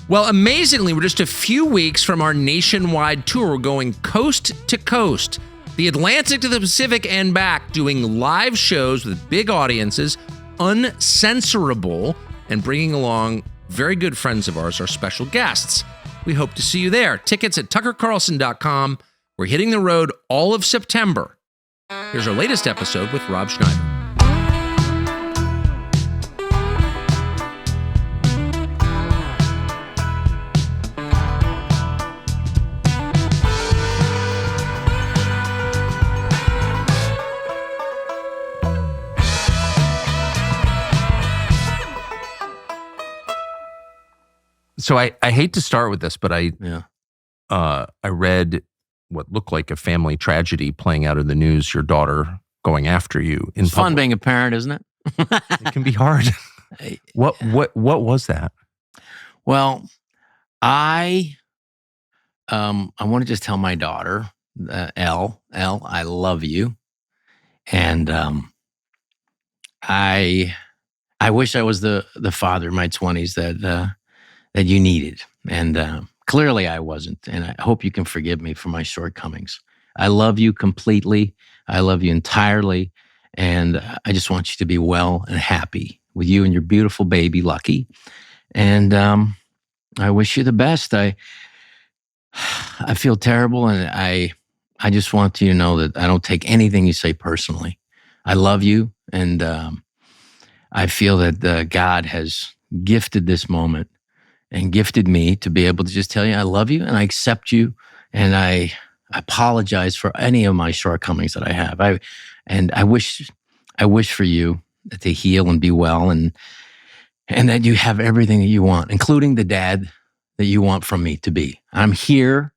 Well, amazingly, we're just a few weeks from our nationwide tour. We're going coast to coast, the Atlantic to the Pacific and back, doing live shows with big audiences, uncensorable, and bringing along very good friends of ours, our special guests. We hope to see you there. Tickets at tuckercarlson.com. We're hitting the road all of September. Here's our latest episode with Rob Schneider. So I hate to start with this, but I read what looked like a family tragedy playing out in the news. Your daughter going after you in It's public. fun being a parent, isn't it? It can be hard. What was that? Well, I want to just tell my daughter, Elle, I love you, and I wish I was the father in my 20s that you needed. And clearly I wasn't. And I hope you can forgive me for my shortcomings. I love you completely. I love you entirely. And I just want you to be well and happy with you and your beautiful baby, Lucky. And I wish you the best. I feel terrible. And I just want you to know that I don't take anything you say personally. I love you. And I feel that God has gifted this moment and gifted me to be able to just tell you I love you and I accept you, and I apologize for any of my shortcomings that I have. I wish for you to heal and be well, and that you have everything that you want, including the dad that you want from me to be. I'm here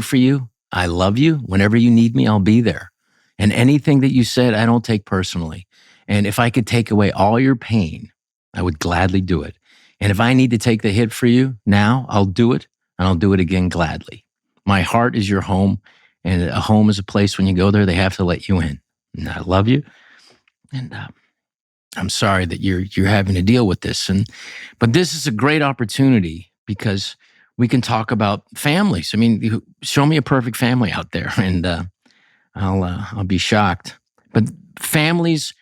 for you. I love you. Whenever you need me, I'll be there. And anything that you said, I don't take personally. And if I could take away all your pain, I would gladly do it. And if I need to take the hit for you now, I'll do it, and I'll do it again gladly. My heart is your home, and a home is a place when you go there, they have to let you in. And I love you, and I'm sorry that you're having to deal with this. But this is a great opportunity because we can talk about families. I mean, show me a perfect family out there, and I'll be shocked. But families.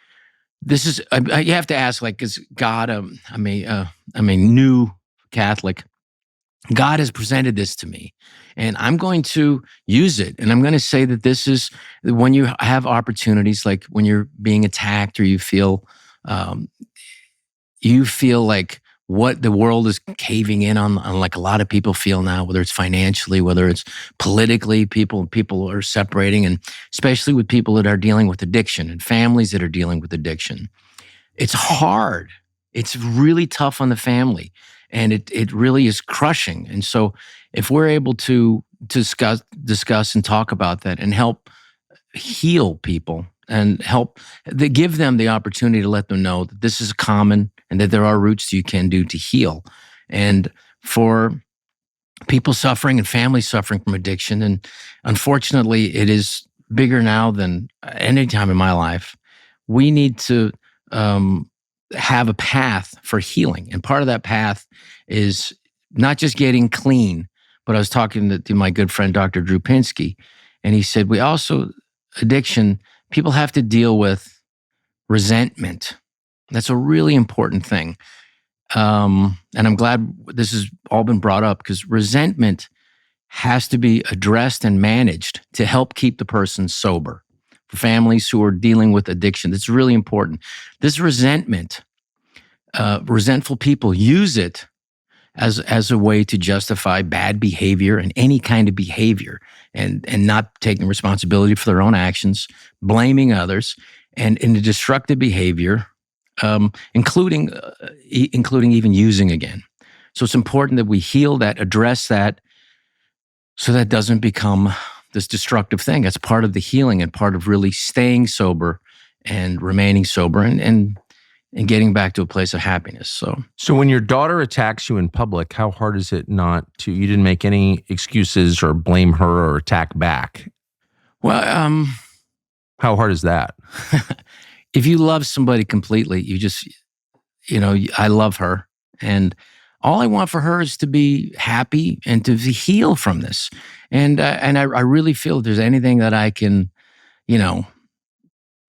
This is, you have to ask, like, is God, I'm a new Catholic. God has presented this to me, and I'm going to use it. And I'm going to say that this is when you have opportunities, like when you're being attacked or you feel like what the world is caving in on like a lot of people feel now, whether it's financially, whether it's politically, people are separating, and especially with people that are dealing with addiction and families that are dealing with addiction. It's hard. It's really tough on the family, and it really is crushing. And so if we're able to discuss and talk about that and help heal people and give them the opportunity to let them know that this is common and that there are roots you can do to heal. And for people suffering and families suffering from addiction, and unfortunately it is bigger now than any time in my life, we need to have a path for healing. And part of that path is not just getting clean, but I was talking to my good friend, Dr. Drew Pinsky, and he said, addiction, people have to deal with resentment. That's a really important thing. And I'm glad this has all been brought up, because resentment has to be addressed and managed to help keep the person sober. For families who are dealing with addiction, it's really important. This resentment, resentful people use it as a way to justify bad behavior and any kind of behavior, and not taking responsibility for their own actions, blaming others, and in the destructive behavior, including even using again. So it's important that we heal that, address that, so that doesn't become this destructive thing. That's part of the healing and part of really staying sober and remaining sober and getting back to a place of happiness. So when your daughter attacks you in public, how hard is it not to, you didn't make any excuses or blame her or attack back? Well, how hard is that? If you love somebody completely, you just, I love her, and all I want for her is to be happy and to heal from this. And I really feel if there's anything that I can, you know,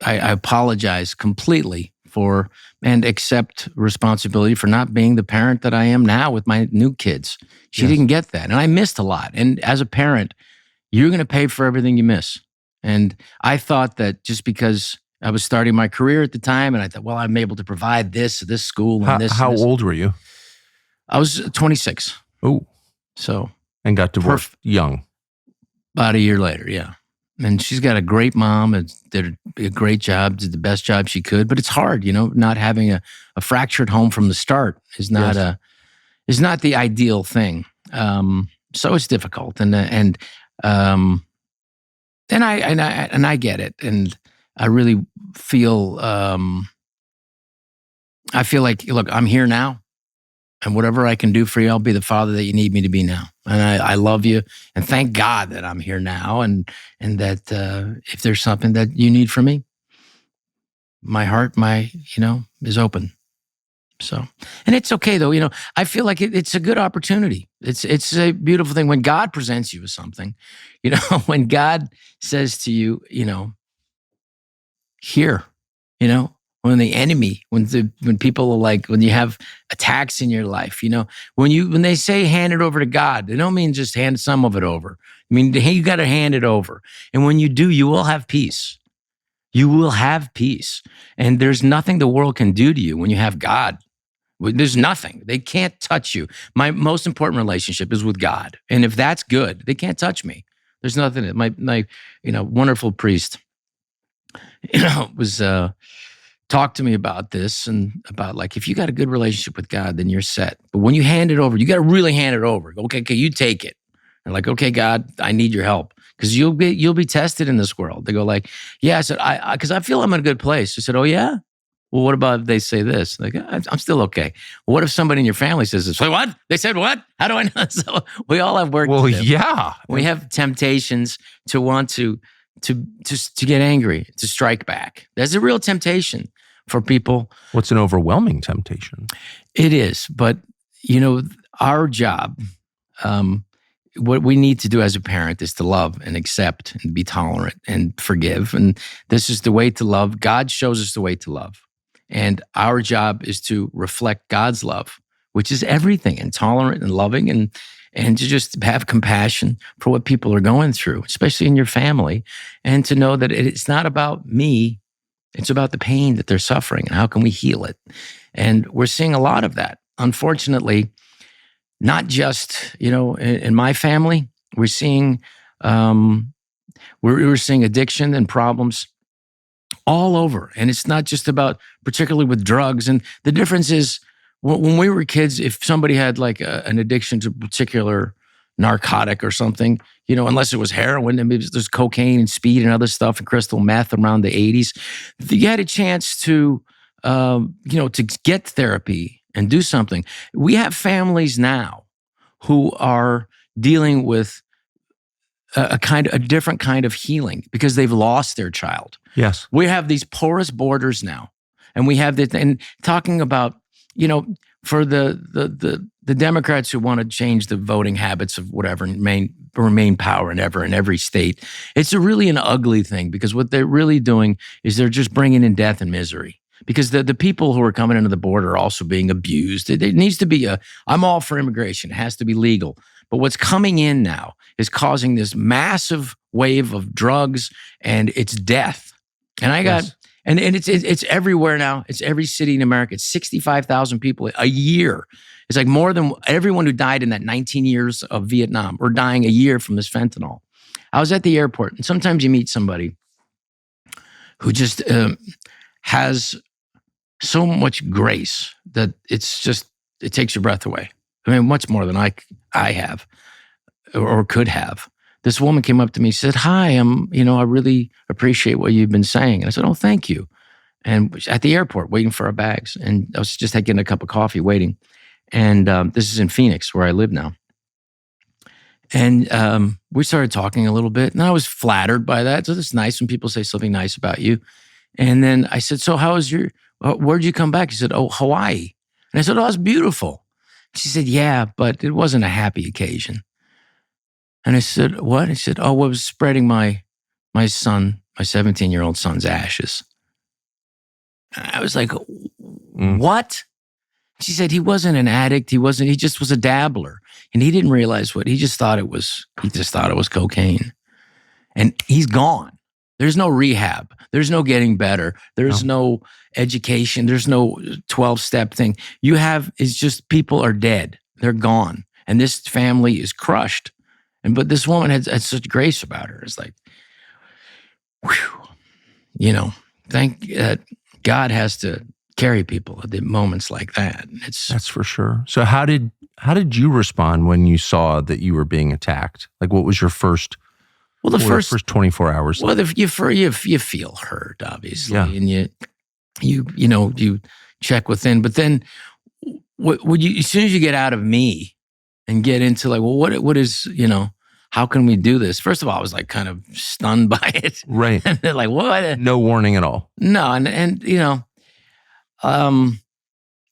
I apologize completely for and accept responsibility for not being the parent that I am now with my new kids. She didn't get that. And I missed a lot. And as a parent, you're going to pay for everything you miss. And I thought that just because I was starting my career at the time and I thought, well, I'm able to provide this school and this. How old were you? I was 26. Oh. So. And got divorced young. About a year later, yeah. And she's got a great mom and did a great job, did the best job she could. But it's hard, not having a fractured home from the start is not the ideal thing. So it's difficult, and I get it, and I really feel I feel like, look, I'm here now. And whatever I can do for you, I'll be the father that you need me to be now. And I love you. And thank God that I'm here now. And that if there's something that you need from me, my heart, is open. So, and it's okay though. I feel like it's a good opportunity. It's a beautiful thing when God presents you with something, when God says to you, here, when the enemy, when people are like, when you have attacks in your life, when they say hand it over to God, they don't mean just hand some of it over. I mean, hey, you got to hand it over. And when you do, you will have peace. You will have peace. And there's nothing the world can do to you when you have God. There's nothing. They can't touch you. My most important relationship is with God. And if that's good, they can't touch me. There's nothing. My wonderful priest, was, talk to me about this and about like, if you got a good relationship with God, then you're set. But when you hand it over, you got to really hand it over. Okay, you take it. And like, okay, God, I need your help because you'll be tested in this world. They go like, yeah, I said, because I feel I'm in a good place. I said, oh yeah? Well, what about if they say this? Like, I'm still okay. Well, what if somebody in your family says this? Like, what? They said what? How do I know? So we all have work to do. Yeah. We have temptations to want to get angry, to strike back. There's a real temptation for people. What's an overwhelming temptation? It is, but our job, what we need to do as a parent is to love and accept and be tolerant and forgive. And this is the way to love. God shows us the way to love. And our job is to reflect God's love, which is everything, and tolerant and loving and to just have compassion for what people are going through, especially in your family, and to know that it's not about me. It's about the pain that they're suffering and how can we heal it? And we're seeing a lot of that. Unfortunately, not just, in my family, we're seeing we're seeing addiction and problems all over. And it's not just about, particularly with drugs. And the difference is when we were kids, if somebody had like an addiction to a particular narcotic or something, unless it was heroin, and maybe there's cocaine and speed and other stuff and crystal meth around the 80s, you had a chance to, to get therapy and do something. We have families now who are dealing with a different kind of healing because they've lost their child. Yes. We have these porous borders now, and we have and talking about, for the Democrats who want to change the voting habits of whatever and remain power in every state, it's really an ugly thing because what they're really doing is they're just bringing in death and misery. Because the people who are coming into the border are also being abused. It needs to be I'm all for immigration. It has to be legal. But what's coming in now is causing this massive wave of drugs and it's death. And and it's everywhere now. It's every city in America. It's 65,000 people a year. It's like more than everyone who died in that 19 years of Vietnam or dying a year from this fentanyl. I was at the airport, and sometimes you meet somebody who just has so much grace that it takes your breath away. I mean, much more than I have or could have. This woman came up to me and said, hi, I really appreciate what you've been saying. And I said, oh, thank you. And at the airport, waiting for our bags. And I was just getting a cup of coffee, waiting. And this is in Phoenix, where I live now. And we started talking a little bit. And I was flattered by that. So it's nice when people say something nice about you. And then I said, so how was where'd you come back? He said, oh, Hawaii. And I said, oh, it's beautiful. She said, yeah, but it wasn't a happy occasion. And I said, what? He said, oh, I was spreading my son, my 17-year-old son's ashes. And I was like, what? She said he wasn't an addict. He just was a dabbler. And he didn't realize he just thought it was cocaine. And he's gone. There's no rehab. There's no getting better. There's no education. There's no 12-step thing. It's just people are dead. They're gone. And this family is crushed. But this woman had such grace about her. It's like, whew, thank God has to carry people at the moments like that. That's for sure. So how did you respond when you saw that you were being attacked? Like, what was your first? Well, the first 24 hours. Well, you feel hurt, obviously, and you check within. But then, as soon as you get out of me and get into like, well, what is how can we do this? First of all, I was like kind of stunned by it, right? And they're like, what? No warning at all. No, and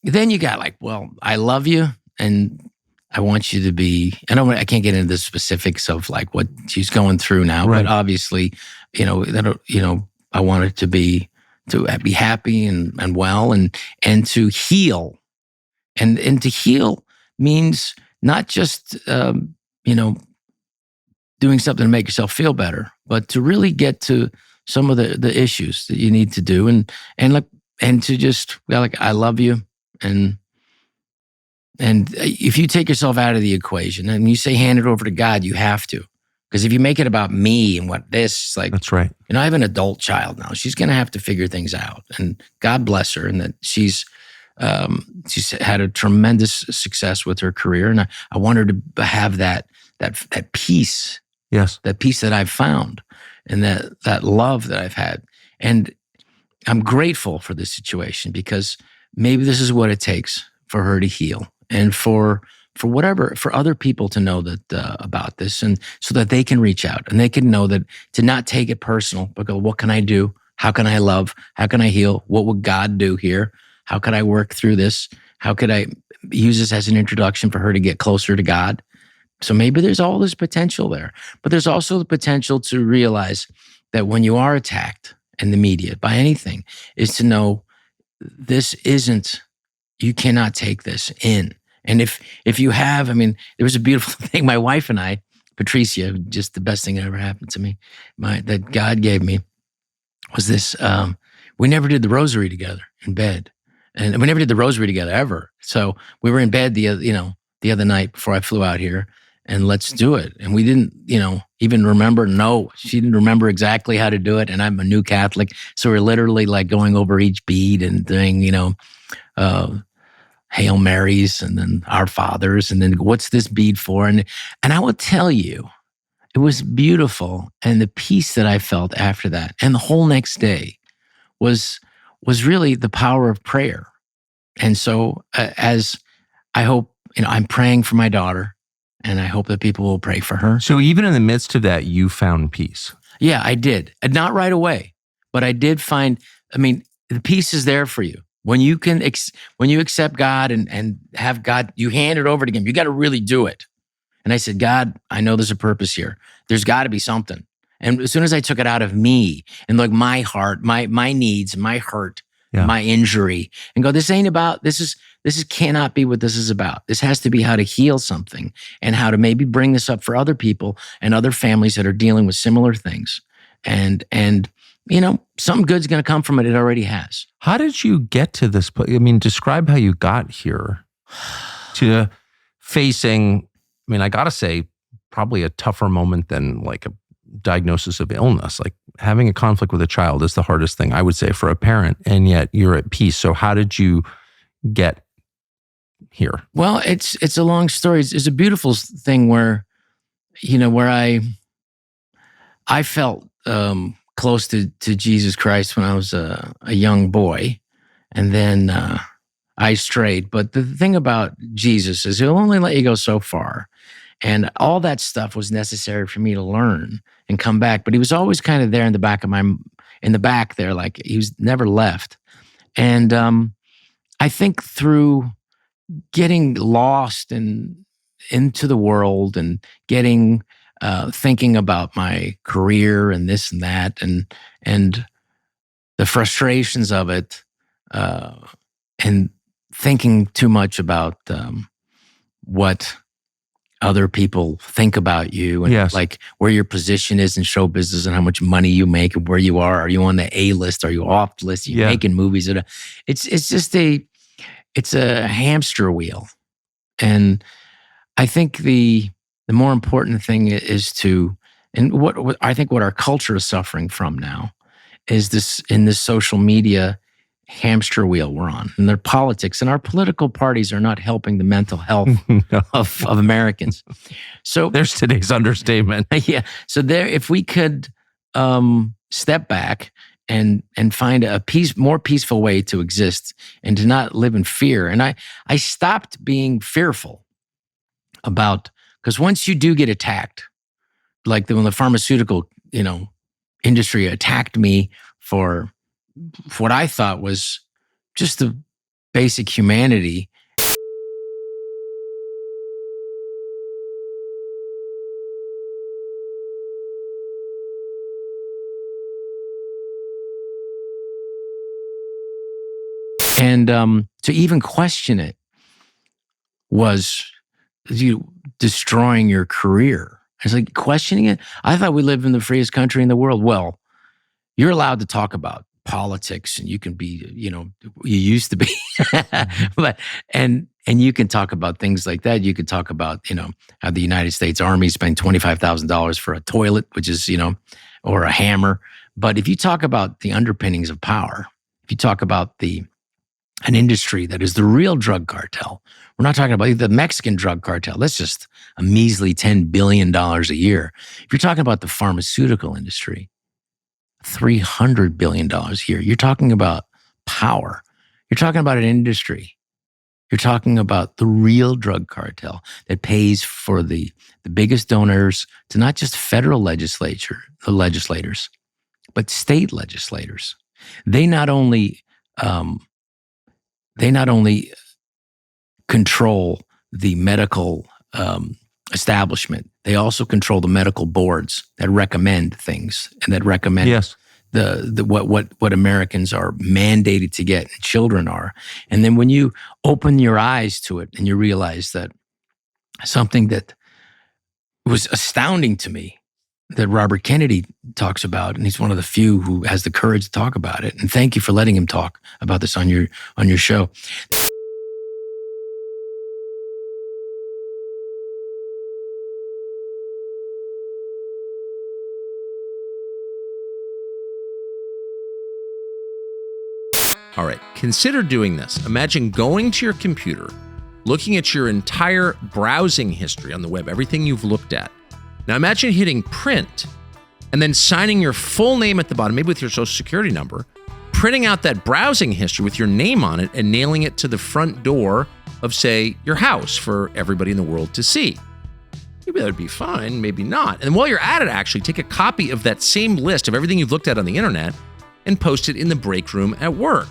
then you got like, well, I love you, and I want you to be. I can't get into the specifics of like what she's going through now, right. But obviously, I want it to be happy and well and to heal, and to heal means not just doing something to make yourself feel better, but to really get to some of the issues that you need to do, and to just like, I love you, and if you take yourself out of the equation and you say hand it over to God, you have to, because if you make it about me and what this, like, that's right. I have an adult child now. She's going to have to figure things out, and God bless her, and that she's had a tremendous success with her career, and I want her to have that peace. Yes. That peace that I've found, and that love that I've had. And I'm grateful for this situation, because maybe this is what it takes for her to heal, and for other people to know that about this, and so that they can reach out and they can know that to not take it personal, but go, what can I do? How can I love? How can I heal? What would God do here? How could I work through this? How could I use this as an introduction for her to get closer to God? So maybe there's all this potential there, but there's also the potential to realize that when you are attacked in the media by anything, is to know you cannot take this in. And if you have, there was a beautiful thing, my wife and I, Patricia, just the best thing that ever happened to me, that God gave me, was this, we never did the rosary together in bed. And we never did the rosary together ever. So we were in bed the other night before I flew out here, and let's do it. And we didn't, even remember. No, she didn't remember exactly how to do it. And I'm a new Catholic. So we're literally like going over each bead and doing, Hail Marys, and then Our Fathers, and then what's this bead for? And I will tell you, it was beautiful. And the peace that I felt after that, and the whole next day was really the power of prayer. And so as I hope, I'm praying for my daughter, and I hope that people will pray for her. So even in the midst of that, you found peace. Yeah, I did. Not right away, but I did find, the peace is there for you. When you accept God and have God, you hand it over to Him. You got to really do it. And I said, God, I know there's a purpose here. There's got to be something. And as soon as I took it out of me and like my heart, my needs, my hurt, my injury, and go, this cannot be what this is about. This has to be how to heal something, and how to maybe bring this up for other people and other families that are dealing with similar things. And something good's going to come from it. It already has. How did you get to this place? Describe how you got here to facing, I got to say, probably a tougher moment than like a diagnosis of illness. Like having a conflict with a child is the hardest thing, I would say, for a parent, and yet you're at peace. So how did you get here? Well, it's a long story. It's a beautiful thing where I felt close to Jesus Christ when I was a young boy, and then I strayed. But the thing about Jesus is He'll only let you go so far, and all that stuff was necessary for me to learn and come back. But He was always kind of there in the back there, like He was never left. And I think through getting lost into the world and getting thinking about my career and this and that and the frustrations of it, and thinking too much about what other people think about you and Yes. like where your position is in show business and how much money you make and where you are. Are you on the A list? Are you off the list? Are you making movies? It's just it's a hamster wheel. And I think the more important thing is to, and what I think what our culture is suffering from now is this social media hamster wheel we're on, and their politics and our political parties are not helping the mental health No. of Americans. So There's today's understatement. yeah. So there, if we could step back and find a more peaceful way to exist and to not live in fear. And I stopped being fearful about, because once you do get attacked, like when the pharmaceutical, industry attacked me for what I thought was just the basic humanity. And to even question it was you destroying your career. It's like questioning it. I thought we lived in the freest country in the world. Well, you're allowed to talk about politics, and you can be, you used to be, but and you can talk about things like that. You could talk about, how the United States Army spent $25,000 for a toilet, which is, or a hammer. But if you talk about the underpinnings of power, if you talk about an industry that is the real drug cartel. We're not talking about the Mexican drug cartel. That's just a measly $10 billion a year. If you're talking about the pharmaceutical industry, $300 billion a year, you're talking about power. You're talking about an industry. You're talking about the real drug cartel that pays for the biggest donors to not just federal legislators, but state legislators. They not only control the medical establishment, they also control the medical boards that recommend things and that recommend what Americans are mandated to get and children are. And then when you open your eyes to it and you realize that something that was astounding to me that Robert Kennedy talks about, and he's one of the few who has the courage to talk about it. And thank you for letting him talk about this on your show. All right, consider doing this. Imagine going to your computer, looking at your entire browsing history on the web, everything you've looked at. Now imagine hitting print and then signing your full name at the bottom, maybe with your social security number, printing out that browsing history with your name on it and nailing it to the front door of, say, your house for everybody in the world to see. Maybe that would be fine, maybe not. And while you're at it, actually, take a copy of that same list of everything you've looked at on the internet and post it in the break room at work.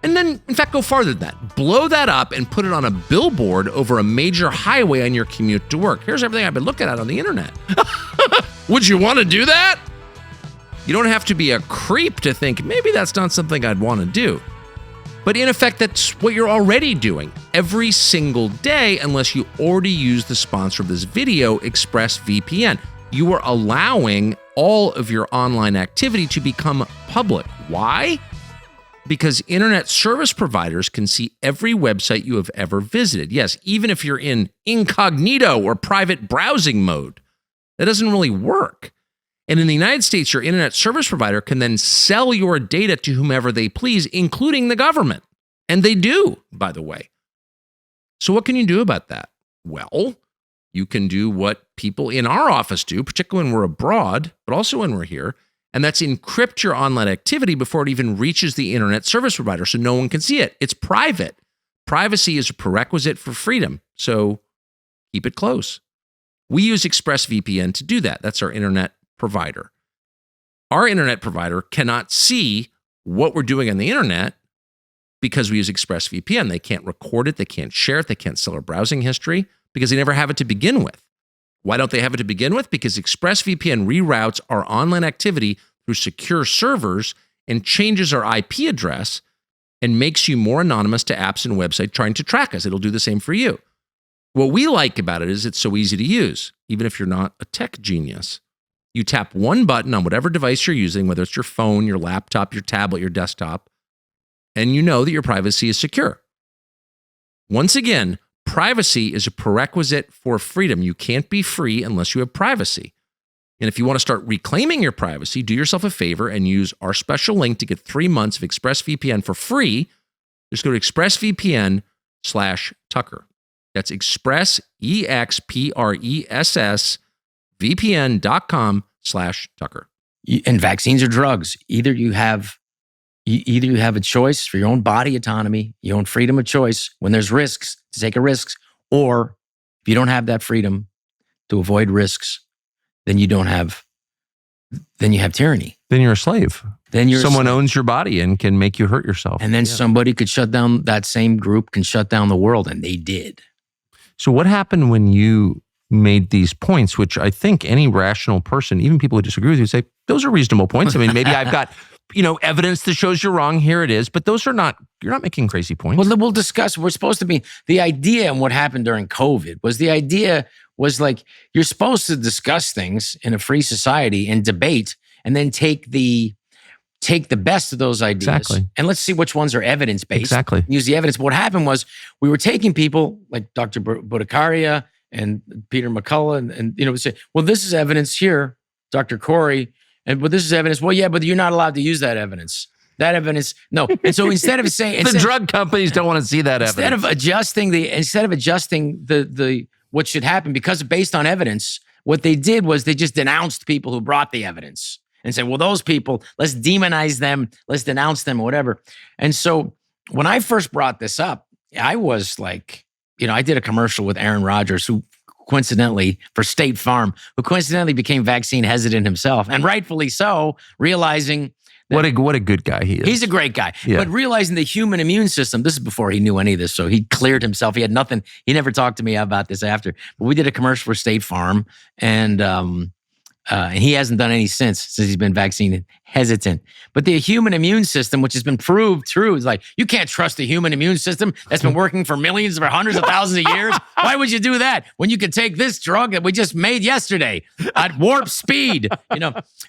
And then, in fact, go farther than that. Blow that up and put it on a billboard over a major highway on your commute to work. Here's everything I've been looking at on the internet. Would you want to do that? You don't have to be a creep to think, maybe that's not something I'd want to do. But in effect, that's what you're already doing every single day, unless you already use the sponsor of this video, ExpressVPN. You are allowing all of your online activity to become public. Why? Because internet service providers can see every website you have ever visited. Yes, even if you're in incognito or private browsing mode. That doesn't really work. And in the United States, your internet service provider can then sell your data to whomever they please, including the government. And they do, by the way. So what can you do about that? Well, you can do what people in our office do, particularly when we're abroad, but also when we're here. And that's encrypt your online activity before it even reaches the internet service provider so no one can see it. It's private. Privacy is a prerequisite for freedom, so keep it close. We use ExpressVPN to do that. That's our internet provider. Our internet provider cannot see what we're doing on the internet, because we use ExpressVPN. They can't record it, they can't share it, they can't sell our browsing history because they never have it to begin with. Why don't they have it to begin with? Because ExpressVPN reroutes our online activity through secure servers and changes our IP address and makes you more anonymous to apps and websites trying to track us. It'll do the same for you. What we like about it is it's so easy to use, even if you're not a tech genius. You tap one button on whatever device you're using, whether it's your phone, your laptop, your tablet, your desktop, and you know that your privacy is secure. Once again, privacy is a prerequisite for freedom. You can't be free unless you have privacy. And if you want to start reclaiming your privacy, do yourself a favor and use our special link to get 3 months of ExpressVPN for free. Just go to expressvpn/Tucker. That's express, EXPRESS, VPN.com/Tucker. And vaccines are drugs. Either you have a choice for your own body autonomy, your own freedom of choice when there's risks to take a risk, or if you don't have that freedom to avoid risks, then you have tyranny. Then you're a slave. Then someone owns your body and can make you hurt yourself. And then somebody could shut down, that same group can shut down the world, and they did. So what happened when you made these points, which I think any rational person, even people who disagree with you, say, those are reasonable points. I mean, maybe I've got, evidence that shows you're wrong. Here it is. But you're not making crazy points. Well, we'll discuss. We're supposed to be, the idea and what happened during COVID was like, you're supposed to discuss things in a free society and debate, and then take the best of those ideas. Exactly. And let's see which ones are evidence-based. Exactly. Use the evidence. But what happened was we were taking people like Dr. Bhattacharya and Peter McCullough and we say, well, this is evidence here, Dr. Corey, but this is evidence. Well, yeah, but you're not allowed to use that evidence. That evidence, no. And so instead of saying the drug companies don't want to see that instead evidence. Instead of adjusting the what should happen, because based on evidence, what they did was they just denounced people who brought the evidence and said, well, those people, let's demonize them, let's denounce them or whatever. And so when I first brought this up, I was like, I did a commercial with Aaron Rodgers, who coincidentally, for State Farm, who coincidentally became vaccine hesitant himself, and rightfully so, realizing what a good guy he is. He's a great guy. Yeah. But realizing the human immune system, this is before he knew any of this, so he cleared himself. He had nothing. He never talked to me about this after. But we did a commercial for State Farm, and he hasn't done any since he's been vaccine hesitant. But the human immune system, which has been proved true, is like, you can't trust the human immune system that's been working for millions or hundreds of thousands of years. Why would you do that when you could take this drug that we just made yesterday at warp speed?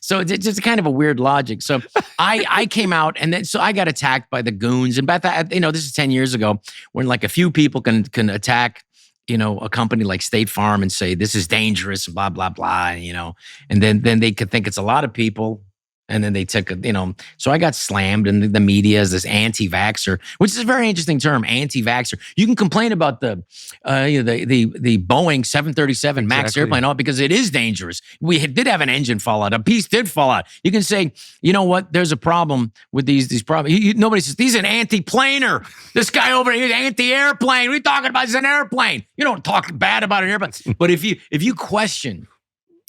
So it's just kind of a weird logic. So I came out, and then so I got attacked by the goons. And about that, this is 10 years ago, when like a few people can attack a company like State Farm and say, this is dangerous, blah, blah, blah, and then they could think it's a lot of people. And then they took, so I got slammed, and the media is this anti-vaxxer, which is a very interesting term, anti-vaxxer. You can complain about the Boeing 737 MAX airplane, all because it is dangerous. We did have an engine fall out. A piece did fall out. You can say, you know what? There's a problem with these problems. Nobody says, he's an anti-planer. This guy over here is anti-airplane. What are you talking about? It's an airplane. You don't talk bad about an airplane. But if you question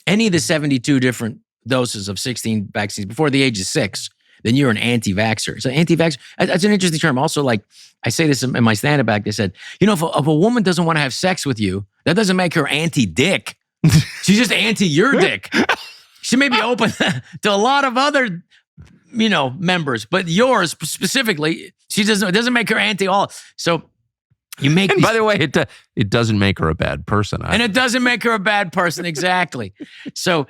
any of the 72 different doses of 16 vaccines before the age of 6, then you're an anti-vaxxer. So anti-vaxxer, that's an interesting term. Also, like I say this in my stand-up act, they said, if a woman doesn't want to have sex with you, that doesn't make her anti-dick. She's just anti your dick. She may be open to a lot of other, members, but yours specifically, it doesn't make her anti all. So you make. And by the way, it doesn't make her a bad person. And it doesn't make her a bad person, exactly. So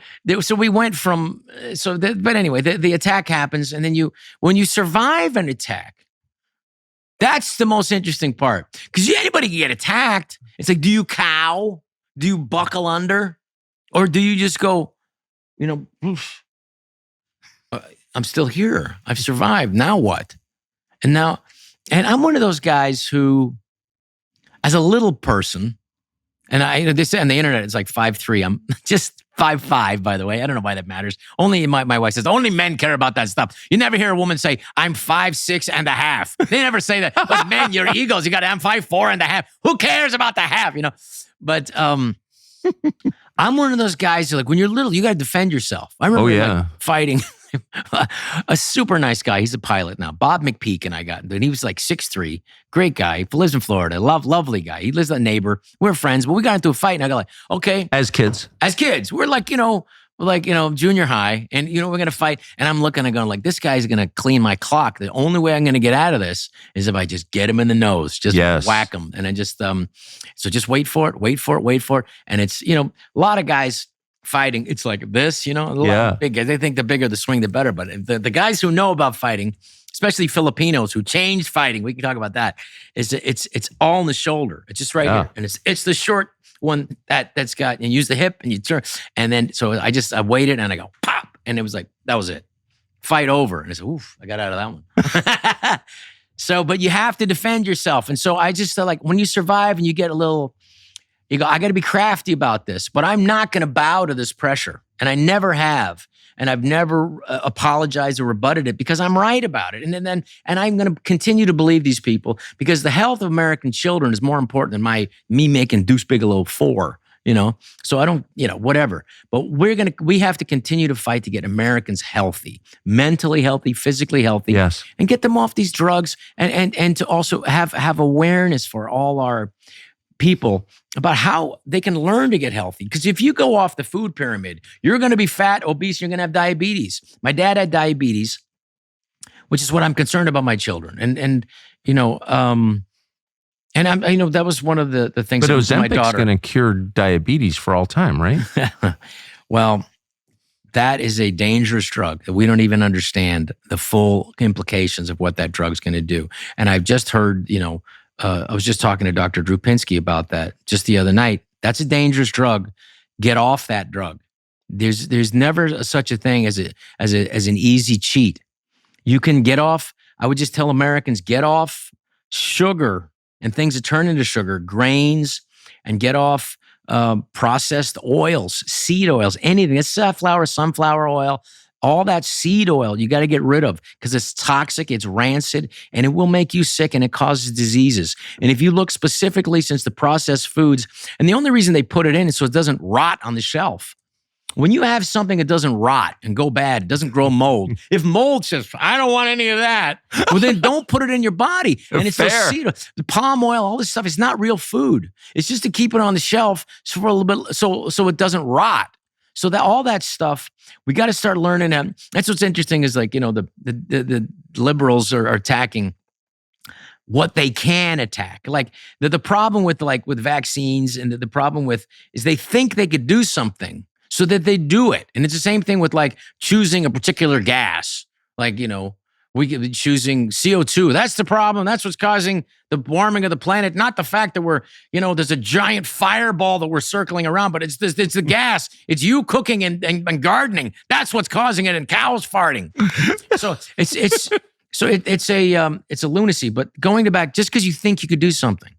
we went from but anyway, the attack happens, and then when you survive an attack, that's the most interesting part, because anybody can get attacked. It's like, do you cow? Do you buckle under, or do you just go, oof, I'm still here. I've survived. Now what? And I'm one of those guys who, as a little person, and they say on the internet it's like 5'3". I'm just 5'5", by the way. I don't know why that matters. Only my wife says, only men care about that stuff. You never hear a woman say, I'm 5'6.5". They never say that. But men, your egos, I'm 5'4.5". Who cares about the half, But I'm one of those guys who, like, when you're little, you got to defend yourself. I remember fighting a super nice guy. He's a pilot now. Bob McPeak and I got, and he was like 6'3", great guy. He lives in Florida. Lovely guy. He lives with a neighbor. We're friends, but we got into a fight, and I go like, okay. As kids, We're like, junior high, and we're gonna fight. And I'm looking and going like, this guy's gonna clean my clock. The only way I'm gonna get out of this is if I just get him in the nose, just whack him, and then just so just wait for it. And it's a lot of guys fighting. It's like this, a lot of big guys. They think the bigger the swing, the better. But the guys who know about fighting, especially Filipinos who changed fighting, we can talk about that. It's all in the shoulder. It's just right here, and it's the short one that's got, and use the hip and you turn, and then so I waited and I go pop, and it was like that was it, fight over, and I said, oof, I got out of that one. So, but you have to defend yourself, and so I just like when you survive and you get a little, you go, I got to be crafty about this, but I'm not going to bow to this pressure, and I never have. And I've never apologized or rebutted it because I'm right about it. And I'm going to continue to believe these people because the health of American children is more important than me making Deuce Bigalow 4, So I don't, whatever. But we have to continue to fight to get Americans healthy, mentally healthy, physically healthy, yes, and get them off these drugs and to also have awareness for all our people about how they can learn to get healthy. Because if you go off the food pyramid, you're going to be fat, obese, you're going to have diabetes. My dad had diabetes, which is what I'm concerned about my children. And that was one of the things. But Ozempic's my daughter going to cure diabetes for all time, right? Well, that is a dangerous drug that we don't even understand the full implications of what that drug's going to do. And I've just heard, I was just talking to Dr. Drew Pinsky about that just the other night. That's a dangerous drug. Get off that drug. There's never such a thing as an easy cheat. You can get off. I would just tell Americans, get off sugar and things that turn into sugar, grains, and get off processed oils, seed oils, anything. It's safflower, sunflower oil. All that seed oil you got to get rid of because it's toxic, it's rancid, and it will make you sick and it causes diseases. And if you look specifically since the processed foods, and the only reason they put it in is so it doesn't rot on the shelf. When you have something that doesn't rot and go bad, it doesn't grow mold. If mold says, I don't want any of that, well, then don't put it in your body. And it's those seed oil, the palm oil, all this stuff is not real food. It's just to keep it on the shelf for a little bit so it doesn't rot. So that all that stuff, we got to start learning that. That's what's interesting is like, the liberals are attacking what they can attack. Like the problem with vaccines and the problem with is they think they could do something so that they do it. And it's the same thing with like choosing a particular gas. Like, we could be choosing CO2. That's the problem. That's what's causing the warming of the planet. Not the fact that we're, there's a giant fireball that we're circling around, but it's the gas. It's you cooking and gardening. That's what's causing it, and cows farting. So it's a lunacy. But going back, just because you think you could do something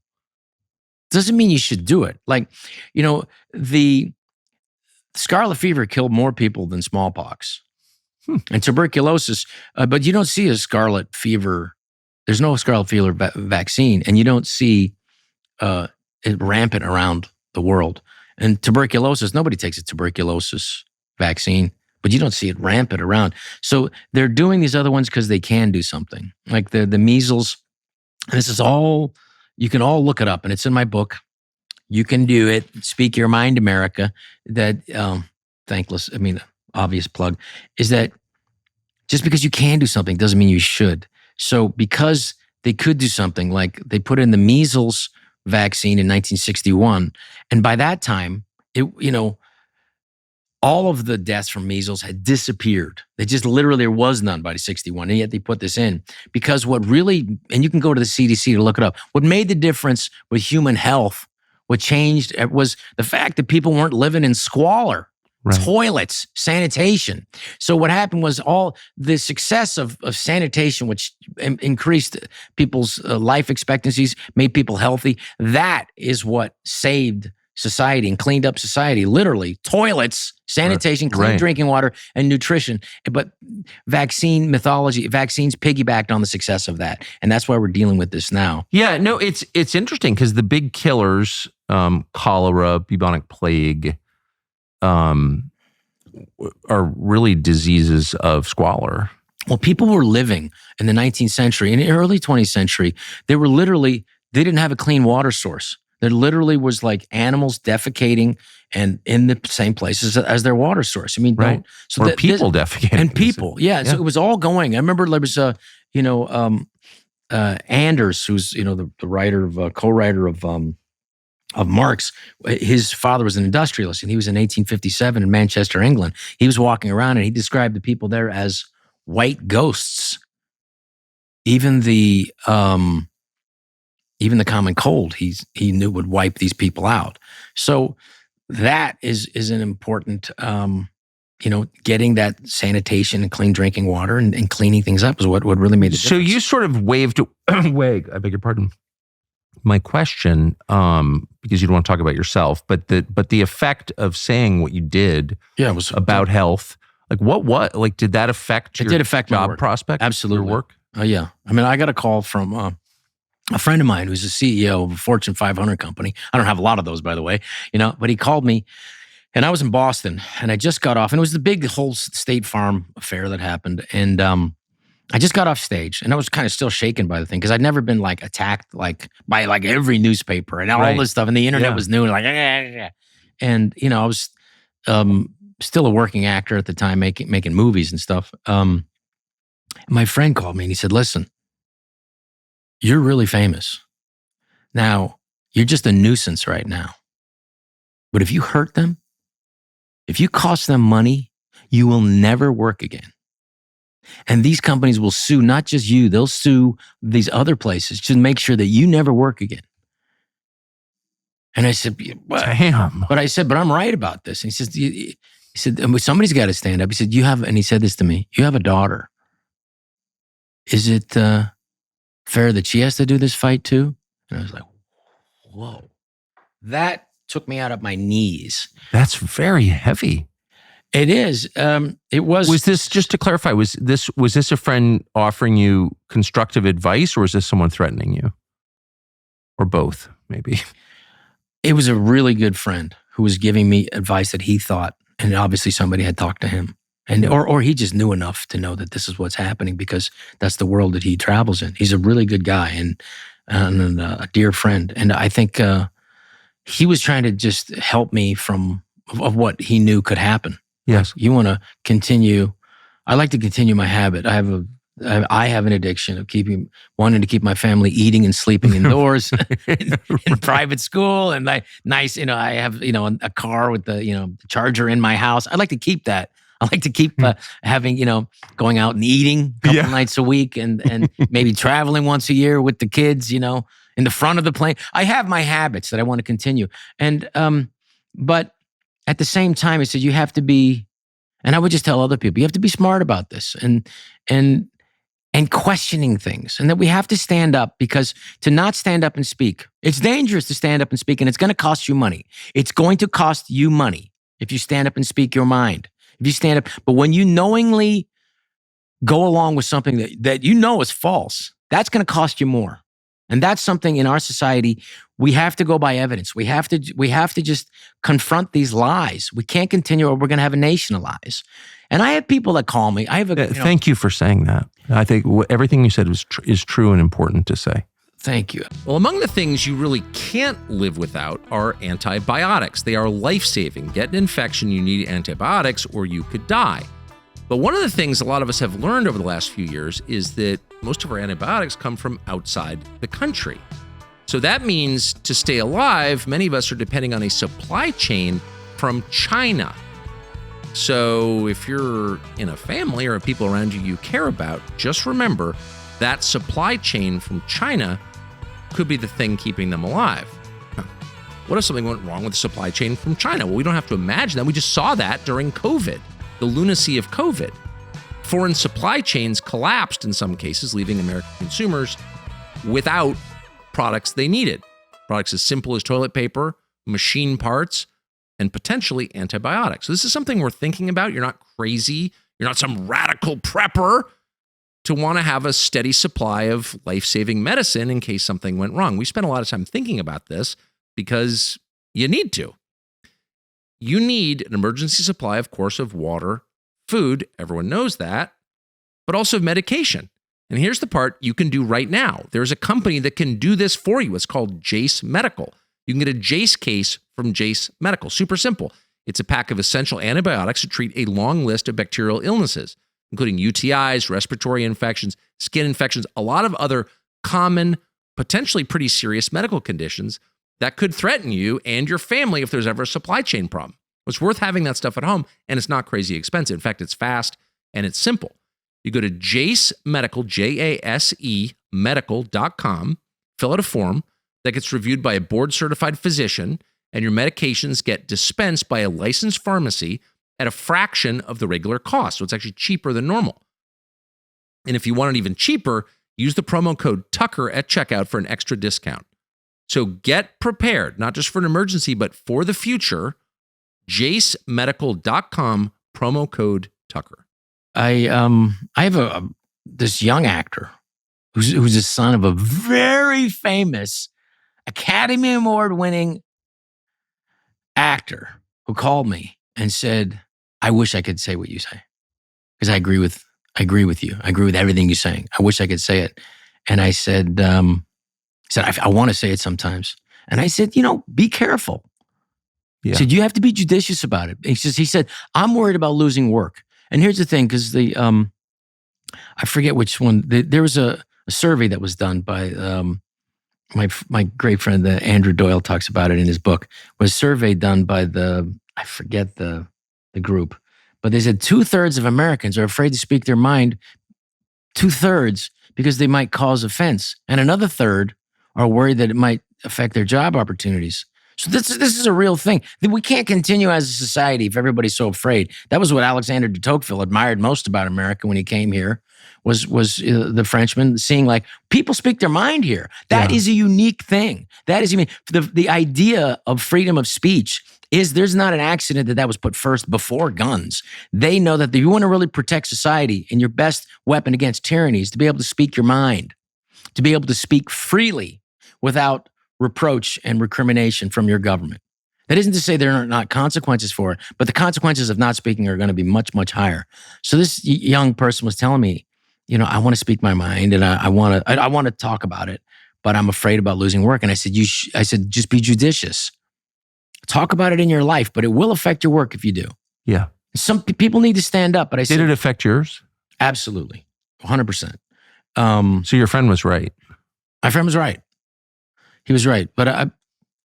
doesn't mean you should do it. Like, the scarlet fever killed more people than smallpox. And tuberculosis, but you don't see a scarlet fever. There's no scarlet fever vaccine, and you don't see it rampant around the world. And tuberculosis, nobody takes a tuberculosis vaccine, but you don't see it rampant around. So they're doing these other ones because they can do something. Like the measles, and this is all, you can all look it up, and it's in my book. You can do it. Speak Your Mind, America. That, obvious plug, is that just because you can do something doesn't mean you should. So because they could do something, like they put in the measles vaccine in 1961, and by that time, all of the deaths from measles had disappeared. They just literally, there was none by 61, and yet they put this in. Because what really, and you can go to the CDC to look it up, what made the difference with human health, what changed was the fact that people weren't living in squalor. Right. Toilets, sanitation. So what happened was all the success of sanitation, which increased people's life expectancies, made people healthy. That is what saved society and cleaned up society. Literally, toilets, sanitation, clean drinking water, and nutrition. But vaccines piggybacked on the success of that, and that's why we're dealing with this now. Yeah, no, it's interesting because the big killers, cholera, bubonic plague, are really diseases of squalor. Well, people were living in the 19th century, in the early 20th century, they didn't have a clean water source. There literally was like animals defecating and in the same places as their water source. I mean, Right. So or people defecating. and people, yeah. So it was all going. I remember there was Anders, who's the writer of co-writer of Marx. His father was an industrialist, and he was in 1857 in Manchester, England. He was walking around, and he described the people there as white ghosts. Even the common cold, he knew would wipe these people out. So that is an important, getting that sanitation and clean drinking water and cleaning things up is what really made a difference. So you sort of waved away, I beg your pardon, my question, because you don't want to talk about yourself, but the effect of saying what you did it was about health, like did that affect your did affect my job work. prospect? Absolutely. Your work? Oh, yeah. I mean, I got a call from a friend of mine who's the CEO of a Fortune 500 company. I don't have a lot of those, by the way, but he called me, and I was in Boston, and I just got off, and it was the big whole State Farm affair that happened. And I just got off stage, and I was kind of still shaken by the thing because I'd never been like attacked by every newspaper and all this stuff, and the internet was new, and and I was still a working actor at the time, making movies and stuff. My friend called me and he said, "Listen, you're really famous. Now, you're just a nuisance right now. But if you hurt them, if you cost them money, you will never work again. And these companies will sue not just you, they'll sue these other places to make sure that you never work again." And I said, Damn. But I said, "But I'm right about this." And he said, "Somebody's got to stand up." He said, and he said this to me, "You have a daughter. Is it fair that she has to do this fight too?" And I was like, whoa. That took me out of my knees. That's very heavy. It is. It was. Was this, just to clarify, was this a friend offering you constructive advice, or was this someone threatening you? Or both, maybe? It was a really good friend who was giving me advice that he thought, and obviously somebody had talked to him. And or he just knew enough to know that this is what's happening because that's the world that he travels in. He's a really good guy and a dear friend. And I think he was trying to just help me of what he knew could happen. Yes. You want to continue. I like to continue my habit. I have an addiction of wanting to keep my family eating and sleeping indoors in private school and I have a car with the charger in my house. I like to keep that. I like to keep having, going out and eating a couple nights a week and maybe traveling once a year with the kids, in the front of the plane. I have my habits that I want to continue. And, but at the same time, I said, you have to be, and I would just tell other people, you have to be smart about this and questioning things. And that we have to stand up, because to not stand up and speak, it's dangerous to stand up and speak, and it's going to cost you money. It's going to cost you money if you stand up and speak your mind. If you stand up, but when you knowingly go along with something that is false, that's going to cost you more. And that's something in our society, we have to go by evidence. We have to just confront these lies. We can't continue, or we're going to have a nation of lies. And I have people that call me. Thank you for saying that. I think everything you said is true and important to say. Thank you. Well, among the things you really can't live without are antibiotics. They are life-saving. Get an infection, you need antibiotics, or you could die. But one of the things a lot of us have learned over the last few years is that most of our antibiotics come from outside the country. So that means to stay alive, many of us are depending on a supply chain from China. So if you're in a family or people around you care about, just remember that supply chain from China could be the thing keeping them alive. What if something went wrong with the supply chain from China? Well, we don't have to imagine that. We just saw that during COVID, the lunacy of COVID. Foreign supply chains collapsed in some cases, leaving American consumers without products they needed. Products as simple as toilet paper, machine parts, and potentially antibiotics. So this is something we're thinking about. You're not crazy. You're not some radical prepper to want to have a steady supply of life-saving medicine in case something went wrong. We spent a lot of time thinking about this because you need to. you need an emergency supply, of course, of water, food. Everyone knows that, but also medication. And here's the part you can do right now. There's a company that can do this for you. It's called Jace Medical. You can get a Jace case from Jace Medical. Super simple. It's a pack of essential antibiotics to treat a long list of bacterial illnesses, including UTIs, respiratory infections, skin infections, a lot of other common, potentially pretty serious medical conditions that could threaten you and your family if there's ever a supply chain problem. It's worth having that stuff at home, and it's not crazy expensive. In fact, it's fast and it's simple. You go to Jace Medical, Jase medical.com, fill out a form that gets reviewed by a board-certified physician, and your medications get dispensed by a licensed pharmacy at a fraction of the regular cost. So it's actually cheaper than normal. And if you want it even cheaper, use the promo code Tucker at checkout for an extra discount. So get prepared, not just for an emergency, but for the future. JaceMedical.com, promo code Tucker. I have this young actor who's the son of a very famous Academy Award winning actor who called me and said, I wish I could say what you say. Because I agree with you. I agree with everything you're saying. I wish I could say it. And I said, I want to say it sometimes. And I said, be careful. Yeah. He said, you have to be judicious about it. He said, I'm worried about losing work. And here's the thing, because I forget which one. There was a survey that was done by my great friend Andrew Doyle talks about it in his book. Was a survey done by I forget the group, but they said 2/3 of Americans are afraid to speak their mind. 2/3 because they might cause offense, and another third are worried that it might affect their job opportunities. So this is a real thing. We can't continue as a society if everybody's so afraid. That was what Alexander de Tocqueville admired most about America when he came here, was the Frenchman seeing like people speak their mind here. That is a unique thing. That is, the idea of freedom of speech is there's not an accident that was put first before guns. They know that if you want to really protect society, and your best weapon against tyranny is to be able to speak your mind, to be able to speak freely without reproach and recrimination from your government. That isn't to say there are not consequences for it, but the consequences of not speaking are going to be much, much higher. So this young person was telling me, I want to speak my mind and I want to talk about it, but I'm afraid about losing work. And I said, just be judicious. Talk about it in your life, but it will affect your work if you do. Yeah. Some people need to stand up, but I said, did it affect yours? Absolutely. 100%. So your friend was right. My friend was right. He was right. But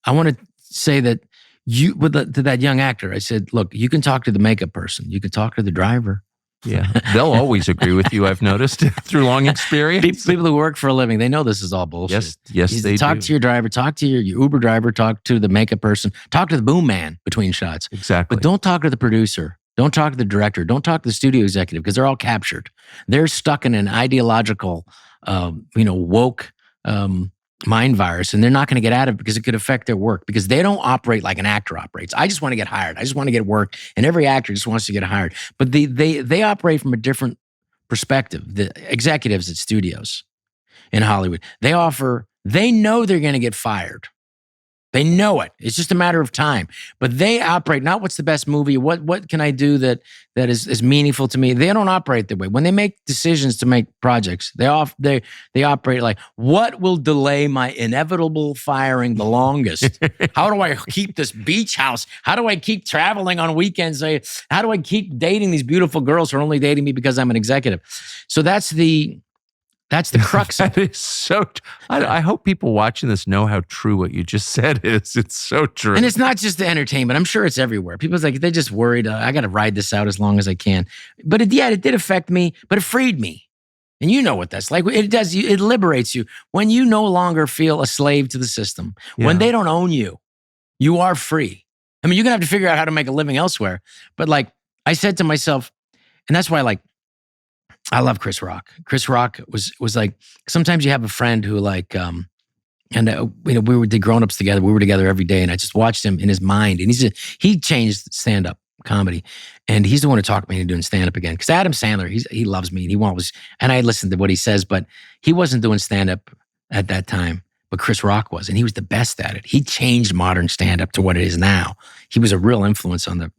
I want to say that to that young actor, I said, look, you can talk to the makeup person. You can talk to the driver. Yeah. They'll always agree with you, I've noticed, through long experience. People who work for a living, they know this is all bullshit. Yes, they talk do. to your driver, talk to your Uber driver, talk to the makeup person, talk to the boom man between shots. Exactly. But don't talk to the producer. Don't talk to the director. Don't talk to the studio executive, because they're all captured. They're stuck in an ideological, woke mind virus, and they're not going to get out of it because it could affect their work, because they don't operate like an actor operates. I just want to get hired. I just want to get work, and every actor just wants to get hired. But they operate from a different perspective. The executives at studios in Hollywood, they know they're going to get fired. They know it. It's just a matter of time. But they operate not what's the best movie, what can I do that is meaningful to me. They don't operate that way. When they make decisions to make projects, they operate like, what will delay my inevitable firing the longest? How do I keep this beach house? How do I keep traveling on weekends? How do I keep dating these beautiful girls who are only dating me because I'm an executive? So that's the crux of it. That is so. I hope people watching this know how true what you just said is. It's so true. And it's not just the entertainment. I'm sure it's everywhere. People's like, they're just worried. I got to ride this out as long as I can. But it did affect me, but it freed me. And you know what that's like. It does. It liberates you when you no longer feel a slave to the system. Yeah. When they don't own you, you are free. I mean, you're going to have to figure out how to make a living elsewhere. But like I said to myself, and that's why I love Chris Rock. Chris Rock was like, sometimes you have a friend who we did Grown Ups together. We were together every day, and I just watched him in his mind. And he changed stand-up comedy, and he's the one who talked me into doing stand-up again. Because Adam Sandler, he loves me, and I listened to what he says, but he wasn't doing stand-up at that time. but Chris Rock was, and he was the best at it. He changed modern stand-up to what it is now. He was a real influence on the,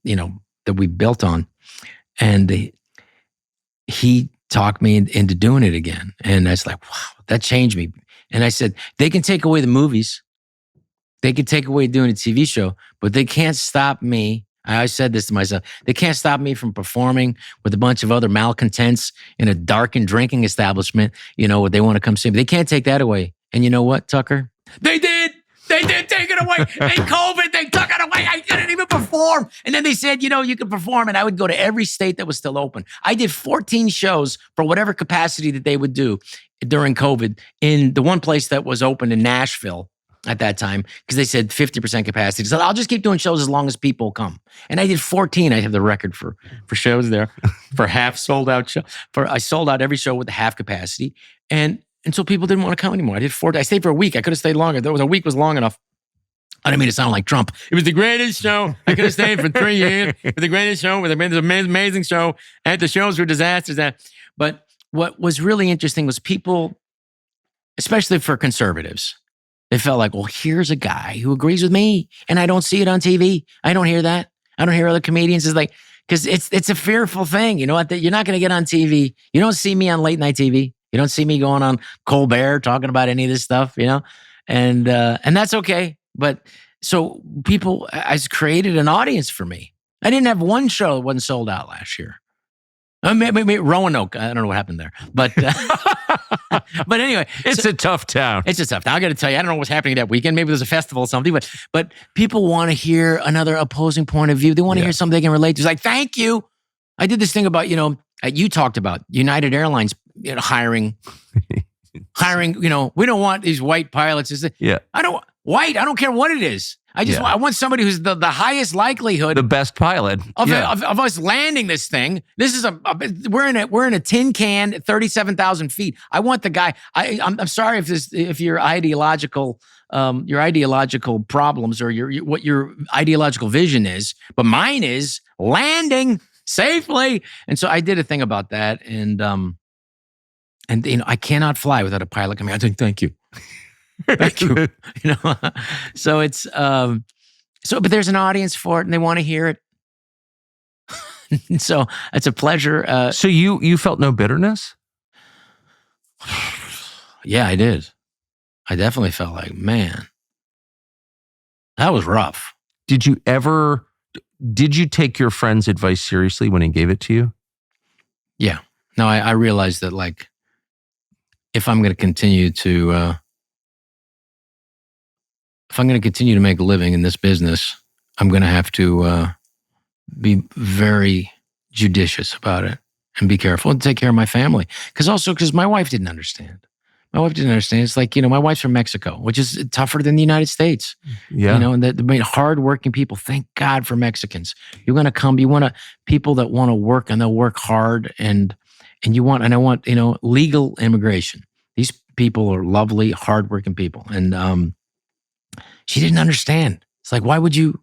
that we built on. And he talked me into doing it again. And I was like, wow, that changed me. And I said, they can take away the movies. They can take away doing a TV show, but they can't stop me. I always said this to myself. They can't stop me from performing with a bunch of other malcontents in a darkened drinking establishment, what they want to come see me. They can't take that away. And you know what, Tucker? They did. They did take it away. They COVID. They took it away. I didn't even perform. And then they said, you can perform. And I would go to every state that was still open. I did 14 shows for whatever capacity that they would do during COVID in the one place that was open in Nashville at that time, because they said 50% capacity. So I'll just keep doing shows as long as people come. And I did 14. I have the record for shows there, for half sold out show. I sold out every show with the half capacity. And until people didn't want to come anymore. I did 4 days. I stayed for a week. I could have stayed longer. A week was long enough. I didn't mean to sound like Trump. It was the greatest show. I could have stayed for 3 years. It was the greatest show. It was an amazing show. And the shows were disasters. But what was really interesting was people, especially for conservatives, they felt like, well, here's a guy who agrees with me, and I don't see it on TV. I don't hear that. I don't hear other comedians. It's like, because it's a fearful thing. You know what? You're not going to get on TV. You don't see me on late night TV. You don't see me going on Colbert talking about any of this stuff, and that's okay. But so people, I created an audience for me. I didn't have one show that wasn't sold out last year. Maybe Roanoke. I don't know what happened there, but but anyway, it's a tough town. It's a tough town. I got to tell you, I don't know what's happening that weekend. Maybe there's a festival or something, but people want to hear another opposing point of view. They want to hear something they can relate to. It's like, thank you. I did this thing about you talked about United Airlines hiring. We don't want these white pilots. I don't care what it is. I want somebody who's the highest likelihood, the best pilot of us landing this thing. This is we're in a tin can at 37,000 feet. I want the guy. I'm sorry if your ideological problems or what your ideological vision is, but mine is landing safely. And so I did a thing about that, and I cannot fly without a pilot coming. I think thank you. Thank you. So it's but there's an audience for it, and they want to hear it. So it's a pleasure. So you felt no bitterness? Yeah, I did. I definitely felt like, man, that was rough. Did you take your friend's advice seriously when he gave it to you? Yeah. No, I realized that, like, if I'm going to continue to make a living in this business, I'm going to have to be very judicious about it and be careful and take care of my family. Because my wife didn't understand. It's like, my wife's from Mexico, which is tougher than the United States. Yeah. And the hardworking people. Thank God for Mexicans. You're going to come. You want people that want to work, and they'll work hard. And I want legal immigration. These people are lovely, hardworking people. And she didn't understand. It's like, why would you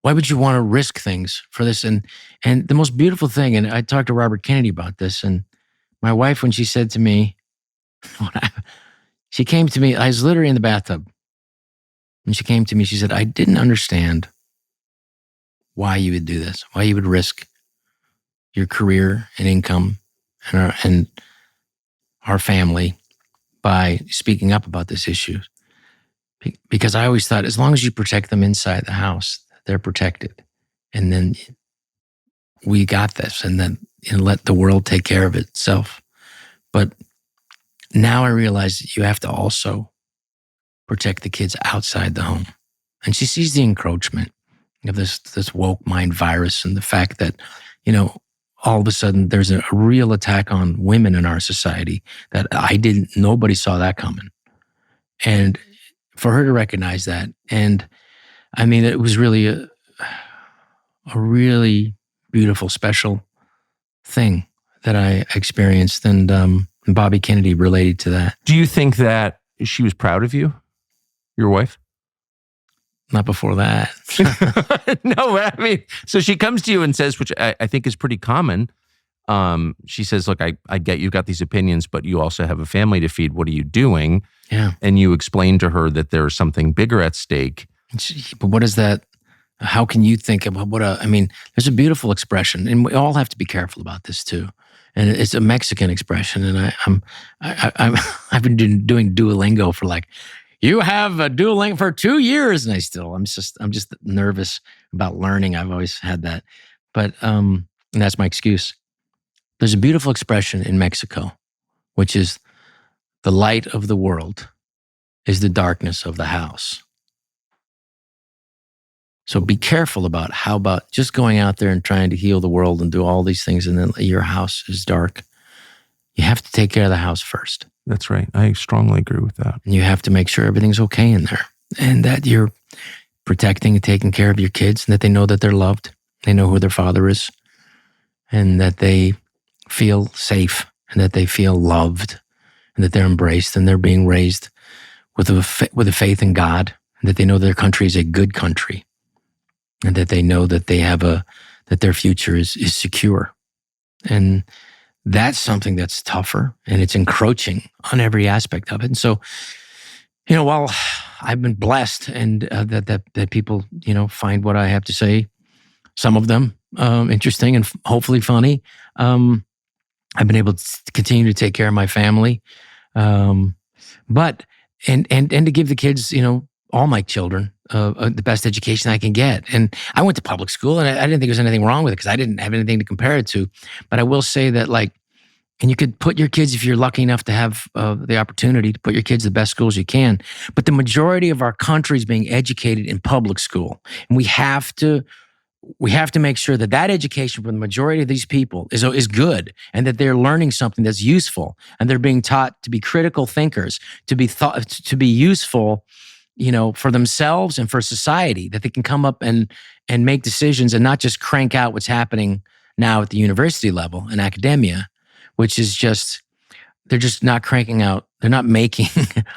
want to risk things for this? And the most beautiful thing, and I talked to Robert Kennedy about this, and my wife, when she said to me, she came to me, I was literally in the bathtub, and she came to me, she said, I didn't understand why you would do this, why you would risk your career and income and our family by speaking up about this issue. Because I always thought, as long as you protect them inside the house, they're protected. And then we got this, and then let the world take care of itself. But now I realize you have to also protect the kids outside the home. And she sees the encroachment of this woke mind virus, and the fact that, all of a sudden there's a real attack on women in our society that nobody saw that coming. And for her to recognize that, and I mean, it was really a really beautiful, special thing that I experienced, and Bobby Kennedy related to that. Do you think that she was proud of you, your wife? Not before that. No, I mean, so she comes to you and says, which I think is pretty common. She says, look, I get you've got these opinions, but you also have a family to feed. What are you doing? Yeah. and you explain to her that there's something bigger at stake. But what is that? How can you think about there's a beautiful expression, and we all have to be careful about this too. And it's a Mexican expression, and I've been doing Duolingo for you have a Duolingo for 2 years, and I'm just nervous about learning. I've always had that, but and that's my excuse. There's a beautiful expression in Mexico, which is the light of the world is the darkness of the house. So be careful about how about just going out there and trying to heal the world and do all these things, and then your house is dark. You have to take care of the house first. That's right. I strongly agree with that. And you have to make sure everything's okay in there, and that you're protecting and taking care of your kids, and that they know that they're loved. They know who their father is, and that they feel safe, and that they feel loved, and that they're embraced, and they're being raised with a faith in God, and that they know their country is a good country, and that they know that that their future is secure. And that's something that's tougher, and it's encroaching on every aspect of it. And so, while I've been blessed and that people, find what I have to say, some of them interesting and hopefully funny, I've been able to continue to take care of my family. But to give the kids, all my children, the best education I can get. And I went to public school, and I didn't think there was anything wrong with it because I didn't have anything to compare it to. But I will say that, and you could put your kids, if you're lucky enough to have the opportunity to put your kids in the best schools you can. But the majority of our country is being educated in public school, and we have to make sure that education for the majority of these people is good, and that they're learning something that's useful, and they're being taught to be critical thinkers, to be useful, for themselves and for society, that they can come up and make decisions and not just crank out what's happening now at the university level in academia, which is they're just not cranking out. They're not making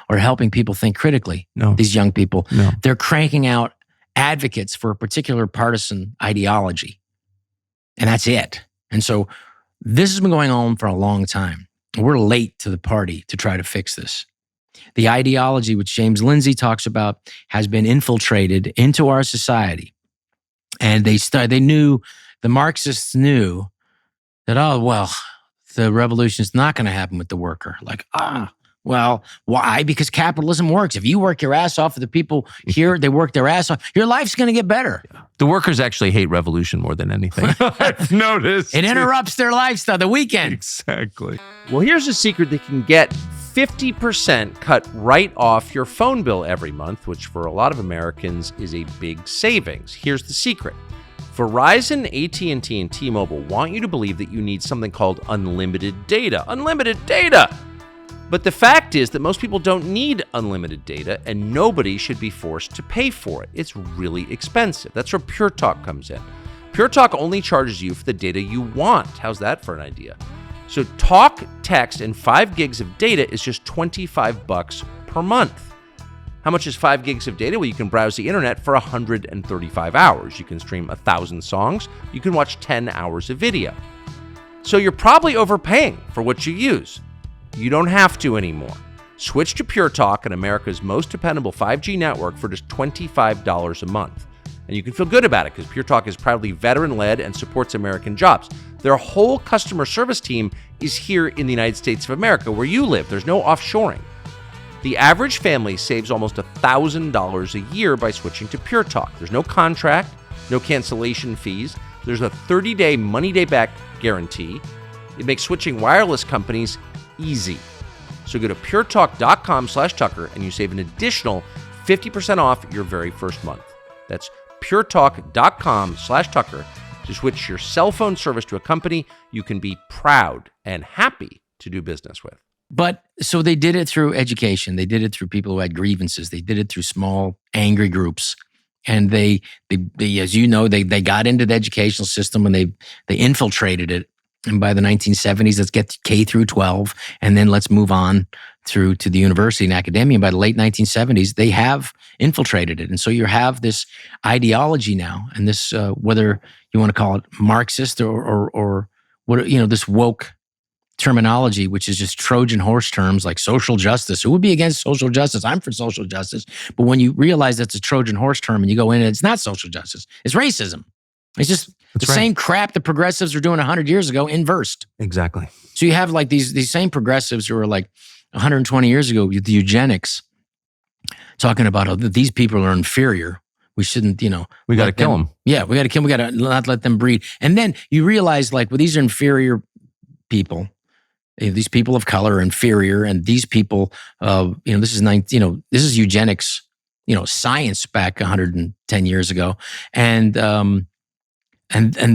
or helping people think critically. No. These young people, No. They're cranking out advocates for a particular partisan ideology. And that's it. And so this has been going on for a long time. We're late to the party to try to fix this. The ideology, which James Lindsay talks about, has been infiltrated into our society. And the Marxists knew that, the revolution is not going to happen with the worker. Well, why? Because capitalism works. If you work your ass off, the people here, they work their ass off, your life's going to get better. Yeah. The workers actually hate revolution more than anything. I've noticed. It interrupts their lifestyle, the weekend. Exactly. Well, here's a secret that can get 50% cut right off your phone bill every month, which for a lot of Americans is a big savings. Here's the secret. Verizon, AT&T, and T-Mobile want you to believe that you need something called unlimited data. Unlimited data! But the fact is that most people don't need unlimited data, and nobody should be forced to pay for it. It's really expensive. That's where Pure Talk comes in. Pure Talk only charges you for the data you want. How's that for an idea? So talk, text, and 5 gigs of data is just $25 per month. How much is 5 gigs of data? Well, you can browse the internet for 135 hours. You can stream 1,000 songs. You can watch 10 hours of video. So you're probably overpaying for what you use. You don't have to anymore. Switch to Pure Talk and America's most dependable 5G network for just $25 a month. And you can feel good about it because Pure Talk is proudly veteran-led and supports American jobs. Their whole customer service team is here in the United States of America, where you live. There's no offshoring. The average family saves almost $1,000 a year by switching to Pure Talk. There's no contract, no cancellation fees. There's a 30-day money-day-back guarantee. It makes switching wireless companies easy. So go to puretalk.com/Tucker and you save an additional 50% off your very first month. That's puretalk.com/Tucker to switch your cell phone service to a company you can be proud and happy to do business with. But so they did it through education. They did it through people who had grievances. They did it through small, angry groups. And they as you know, they got into the educational system and they infiltrated it. And by the 1970s, let's get K through 12, and then let's move on through to the university and academia. And by the late 1970s, they have infiltrated it. And so you have this ideology now, and this, whether you want to call it Marxist or what, this woke terminology, which is just Trojan horse terms like social justice. Who would be against social justice? I'm for social justice. But when you realize that's a Trojan horse term and you go in and it's not social justice, it's racism. It's just the same crap the progressives were doing 100 years ago, inversed. Exactly. So you have like these same progressives who were like 120 years ago with the eugenics talking about how these people are inferior. We shouldn't, we got to kill them. Yeah, we got to kill them. We got to not let them breed. And then you realize like, well, these are inferior people. These people of color are inferior, and these people, this is eugenics, science back 110 years ago, and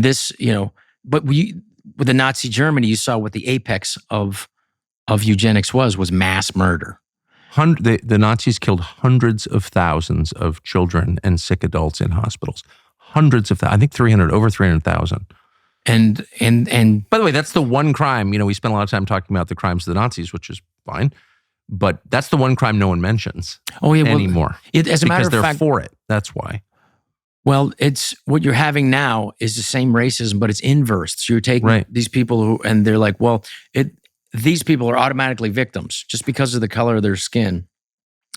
this, but with the Nazi Germany, you saw what the apex of eugenics was mass murder. The Nazis killed hundreds of thousands of children and sick adults in hospitals. Hundreds of, I think over 300,000. And by the way, that's the one crime, we spent a lot of time talking about the crimes of the Nazis, which is fine, but that's the one crime no one mentions anymore. As a matter of fact, because they're for it. That's why. Well, it's what you're having now is the same racism, but it's inverse. So you're taking these people and they're like, well, these people are automatically victims just because of the color of their skin.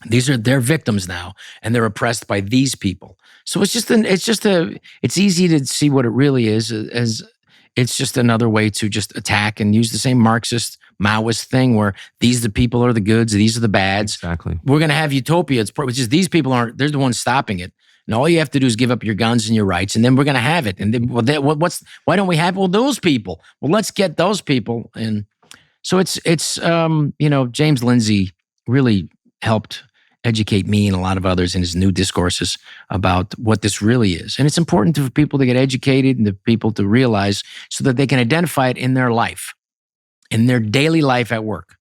They're victims now, and they're oppressed by these people. So it's easy to see what it really is, as it's just another way to just attack and use the same Marxist, Maoist thing where these the people are the goods, these are the bads. Exactly. We're going to have utopia. It's just these people they're the ones stopping it. And all you have to do is give up your guns and your rights, and then we're going to have it. And then, why don't we have those people? Well, let's get those people. And so it's James Lindsay really helped educate me and a lot of others in his new discourses about what this really is. And it's important for people to get educated and the people to realize so that they can identify it in their life, in their daily life at work.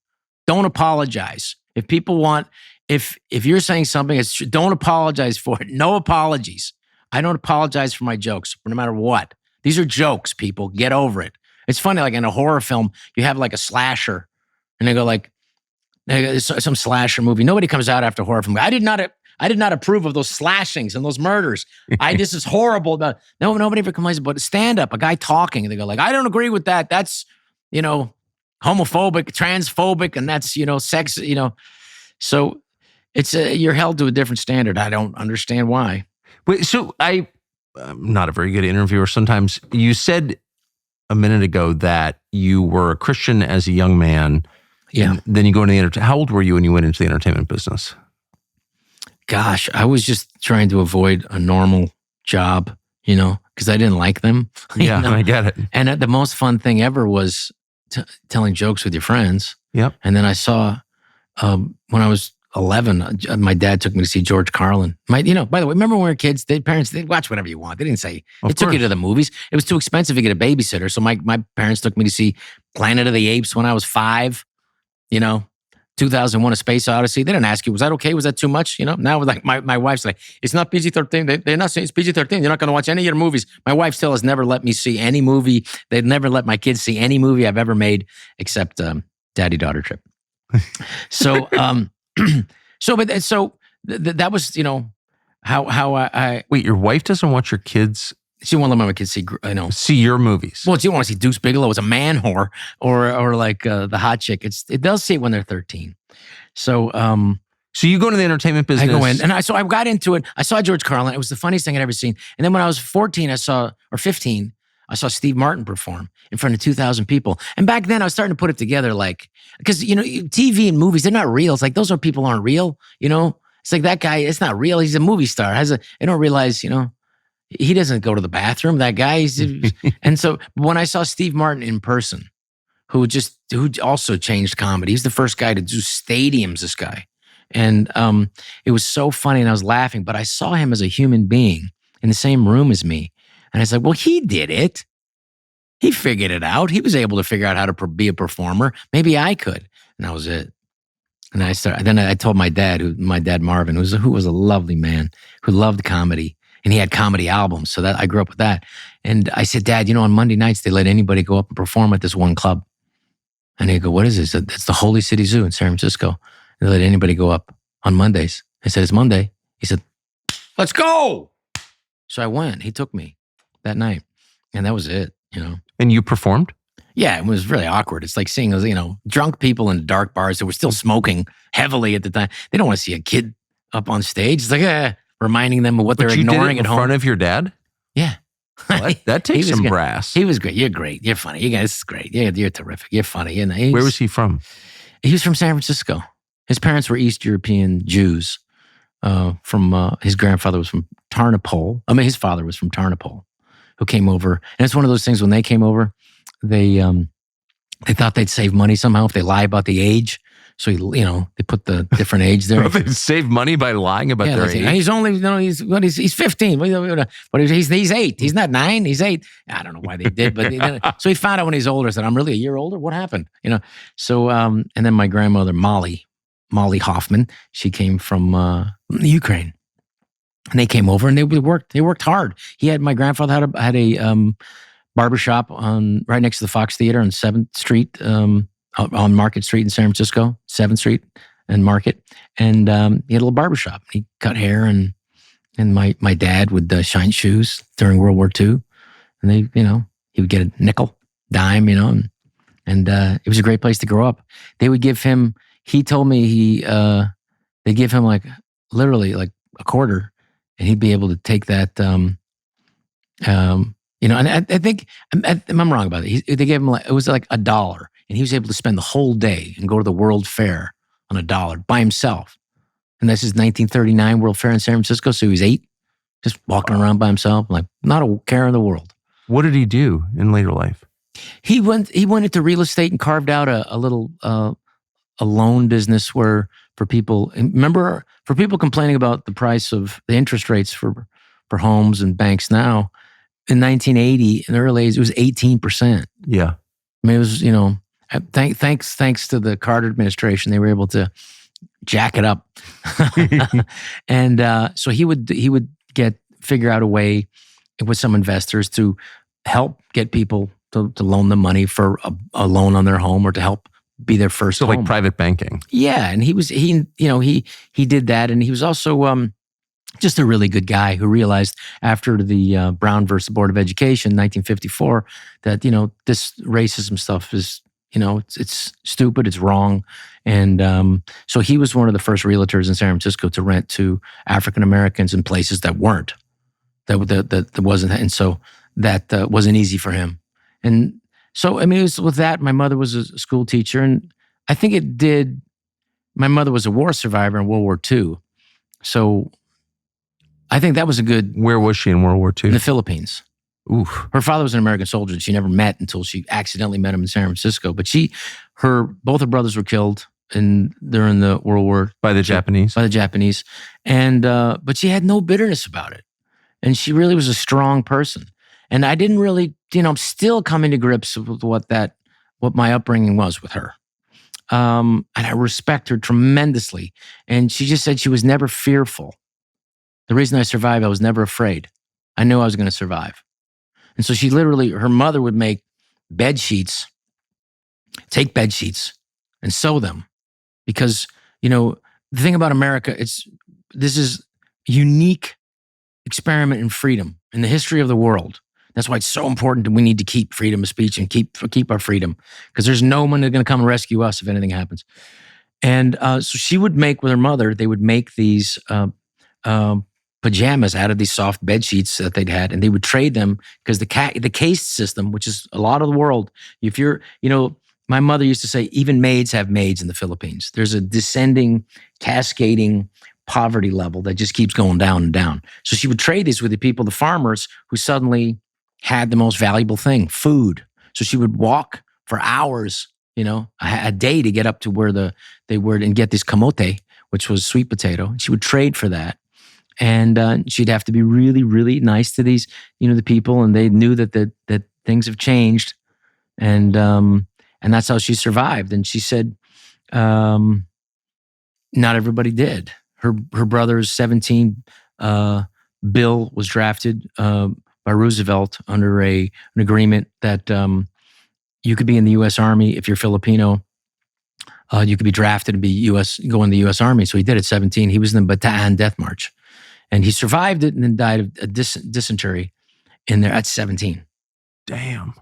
Don't apologize. If people want, if you're saying something, don't apologize for it. No apologies. I don't apologize for my jokes, no matter what. These are jokes, people. Get over it. It's funny, like in a horror film, you have like a slasher, and they go like, some slasher movie. Nobody comes out after a horror film. I did not approve of those slashings and those murders. This is horrible. No, nobody ever complains about stand-up. A guy talking, and they go like, I don't agree with that. That's, homophobic, transphobic, and that's, sex, So it's you're held to a different standard. I don't understand why. Wait, so I'm not a very good interviewer. Sometimes you said a minute ago that you were a Christian as a young man. Yeah. And then you go into the entertainment. How old were you when you went into the entertainment business? Gosh, I was just trying to avoid a normal job, because I didn't like them. Yeah, I get it. And the most fun thing ever was telling jokes with your friends. Yep. And then I saw, when I was 11, my dad took me to see George Carlin. By the way, remember when we were kids, parents, they'd watch whatever you want. They didn't say, they took you to the movies. It was too expensive to get a babysitter. So my parents took me to see Planet of the Apes when I was 5. 2001: A Space Odyssey. They didn't ask you, was that okay? Was that too much? Now like my wife's like, it's not PG-13. They're not saying it's PG-13. You're not going to watch any of your movies. My wife still has never let me see any movie. They've never let my kids see any movie I've ever made except Daddy-Daughter Trip. So, that was, how I. Wait, your wife doesn't want your kids. She won't let my kids see your movies. Well, she want to see Deuce Bigelow as a man whore or like the hot chick. They'll see it when they're 13. So, so you go into the entertainment business. I go in, and I got into it. I saw George Carlin. It was the funniest thing I'd ever seen. And then when I was 15, I saw Steve Martin perform in front of 2,000 people. And back then I was starting to put it together, like, because, TV and movies, they're not real. It's like, those people aren't real, It's like that guy, it's not real. He's a movie star. I don't realize, he doesn't go to the bathroom, that guy. And so when I saw Steve Martin in person, who also changed comedy, he's the first guy to do stadiums, this guy. And it was so funny, and I was laughing, but I saw him as a human being in the same room as me. And I was like, well, he did it. He figured it out. He was able to figure out how to be a performer. Maybe I could. And that was it. And I told my dad, Marvin, who was a lovely man, who loved comedy. And he had comedy albums. So that I grew up with that. And I said, Dad, on Monday nights, they let anybody go up and perform at this one club. And he'd go, what is this? It's the Holy City Zoo in San Francisco. They let anybody go up on Mondays. I said, it's Monday. He said, let's go. So I went. He took me that night. And that was it, And you performed? Yeah, it was really awkward. It's like seeing, drunk people in dark bars that were still smoking heavily at the time. They don't want to see a kid up on stage. It's like, reminding them of what they're ignoring at home. In front of your dad? Yeah. Well, that takes some brass. He was great. You're great. You're funny. You guys, this is great. You're terrific. You're funny. Where was he from? He was from San Francisco. His parents were East European Jews. His grandfather was from Tarnopol. His father was from Tarnopol, who came over. And it's one of those things when they came over, they thought they'd save money somehow if they lie about the age. So they put the different age there. They save money by lying about their age. He's only, he's 15, but he's 8. He's not 9. He's 8. I don't know why they did, but so he found out when he's older. Said, "I'm really a year older. What happened?" So and then my grandmother Molly Hoffman, she came from the Ukraine, and they came over and they worked hard. My grandfather had a barbershop right next to the Fox Theater on 7th Street. On Market Street in San Francisco, 7th Street and Market. And he had a little barbershop. He cut hair and my dad would shine shoes during World War II. And he would get a nickel, dime, and it was a great place to grow up. They would give him, he told me they give him like literally like a quarter and he'd be able to take that, and I think I'm wrong about it. They gave him it was like $1. And he was able to spend the whole day and go to the World Fair on $1 by himself. And this is 1939 World Fair in San Francisco. So he was 8, just walking around by himself, like not a care in the world. What did he do in later life? He went into real estate and carved out a little a loan business for people. Remember, for people complaining about the price of the interest rates for homes and banks now, in 1980, in the early 80s, it was 18%. Yeah. I mean, it was, thanks to the Carter administration, they were able to jack it up. And so he would figure out a way with some investors to help get people to loan them money for a loan on their home or to help be their first home. Like private banking. Yeah. And he did that. And he was also just a really good guy who realized after the Brown versus Board of Education, 1954, that, this racism stuff is, it's stupid, it's wrong. And so he was one of the first realtors in San Francisco to rent to African Americans in places that weren't, that wasn't. And so that wasn't easy for him. And so, it was with that, my mother was a school teacher. And I think my mother was a war survivor in World War II. So I think that was a good... Where was she in World War II? In the Philippines. Oof. Her father was an American soldier that she never met until she accidentally met him in San Francisco. But both her brothers were killed during the World War... By the Japanese? By the Japanese. And, but she had no bitterness about it. And she really was a strong person. And I didn't really, I'm still coming to grips with what my upbringing was with her. And I respect her tremendously. And she just said she was never fearful. The reason I survived, I was never afraid. I knew I was going to survive. And so her mother would make take bed sheets and sew them. Because, the thing about America, this is a unique experiment in freedom in the history of the world. That's why it's so important that we need to keep freedom of speech and keep our freedom. Because there's no one that's going to come and rescue us if anything happens. And so she would make, with her mother, they would make these pajamas out of these soft bed sheets that they'd had, and they would trade them because the caste system, which is a lot of the world. If you're, my mother used to say, even maids have maids in the Philippines. There's a descending, cascading poverty level that just keeps going down and down. So she would trade these with the people, the farmers, who suddenly had the most valuable thing, food. So she would walk for hours, a day to get up to where they were and get this camote, which was sweet potato. She would trade for that. And she'd have to be really, really nice to these, the people, and they knew that things have changed, and that's how she survived. And she said, not everybody did. Her brother's 17, Bill, was drafted by Roosevelt under an agreement that you could be in the U.S. Army if you're Filipino. You could be drafted and go in the U.S. Army. So he did at 17. He was in the Bataan Death March. And he survived it and then died of dysentery in there at 17. Damn.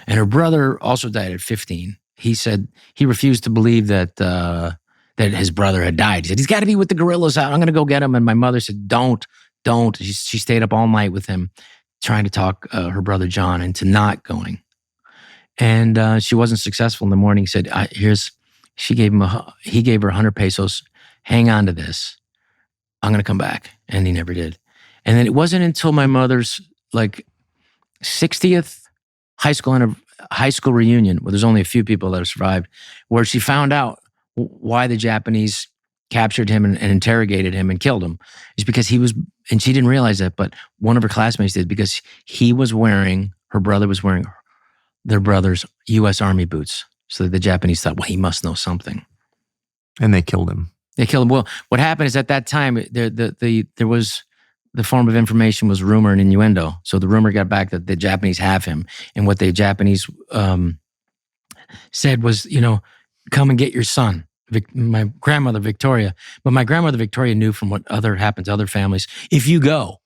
And her brother also died at 15. He said he refused to believe that his brother had died. He said, he's got to be with the gorillas out. I'm going to go get him. And my mother said, don't. She stayed up all night with him trying to talk her brother John into not going. And she wasn't successful. In the morning. He said, he gave her 100 pesos. Hang on to this. I'm going to come back. And he never did. And then it wasn't until my mother's 60th high school reunion, where there's only a few people that have survived, where she found out why the Japanese captured him and interrogated him and killed him, is because he was, and she didn't realize that, but one of her classmates did, because her brother was wearing their brother's U.S. Army boots. So the Japanese thought, well, he must know something. And they killed him. Well, what happened is at that time, there was, the form of information was rumor and innuendo. So the rumor got back that the Japanese have him. And what the Japanese said was, come and get your son. My grandmother, Victoria. But my grandmother, Victoria, knew from what happened to other families, if you go,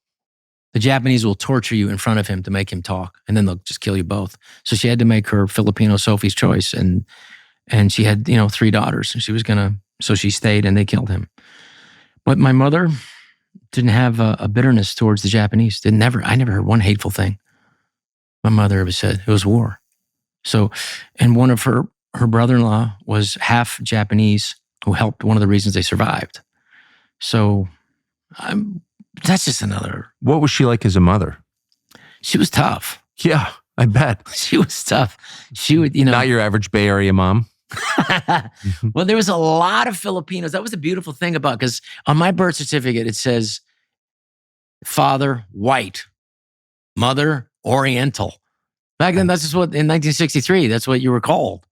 the Japanese will torture you in front of him to make him talk. And then they'll just kill you both. So she had to make her Filipino Sophie's choice. And she had, 3 daughters. And so she stayed and they killed him. But my mother didn't have a bitterness towards the Japanese. I never heard one hateful thing my mother ever said. It was war. So, and one of her brother-in-law was half Japanese, who helped, one of the reasons they survived. So that's just another. What was she like as a mother? She was tough. Yeah, I bet. She was tough. She would, Not your average Bay Area mom. Well, there was a lot of Filipinos. That was the beautiful thing about, because on my birth certificate, it says father, white, mother, Oriental. Back then, that's just what, in 1963, that's what you were called.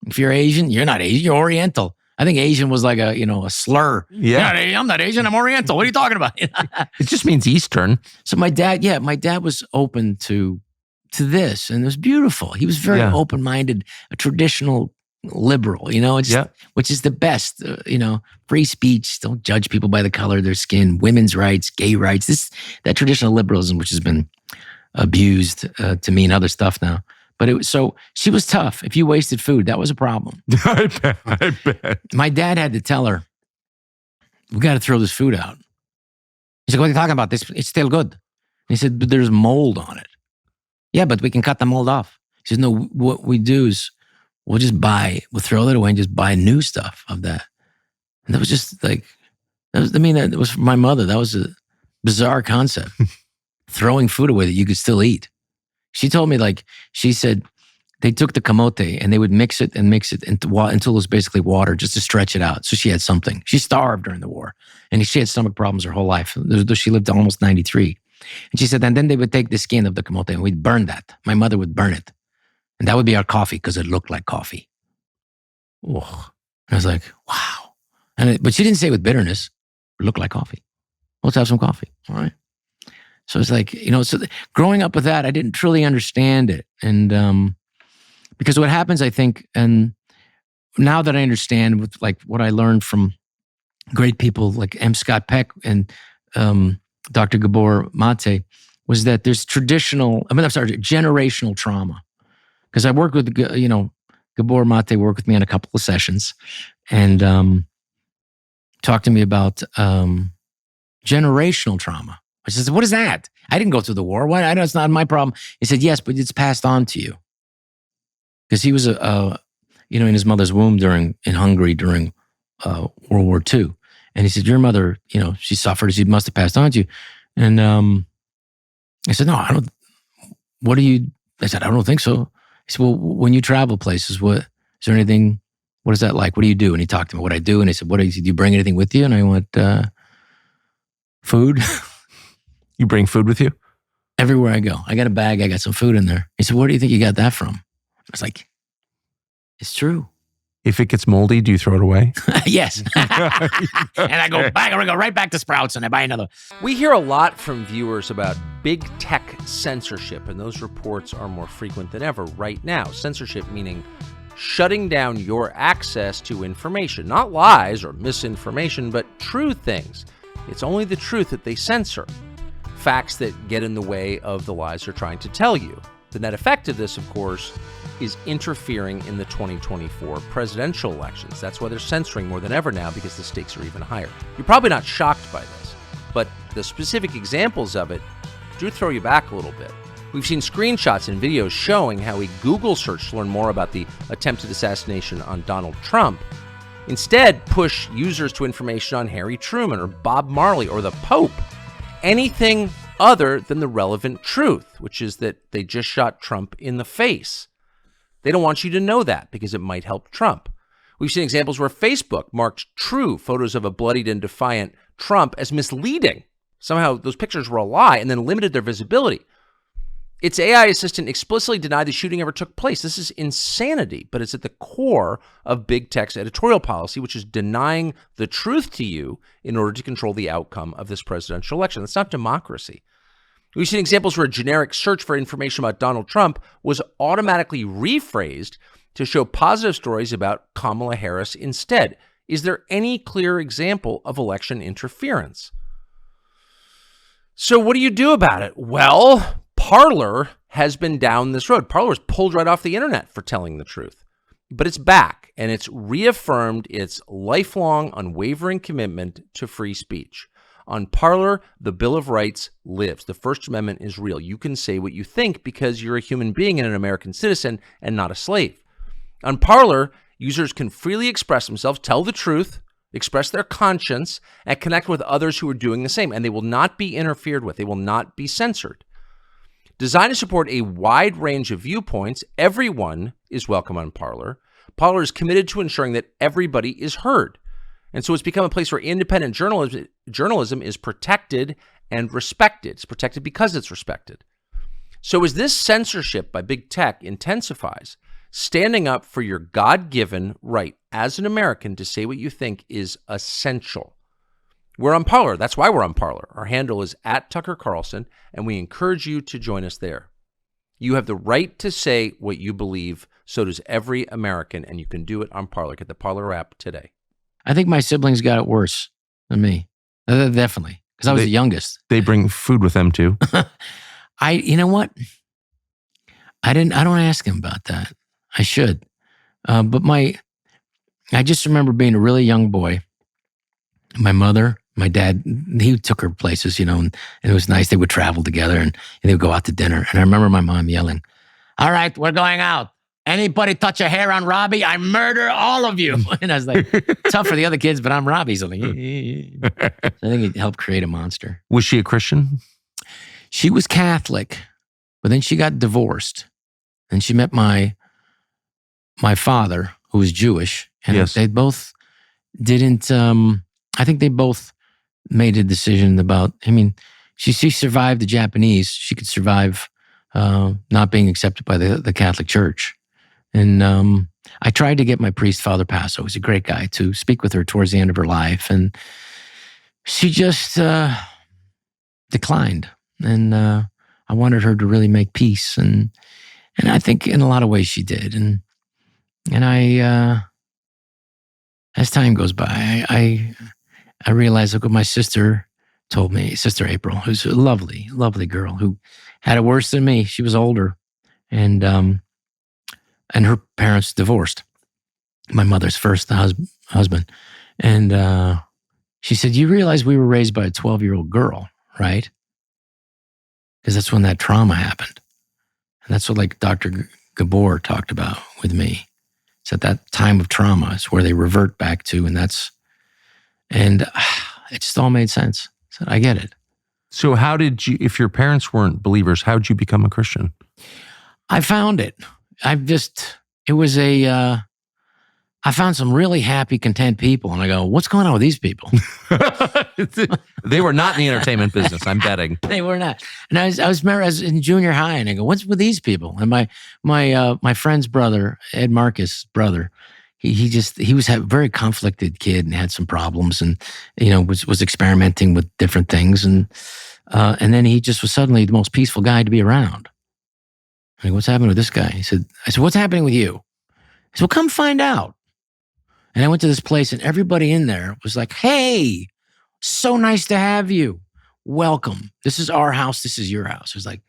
If you're Asian, you're not Asian, you're Oriental. I think Asian was like a slur. Yeah. I'm not Asian, I'm Oriental. What are you talking about? It just means Eastern. So my dad was open to this, and it was beautiful. He was very open-minded, a traditional liberal, which is the best, free speech, don't judge people by the color of their skin, women's rights, gay rights, that traditional liberalism, which has been abused to mean other stuff now. But so she was tough. If you wasted food, that was a problem. I bet. My dad had to tell her, we got to throw this food out. He's like, what are you talking about? It's still good. And he said, but there's mold on it. Yeah, but we can cut the mold off. He says, no, what we do is we'll throw that away and just buy new stuff of that. And that was just that was for my mother. That was a bizarre concept. Throwing food away that you could still eat. She told me, she said they took the camote and they would mix it until it was basically water, just to stretch it out. So she had something. She starved during the war, and she had stomach problems her whole life. She lived to almost 93. And she said, and then they would take the skin of the camote and we'd burn that. My mother would burn it. And that would be our coffee, because it looked like coffee. Oh. I was like, wow. But she didn't say it with bitterness. It looked like coffee. Let's have some coffee. All right. So it's like, growing up with that, I didn't truly understand it. And because what happens, I think, and now that I understand with what I learned from great people like M. Scott Peck and Dr. Gabor Mate, was that there's generational trauma. Because I worked with, Gabor Mate worked with me on a couple of sessions and talked to me about generational trauma. I said, what is that? I didn't go through the war. Why? I know it's not my problem. He said, yes, but it's passed on to you. Because he was, in his mother's womb in Hungary during World War II. And he said, your mother, she suffered. She must have passed on to you. And I said, no, I don't. I said, I don't think so. He said, well, when you travel places, what is there anything? What is that like? What do you do? And he talked to me what I do. And he said, do you bring anything with you? And I went, food. You bring food with you? Everywhere I go. I got a bag. I got some food in there. He said, where do you think you got that from? I was like, it's true. If it gets moldy, do you throw it away? Yes. And I go back. I'm going to go right back to Sprouts and I buy another. We hear a lot from viewers about big tech censorship, and those reports are more frequent than ever right now. Censorship meaning shutting down your access to information, not lies or misinformation, but true things. It's only the truth that they censor. Facts that get in the way of the lies they're trying to tell you. The net effect of this, of course, is interfering in the 2024 presidential elections. That's why they're censoring more than ever now, because the stakes are even higher. You're probably not shocked by this, but the specific examples of it do throw you back a little bit. We've seen screenshots and videos showing how a Google search to learn more about the attempted assassination on Donald Trump instead push users to information on Harry Truman or Bob Marley or the Pope. Anything other than the relevant truth, which is that they just shot Trump in the face. They don't want you to know that because it might help Trump. We've seen examples where Facebook marked true photos of a bloodied and defiant Trump as misleading. Somehow those pictures were a lie and then limited their visibility. Its AI assistant explicitly denied the shooting ever took place. This is insanity, but it's at the core of big tech's editorial policy, which is denying the truth to you in order to control the outcome of this presidential election. That's not democracy. We've seen examples where a generic search for information about Donald Trump was automatically rephrased to show positive stories about Kamala Harris instead. Is there any clear example of election interference? So what do you do about it? Well, Parler has been down this road. Parler was pulled right off the internet for telling the truth. But it's back, and it's reaffirmed its lifelong, unwavering commitment to free speech. On Parler, the Bill of Rights lives. The First Amendment is real. You can say what you think because you're a human being and an American citizen and not a slave. On Parler, users can freely express themselves, tell the truth, express their conscience, and connect with others who are doing the same. And they will not be interfered with. They will not be censored. Designed to support a wide range of viewpoints, everyone is welcome on Parler. Parler is committed to ensuring that everybody is heard. And so it's become a place where independent journalism is protected and respected. It's protected because it's respected. So as this censorship by big tech intensifies, standing up for your God-given right as an American to say what you think is essential. We're on Parler. That's why we're on Parler. Our handle is @TuckerCarlson, and we encourage you to join us there. You have the right to say what you believe. So does every American, and you can do it on Parler. Get the Parler app today. I think my siblings got it worse than me. Definitely. Because I was the youngest. They bring food with them too. You know what? I don't ask him about that. I should. But I just remember being a really young boy. My mother, my dad, he took her places, and it was nice. They would travel together and they would go out to dinner. And I remember my mom yelling, "All right, we're going out. Anybody touch a hair on Robbie, I murder all of you." And I was like, tough for the other kids, but I'm Robbie. So, so I think it helped create a monster. Was she a Christian? She was Catholic, but then she got divorced. And she met my father, who was Jewish. And Yes. They both didn't, I think they both made a decision about, she survived the Japanese. She could survive not being accepted by the Catholic Church. And I tried to get my priest, Father Passo, who's a great guy, to speak with her towards the end of her life. And she just declined. And I wanted her to really make peace. And I think in a lot of ways she did. And I, as time goes by, I realized, look what my sister told me, Sister April, who's a lovely, lovely girl who had it worse than me. She was older. And her parents divorced. My mother's first husband. And she said, "You realize we were raised by a 12-year-old girl, right?" Because that's when that trauma happened. And that's what Dr. Gabor talked about with me. It's at that time of trauma is where they revert back to. And it just all made sense. I said, I get it. So how did you, if your parents weren't believers, how did you become a Christian? I found it. I found some really happy, content people. And I go, what's going on with these people? They were not in the entertainment business, I'm betting. They were not. And I was in junior high, and I go, what's with these people? And my friend's brother, Ed Marcus' brother, he was a very conflicted kid and had some problems, and was experimenting with different things, and then he just was suddenly the most peaceful guy to be around. I go, what's happening with this guy? I said, what's happening with you? He said, well, come find out. And I went to this place, and everybody in there was like, hey, so nice to have you. Welcome. This is our house. This is your house. I was like,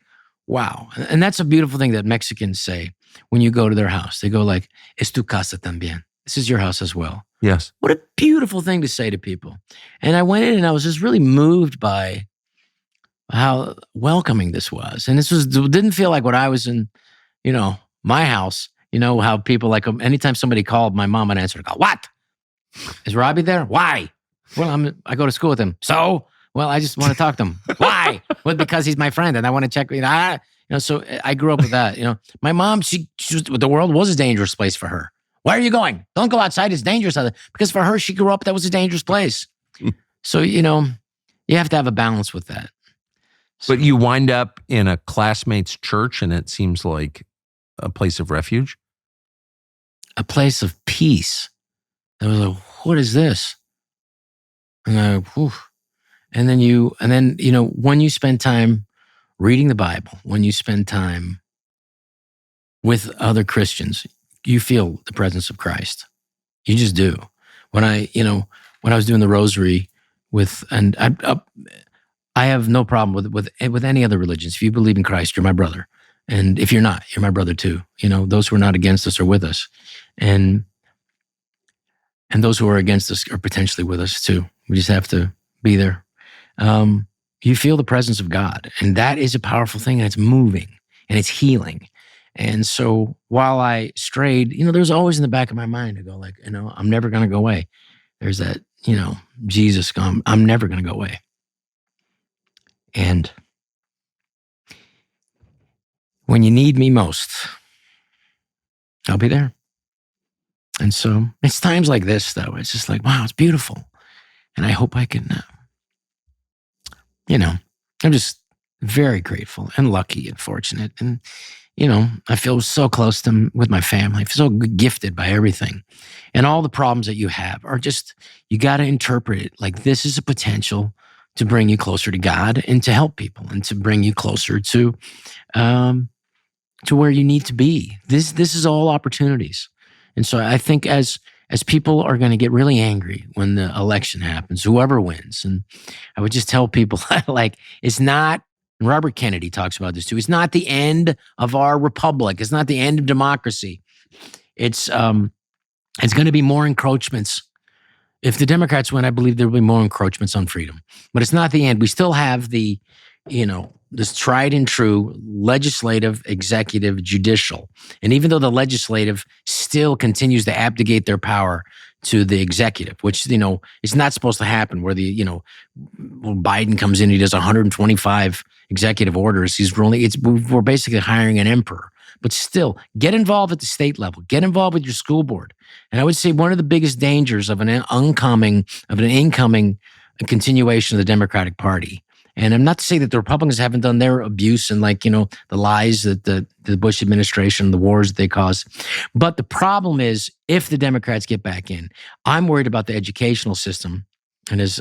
wow. And that's a beautiful thing that Mexicans say when you go to their house. They go like, es tu casa también. This is your house as well. Yes. What a beautiful thing to say to people. And I went in and I was just really moved by how welcoming this was. And didn't feel like what I was in, my house. How people like, anytime somebody called, my mom would answer, go, what? Is Robbie there? Why? Well, I go to school with him. So, well, I just want to talk to him. Why? Well, because he's my friend and I want to check, so I grew up with that. My mom, the world was a dangerous place for her. Where are you going? Don't go outside. It's dangerous. Because for her, she grew up, that was a dangerous place. So, you have to have a balance with that. So, but you wind up in a classmate's church and it seems like a place of refuge. A place of peace. I was like, what is this? And when you spend time reading the Bible, when you spend time with other Christians, you feel the presence of Christ. You just do. When I was doing the rosary I have no problem with any other religions. If you believe in Christ, you're my brother. And if you're not, you're my brother too. Those who are not against us are with us. And those who are against us are potentially with us too. We just have to be there. You feel the presence of God. And that is a powerful thing. And it's moving and it's healing. And so while I strayed, there's always in the back of my mind to go like, I'm never going to go away. There's that, Jesus, I'm never going to go away. And when you need me most, I'll be there. And so it's times like this, though, it's just like, wow, it's beautiful. And I hope I can, I'm just very grateful and lucky and fortunate. And, I feel so close with my family. I feel so gifted by everything. And all the problems that you have are just, you got to interpret it like this is a potential to bring you closer to God and to help people and to bring you closer to where you need to be. This is all opportunities. And so I think as people are going to get really angry when the election happens, whoever wins, and I would just tell people like, it's not, and Robert Kennedy talks about this too, it's not the end of our republic. It's not the end of democracy. It's going to be more encroachments. If the Democrats win, I believe there will be more encroachments on freedom. But it's not the end. We still have the, this tried and true legislative, executive, judicial. And even though the legislative still continues to abdicate their power to the executive, which, is not supposed to happen, where when Biden comes in, he does 125 executive orders. We're basically hiring an emperor. But still, get involved at the state level. Get involved with your school board. And I would say one of the biggest dangers of an incoming continuation of the Democratic Party. And I'm not to say that the Republicans haven't done their abuse and the lies that the Bush administration, the wars that they caused. But the problem is, if the Democrats get back in, I'm worried about the educational system. And as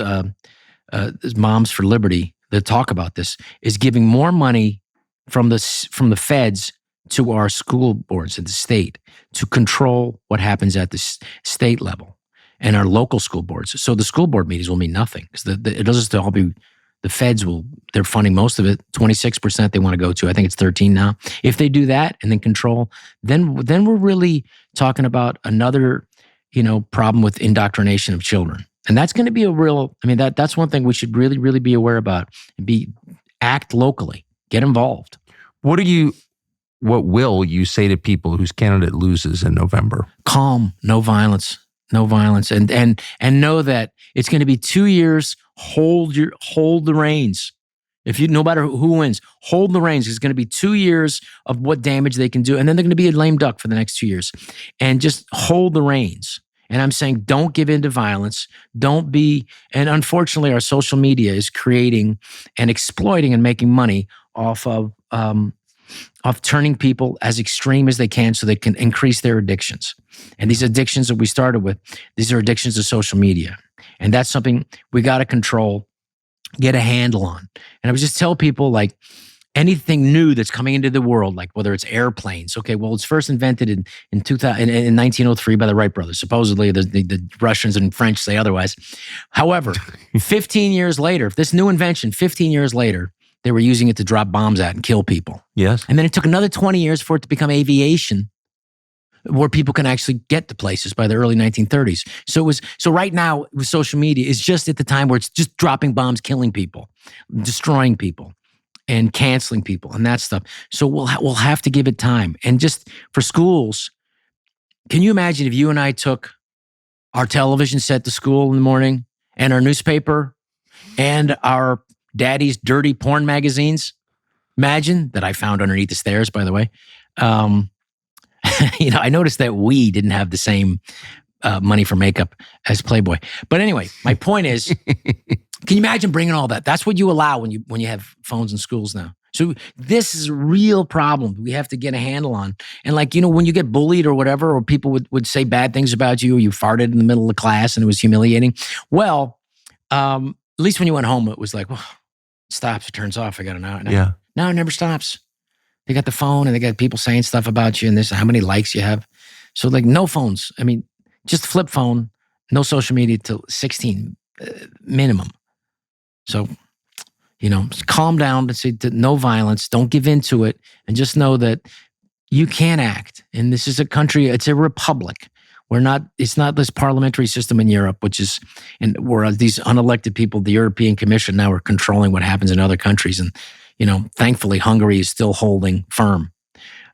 Moms for Liberty that talk about this, is giving more money from the feds to our school boards at the state to control what happens at the state level and our local school boards. So the school board meetings will mean nothing because it doesn't all be. The feds they're funding most of it. 26% they want to go to. I think it's 13 now. If they do that and then control, then we're really talking about another, problem with indoctrination of children. And that's going to be that's one thing we should really, really be aware about and act locally, get involved. What will you say to people whose candidate loses in November? Calm, no violence, and know that it's going to be 2 years. Hold the reins. No matter who wins, hold the reins. It's going to be 2 years of what damage they can do. And then they're going to be a lame duck for the next 2 years. And just hold the reins. And I'm saying, don't give in to violence. And unfortunately, our social media is creating and exploiting and making money off of turning people as extreme as they can so they can increase their addictions. And these addictions that we started with, these are addictions to social media. And that's something we got to control, get a handle on. And I would just tell people like anything new that's coming into the world, like whether it's airplanes. Okay, well, it's first invented in 1903 by the Wright brothers. Supposedly the Russians and French say otherwise. However, 15 years later, if this new invention, 15 years later, they were using it to drop bombs at and kill people. Yes. And then it took another 20 years for it to become aviation, where people can actually get to places by the early 1930s. So right now with social media, it's just at the time where it's just dropping bombs, killing people, destroying people, and canceling people and that stuff. So we'll have to give it time. And just for schools, can you imagine if you and I took our television set to school in the morning and our newspaper and our daddy's dirty porn magazines? Imagine that I found underneath the stairs, by the way. I noticed that we didn't have the same money for makeup as Playboy. But anyway, my point is, can you imagine bringing all that? That's what you allow when you have phones in schools now. So this is a real problem we have to get a handle on. And when you get bullied or whatever, or people would say bad things about you, or you farted in the middle of class and it was humiliating. Well, at least when you went home, it was like, well, it stops, it turns off. I got an hour. Yeah. Now it never stops. They got the phone and they got people saying stuff about you and this, how many likes you have. So no phones. I mean, just flip phone, no social media till 16 minimum. So, calm down and say no violence. Don't give in to it. And just know that you can act. And this is a country, it's a republic. It's not this parliamentary system in Europe, and where these unelected people, the European Commission now are controlling what happens in other countries. And, thankfully Hungary is still holding firm.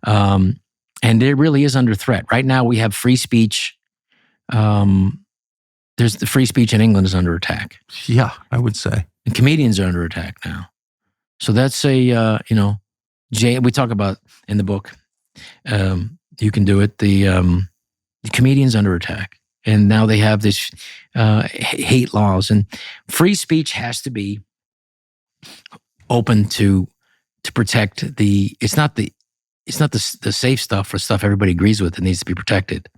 And it really is under threat. Right now we have free speech. There's the free speech in England is under attack. Yeah, I would say. And comedians are under attack now. So that's we talk about in the book, You Can Do It, the comedians under attack. And now they have this hate laws, and free speech has to be open to protect it's not the safe stuff or stuff everybody agrees with that needs to be protected.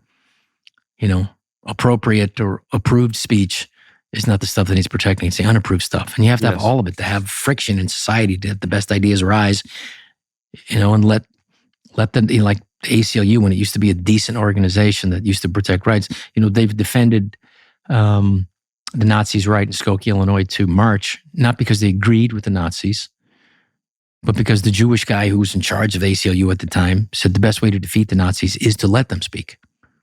Appropriate or approved speech is not the stuff that needs protecting. It's the unapproved stuff. And you have to have all of it to have friction in society, to have the best ideas arise, and let them, like the ACLU, when it used to be a decent organization that used to protect rights, they've defended the Nazis' right in Skokie, Illinois to march, not because they agreed with the Nazis, but because the Jewish guy who was in charge of ACLU at the time said the best way to defeat the Nazis is to let them speak.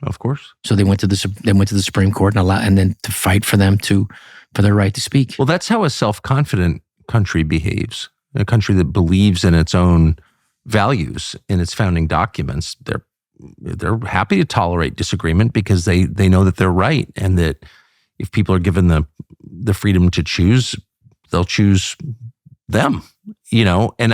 Of course. So they went to the Supreme Court and then to fight for them for their right to speak. Well, that's how a self-confident country behaves. A country that believes in its own values in its founding documents. They're happy to tolerate disagreement because they know that they're right, and that if people are given the freedom to choose, they'll choose them. And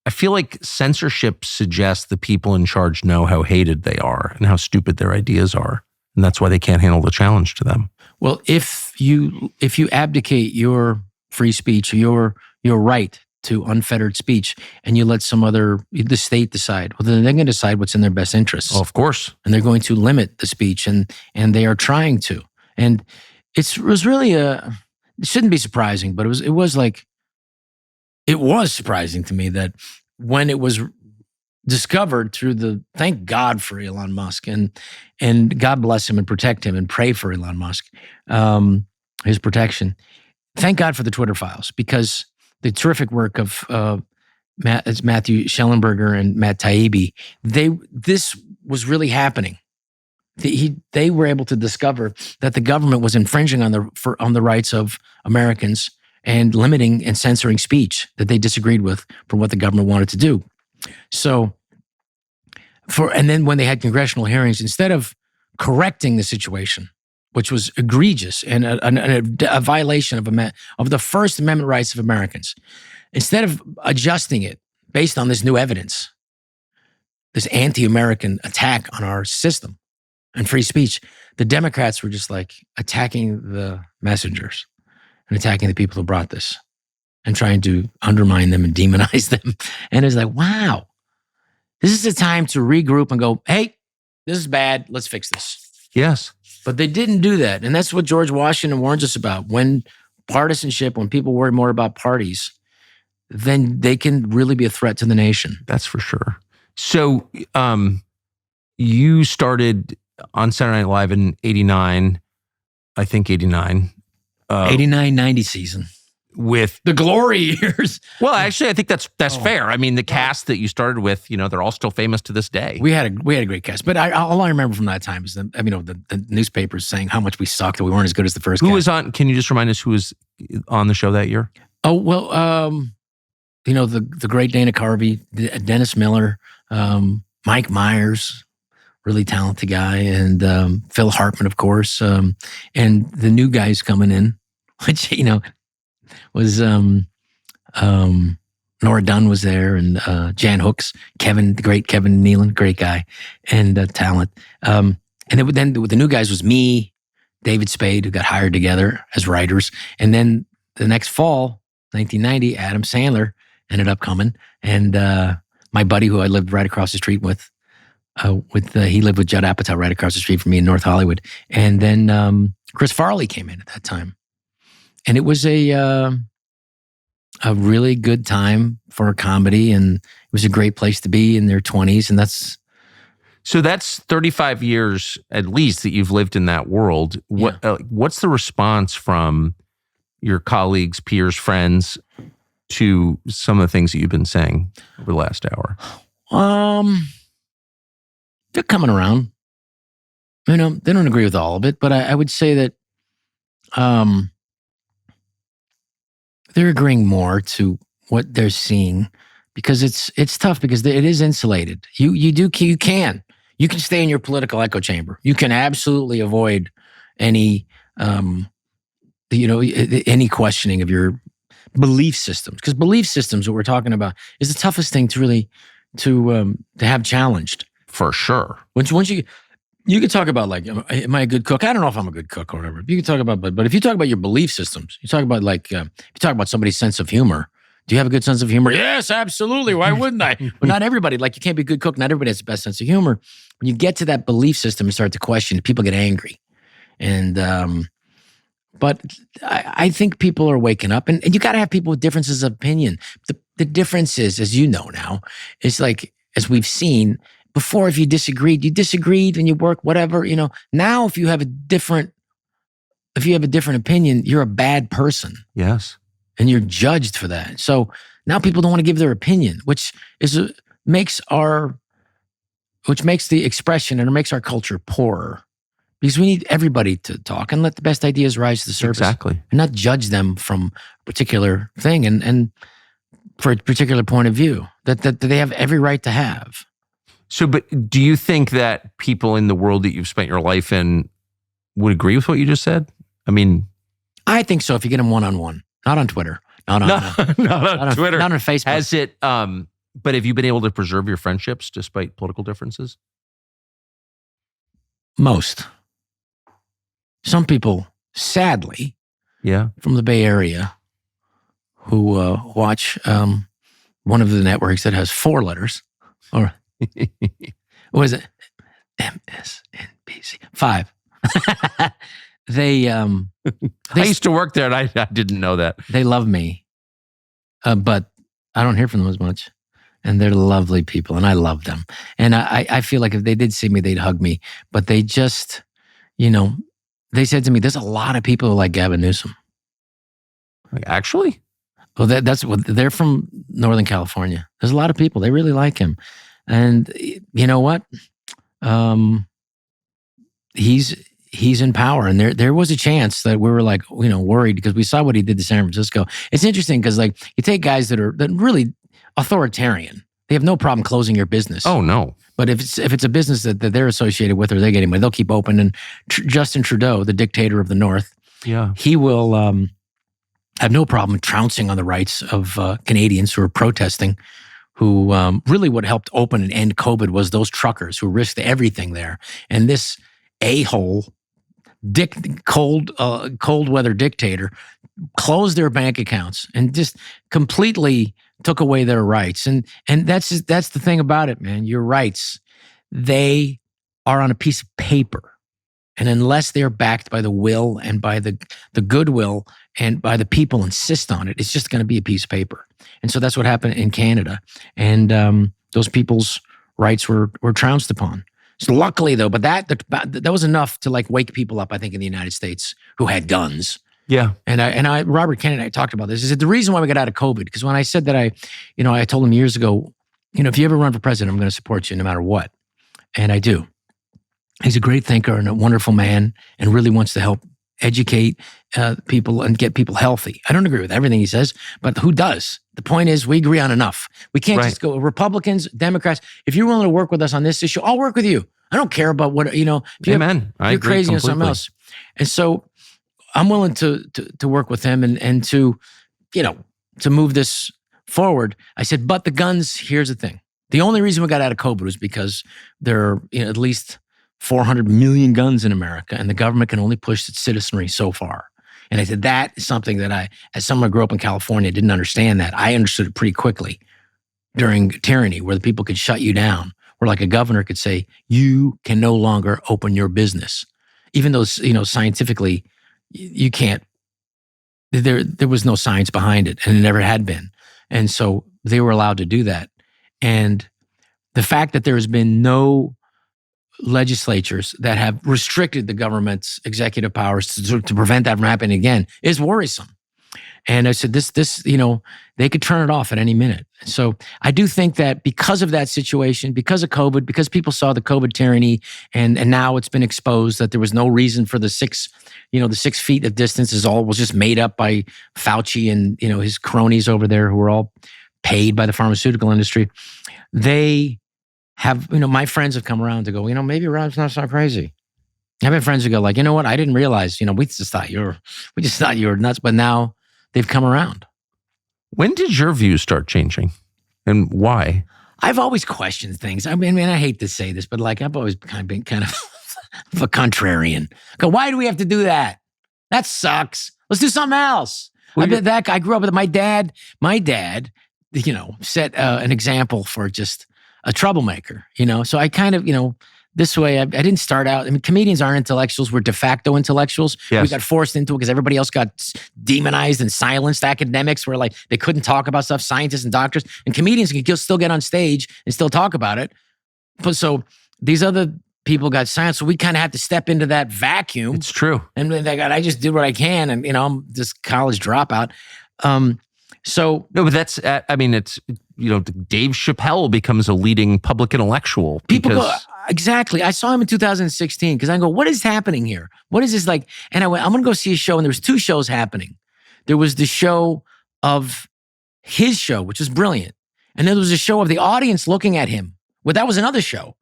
I feel like censorship suggests the people in charge know how hated they are and how stupid their ideas are. And that's why they can't handle the challenge to them. Well, if you abdicate your free speech, your right to unfettered speech, and you let the state decide, well, then they're going to decide what's in their best interests. Oh, of course. And they're going to limit the speech, and they are trying to. And it was really it shouldn't be surprising, but it was surprising to me that when it was discovered thank God for Elon Musk, and God bless him and protect him, and pray for Elon Musk, his protection. Thank God for the Twitter files, because the terrific work of Matthew Schellenberger and Matt Taibbi, this was really happening. They were able to discover that the government was infringing on the rights of Americans and limiting and censoring speech that they disagreed with from what the government wanted to do. So, and then when they had congressional hearings, instead of correcting the situation, which was egregious and a violation of the First Amendment rights of Americans, instead of adjusting it based on this new evidence, this anti-American attack on our system and free speech, the Democrats were just attacking the messengers and attacking the people who brought this and trying to undermine them and demonize them. And it's wow, this is a time to regroup and go, hey, this is bad. Let's fix this. Yes. But they didn't do that. And that's what George Washington warns us about. When partisanship, when people worry more about parties, then they can really be a threat to the nation. That's for sure. So you started on Saturday Night Live in 89, I think 89. 89-90 season. with the glory years. Well, actually, I think that's fair. I mean, the cast that you started with, they're all still famous to this day. We had a great cast, but all I remember from that time is the newspapers saying how much we sucked, that we weren't as good as the first. Who was on? Can you just remind us who was on the show that year? Oh well, the great Dana Carvey, Dennis Miller, Mike Myers, really talented guy, and Phil Hartman, of course, and the new guys coming in, which was Nora Dunn was there, and Jan Hooks, the great Kevin Nealon, great guy, and talent. And then with the new guys was me, David Spade, who got hired together as writers, and then the next fall, 1990, Adam Sandler ended up coming, and my buddy who I lived right across the street with he lived with Judd Apatow right across the street from me in North Hollywood, and then Chris Farley came in at that time, and it was a really good time for a comedy, and it was a great place to be in their 20s, and that's 35 years at least that you've lived in that world. What's the response from your colleagues, peers, friends to some of the things that you've been saying over the last hour? They're coming around. They don't agree with all of it, but I would say that they're agreeing more to what they're seeing, because it's tough, because it is insulated. You can stay in your political echo chamber. You can absolutely avoid any any questioning of your belief systems, because belief systems, what we're talking about, is the toughest thing to really to have challenged. For sure. Once you can talk about, like, am I a good cook? I don't know if I'm a good cook or whatever. You can talk about, but if you talk about your belief systems, you talk about, like, if you talk about somebody's sense of humor. Do you have a good sense of humor? Yes, absolutely. Why wouldn't I? But not everybody. Like, you can't be a good cook. Not everybody has the best sense of humor. When you get to that belief system and start to question, people get angry. And but I think people are waking up, and you got to have people with differences of opinion. The difference is, as you know now, is like, as we've seen before, if you disagreed and you work, whatever, now if you have a different opinion, you're a bad person. Yes. And you're judged for that. So now people don't want to give their opinion, which makes the expression, and it makes our culture poorer, because we need everybody to talk and let the best ideas rise to the surface. Exactly. And not judge them from a particular thing and for a particular point of view that they have every right to have. So, but do you think that people in the world that you've spent your life in would agree with what you just said? I mean, I think so. If you get them one-on-one, not on Twitter, not on Twitter, not on Facebook. Has it? But have you been able to preserve your friendships despite political differences? Most. Some people, sadly, from the Bay Area, who watch one of the networks that has 4 letters, or what is it? MSNBC 5. I used to work there, and I didn't know that. They love me, but I don't hear from them as much. And they're lovely people, and I love them. And I feel like if they did see me, they'd hug me. But they just, they said to me, "There's a lot of people who like Gavin Newsom." Like, actually? Well, that's what they're from Northern California. There's a lot of people. They really like him. And you know what? He's in power, and there was a chance that we were like, worried, because we saw what he did to San Francisco. It's interesting because, like, you take guys that are really authoritarian. They have no problem closing your business. Oh no! But if it's a business that they're associated with, or they get anyway, they'll keep open. And Justin Trudeau, the dictator of the North, he will have no problem trouncing on the rights of Canadians who are protesting. Who really what helped open and end COVID was those truckers who risked everything there. And this a-hole, cold weather dictator closed their bank accounts and just completely took away their rights. And that's the thing about it, man. Your rights, they are on a piece of paper. And unless they're backed by the will and by the goodwill and by the people insist on it, it's just going to be a piece of paper. And so that's what happened in Canada. And those people's rights were trounced upon. So luckily, though, but that was enough to, like, wake people up, I think, in the United States who had guns. Yeah. And Robert Kennedy, I talked about this. He said, the reason why we got out of COVID, because when I said that I told him years ago, if you ever run for president, I'm going to support you no matter what. And I do. He's a great thinker and a wonderful man and really wants to help educate people and get people healthy. I don't agree with everything he says, but who does? The point is we agree on enough. We can't just go Republicans, Democrats. If you're willing to work with us on this issue, I'll work with you. I don't care about what, if Amen. you're crazy on something else. And so I'm willing to work with him and to move this forward. I said, but the guns, here's the thing. The only reason we got out of COVID was because there are at least 400 million guns in America, and the government can only push its citizenry so far. And I said, that is something that as someone who grew up in California, didn't understand that. I understood it pretty quickly during tyranny, where the people could shut you down, where like a governor could say, you can no longer open your business. Even though, scientifically, you can't, there was no science behind it, and it never had been. And so they were allowed to do that. And the fact that there has been no legislatures that have restricted the government's executive powers to prevent that from happening again is worrisome. And I said, this, they could turn it off at any minute. So I do think that because of that situation, because of COVID, because people saw the COVID tyranny, and now it's been exposed that there was no reason for the 6 feet of distance was just made up by Fauci and, his cronies over there who were all paid by the pharmaceutical industry. They have, my friends have come around to go, maybe Rob's not so crazy. I've had friends who go like, you know what? I didn't realize, we just thought you were nuts, but now they've come around. When did your views start changing, and why? I've always questioned things. I mean, I hate to say this, but like I've always been kind of a contrarian. Go, why do we have to do that? That sucks. Let's do something else. Well, I grew up with my dad. My dad, set an example for just a troublemaker. So I kind of, this way, I didn't start out. I mean, comedians aren't intellectuals. We're de facto intellectuals. Yes. We got forced into it because everybody else got demonized and silenced. Academics were like, they couldn't talk about stuff, scientists and doctors. And comedians can still get on stage and still talk about it. But so these other people got silenced. So we kind of had to step into that vacuum. It's true. And I just did what I can. And, I'm this college dropout. So no, but that's, it's, Dave Chappelle becomes a leading public intellectual. People go, exactly. I saw him in 2016 because I go, what is happening here? What is this like? And I went, I'm going to go see a show. And there was 2 shows happening. There was the show of his show, which was brilliant. And then there was a show of the audience looking at him. Well, that was another show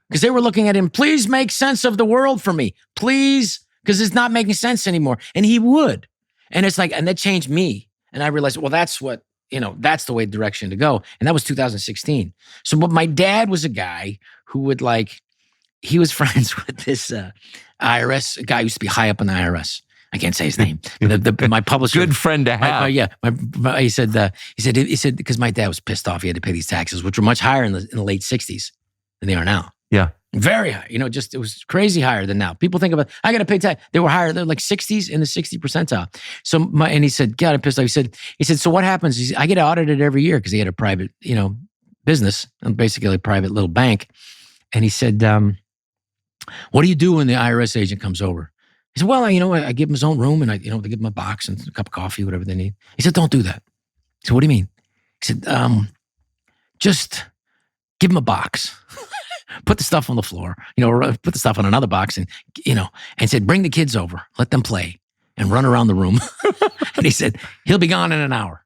because they were looking at him. Please make sense of the world for me. Please. Because it's not making sense anymore. And he would. And it's like, and that changed me. And I realized, well, that's what, that's the way direction to go. And that was 2016. So, but my dad was a guy who would he was friends with this IRS guy who used to be high up in the IRS. I can't say his name. My publisher. Good friend to have. He said, because my dad was pissed off. He had to pay these taxes, which were much higher in the late 60s than they are now. Yeah. Very high. It was crazy higher than now. People think about, I got to pay tax. They were higher. They're like 60s in the 60 percentile. So and he said, God, I'm pissed off. He said, so what happens? I get audited every year because he had a private, business, and basically a private little bank. And he said, what do you do when the IRS agent comes over? He said, well, I give him his own room and they give him a box and a cup of coffee, whatever they need. He said, don't do that. I said, what do you mean? He said, just give him a box. Put the stuff on the floor, put the stuff on another box and said, bring the kids over, let them play and run around the room. And he said, he'll be gone in an hour.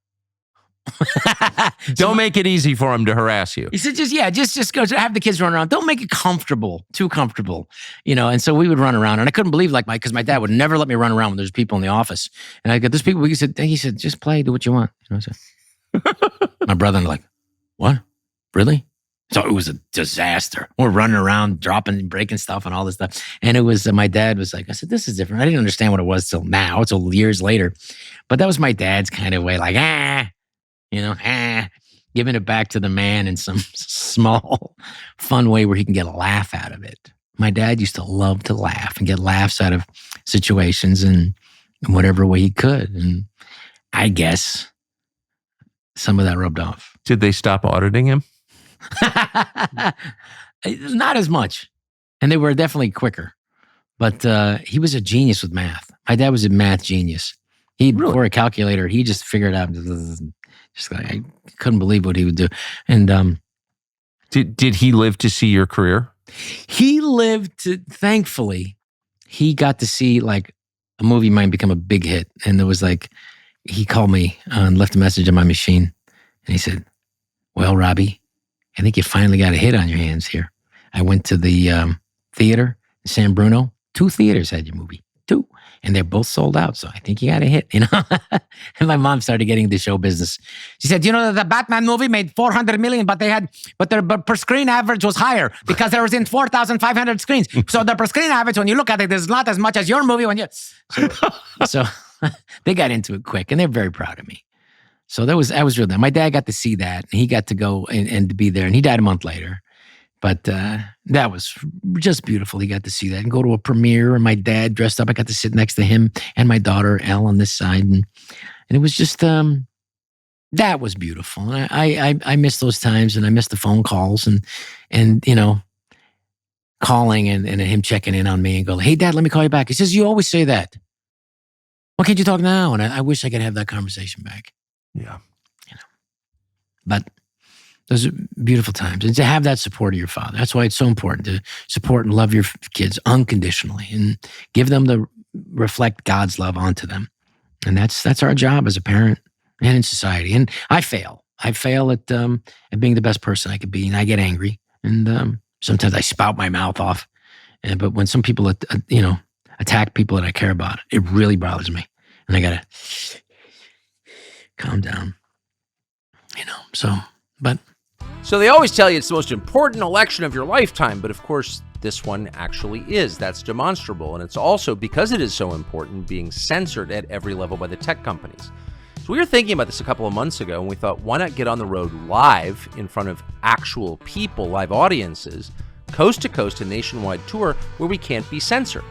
Don't make it easy for him to harass you. He said, just go have the kids run around. Don't make it too comfortable, And so we would run around and I couldn't believe because my dad would never let me run around when there's people in the office. And I got there's people, he said, just play, do what you want. I said, my brother and like, what? Really? So it was a disaster. We're running around, dropping and breaking stuff and all this stuff. And it was, my dad was like, I said, this is different. I didn't understand what it was till now, till years later. But that was my dad's kind of way, like, giving it back to the man in some small, fun way where he can get a laugh out of it. My dad used to love to laugh and get laughs out of situations and in whatever way he could. And I guess some of that rubbed off. Did they stop auditing him? Not as much. And they were definitely quicker. But he was a genius with math. My dad was a math genius. Before a calculator, he just figured out. Just like I couldn't believe what he would do. And did he live to see your career? he lived to. Thankfully, he got to see like a movie might become a big hit, and there was like he called me and left a message on my machine, and he said, "Well, Robbie, I think you finally got a hit on your hands here." I went to the theater in San Bruno. 2 theaters had your movie. 2. And they're both sold out. So I think you got a hit, And my mom started getting into show business. She said, the Batman movie made $400 million, but their per screen average was higher because there was in 4,500 screens. So the per screen average, when you look at it, is not as much as your movie when you. So they got into it quick, and they're very proud of me. So that was real nice. My dad got to see that, and he got to go and to be there, and he died a month later. But that was just beautiful. He got to see that and go to a premiere, and my dad dressed up. I got to sit next to him and my daughter, Elle, on this side. And it was just, that was beautiful. And I miss those times, and I miss the phone calls and calling and him checking in on me and go, "Hey, Dad, let me call you back." He says, "You always say that. Why can't you talk now?" And I wish I could have that conversation back. Yeah. But those are beautiful times. And to have that support of your father. That's why it's so important to support and love your kids unconditionally and give them reflect God's love onto them. And that's our job as a parent and in society. And I fail. I fail at being the best person I could be. And I get angry. And sometimes I spout my mouth off. But when some people, attack people that I care about, it really bothers me. And I got to calm down. So they always tell you it's the most important election of your lifetime, but of course, this one actually is. That's demonstrable. And it's also, because it is so important, being censored at every level by the tech companies. So we were thinking about this a couple of months ago, and we thought, why not get on the road live in front of actual people, live audiences, coast to coast, a nationwide tour where we can't be censored?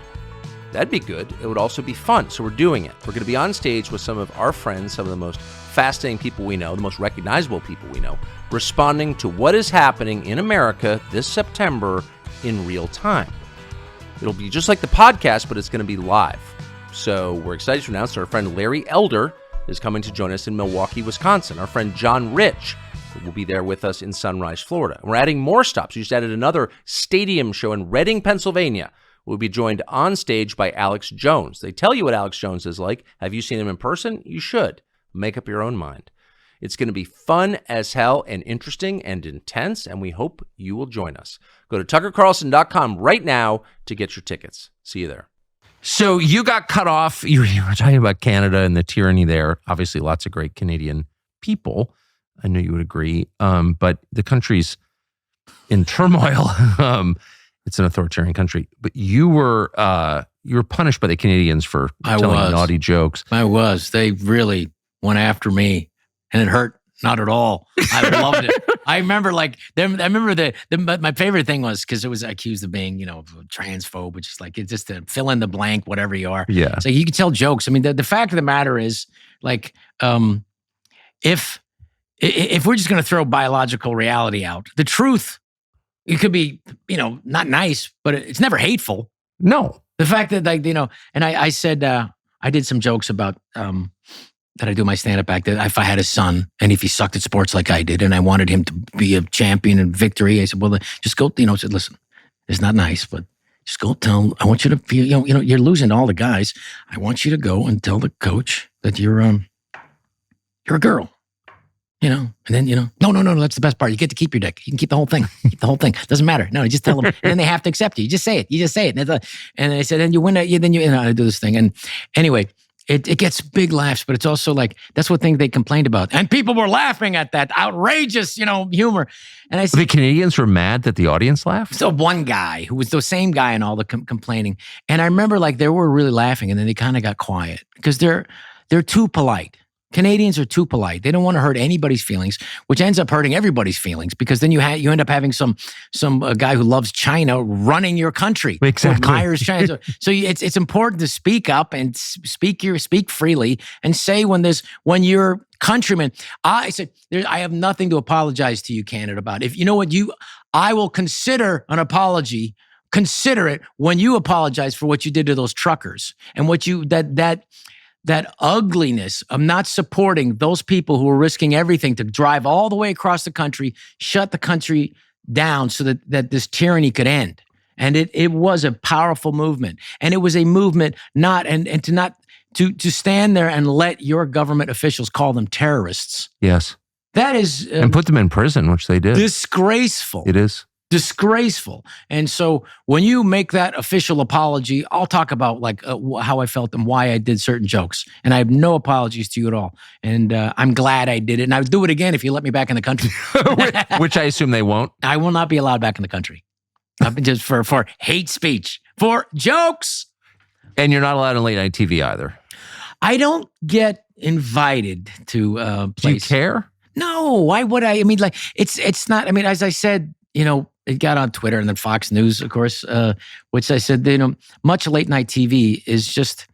That'd be good. It would also be fun. So we're doing it. We're going to be on stage with some of our friends, some of the most fascinating people we know, the most recognizable people we know, responding to what is happening in America this September in real time. It'll be just like the podcast, but it's going to be live. So we're excited to announce our friend Larry Elder is coming to join us in Milwaukee, Wisconsin. Our friend John Rich will be there with us in Sunrise, Florida. We're adding more stops. We just added another stadium show in Reading, Pennsylvania. We'll be joined on stage by Alex Jones. They tell you what Alex Jones is like. Have you seen him in person? You should. Make up your own mind. It's going to be fun as hell and interesting and intense, and we hope you will join us. Go to tuckercarlson.com right now to get your tickets. See you there. So you got cut off. You were talking about Canada and the tyranny there. Obviously, lots of great Canadian people. I know you would agree. But the country's in turmoil. It's an authoritarian country. But you were punished by the Canadians for telling naughty jokes. I was. They really went after me, and it hurt not at all. I loved it. I remember my favorite thing was because it was accused of being, transphobe, which is like, it's just to fill in the blank, whatever you are. Yeah. So you can tell jokes. I mean, the fact of the matter is, like, if we're just going to throw biological reality out, the truth, it could be, not nice, but it's never hateful. No. The fact that, and I said, I did some jokes about, that I do my stand-up act, that if I had a son and if he sucked at sports like I did and I wanted him to be a champion in victory, I said, well, just go, said, listen, it's not nice, but just go tell, I want you to feel, you're losing to all the guys. I want you to go and tell the coach that you're a girl, and then, no, that's the best part. You get to keep your dick. You can keep the whole thing. Keep the whole thing. Doesn't matter. No, you just tell them. And then they have to accept you. You just say it. And I said, and you win it. I do this thing. And anyway, it gets big laughs, but it's also like, that's what thing they complained about. And people were laughing at that outrageous, humor. And I said, the Canadians were mad that the audience laughed? So one guy who was the same guy in all the complaining. And I remember they were really laughing, and then they kind of got quiet because they're too polite. Canadians are too polite. They don't want to hurt anybody's feelings, which ends up hurting everybody's feelings, because then you end up having some guy who loves China running your country. Exactly. Who admires China. So it's important to speak up and speak freely and say when your countrymen. I said, I have nothing to apologize to you, Canada, about. If you know what I will consider an apology. Consider it when you apologize for what you did to those truckers and what that ugliness of not supporting those people who were risking everything to drive all the way across the country, shut the country down so that this tyranny could end. And it was a powerful movement. And it was a movement to stand there and let your government officials call them terrorists. Yes. That is... and put them in prison, which they did. Disgraceful. It is. Disgraceful. And so when you make that official apology, I'll talk about how I felt and why I did certain jokes. And I have no apologies to you at all. And I'm glad I did it. And I would do it again if you let me back in the country. Which I assume they won't. I will not be allowed back in the country. Just for hate speech, for jokes. And you're not allowed on late night TV either. I don't get invited to places. Do you care? No, why would I? I mean, it's not, I mean, as I said, it got on Twitter and then Fox News, of course, which I said, much late night TV is just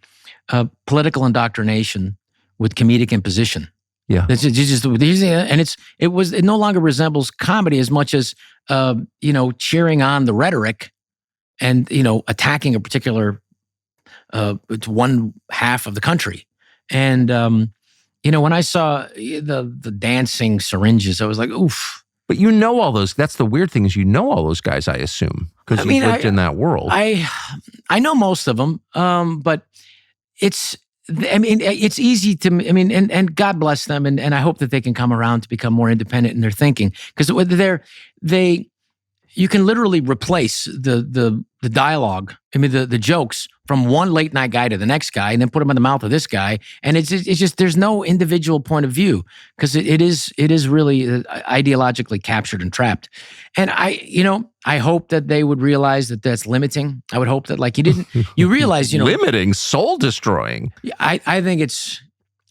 political indoctrination with comedic imposition. Yeah. It's just, and it no longer resembles comedy as much as, cheering on the rhetoric and, attacking a particular, it's one half of the country. And, when I saw the dancing syringes, I was like, oof. But you know all those. That's the weird thing is you know all those guys, I assume, because you've lived in that world. I know most of them, but it's easy to, and God bless them, and I hope that they can come around to become more independent in their thinking, because you can literally replace the dialogue, the jokes from one late night guy to the next guy, and then put them in the mouth of this guy, and it's just there's no individual point of view, because it is really ideologically captured and trapped. And I hope that they would realize that that's limiting. I would hope that you realize limiting, soul destroying. I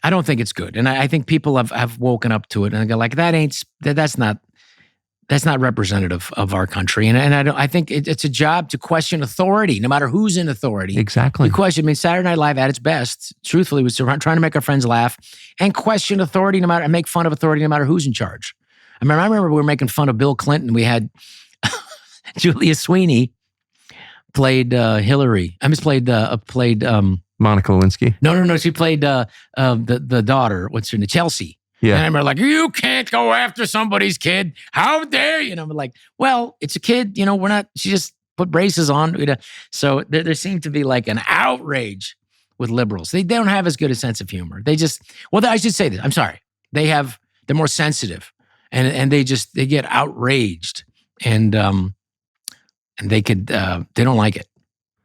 don't think it's good, and I think people have woken up to it and go like that's not representative of our country. And I think it's a job to question authority, no matter who's in authority. Exactly. Saturday Night Live at its best, truthfully, was trying to make our friends laugh and question authority and make fun of authority no matter who's in charge. I remember we were making fun of Bill Clinton. We had Julia Sweeney played Hillary. Played Monica Lewinsky. No. She played the daughter. What's her name? Chelsea. Yeah. And I'm like, you can't go after somebody's kid. How dare you? And I'm like, well, it's a kid. We're not, she just put braces on. So there seemed to be like an outrage with liberals. They don't have as good a sense of humor. I should say this. I'm sorry. They're more sensitive and they get outraged and they don't like it.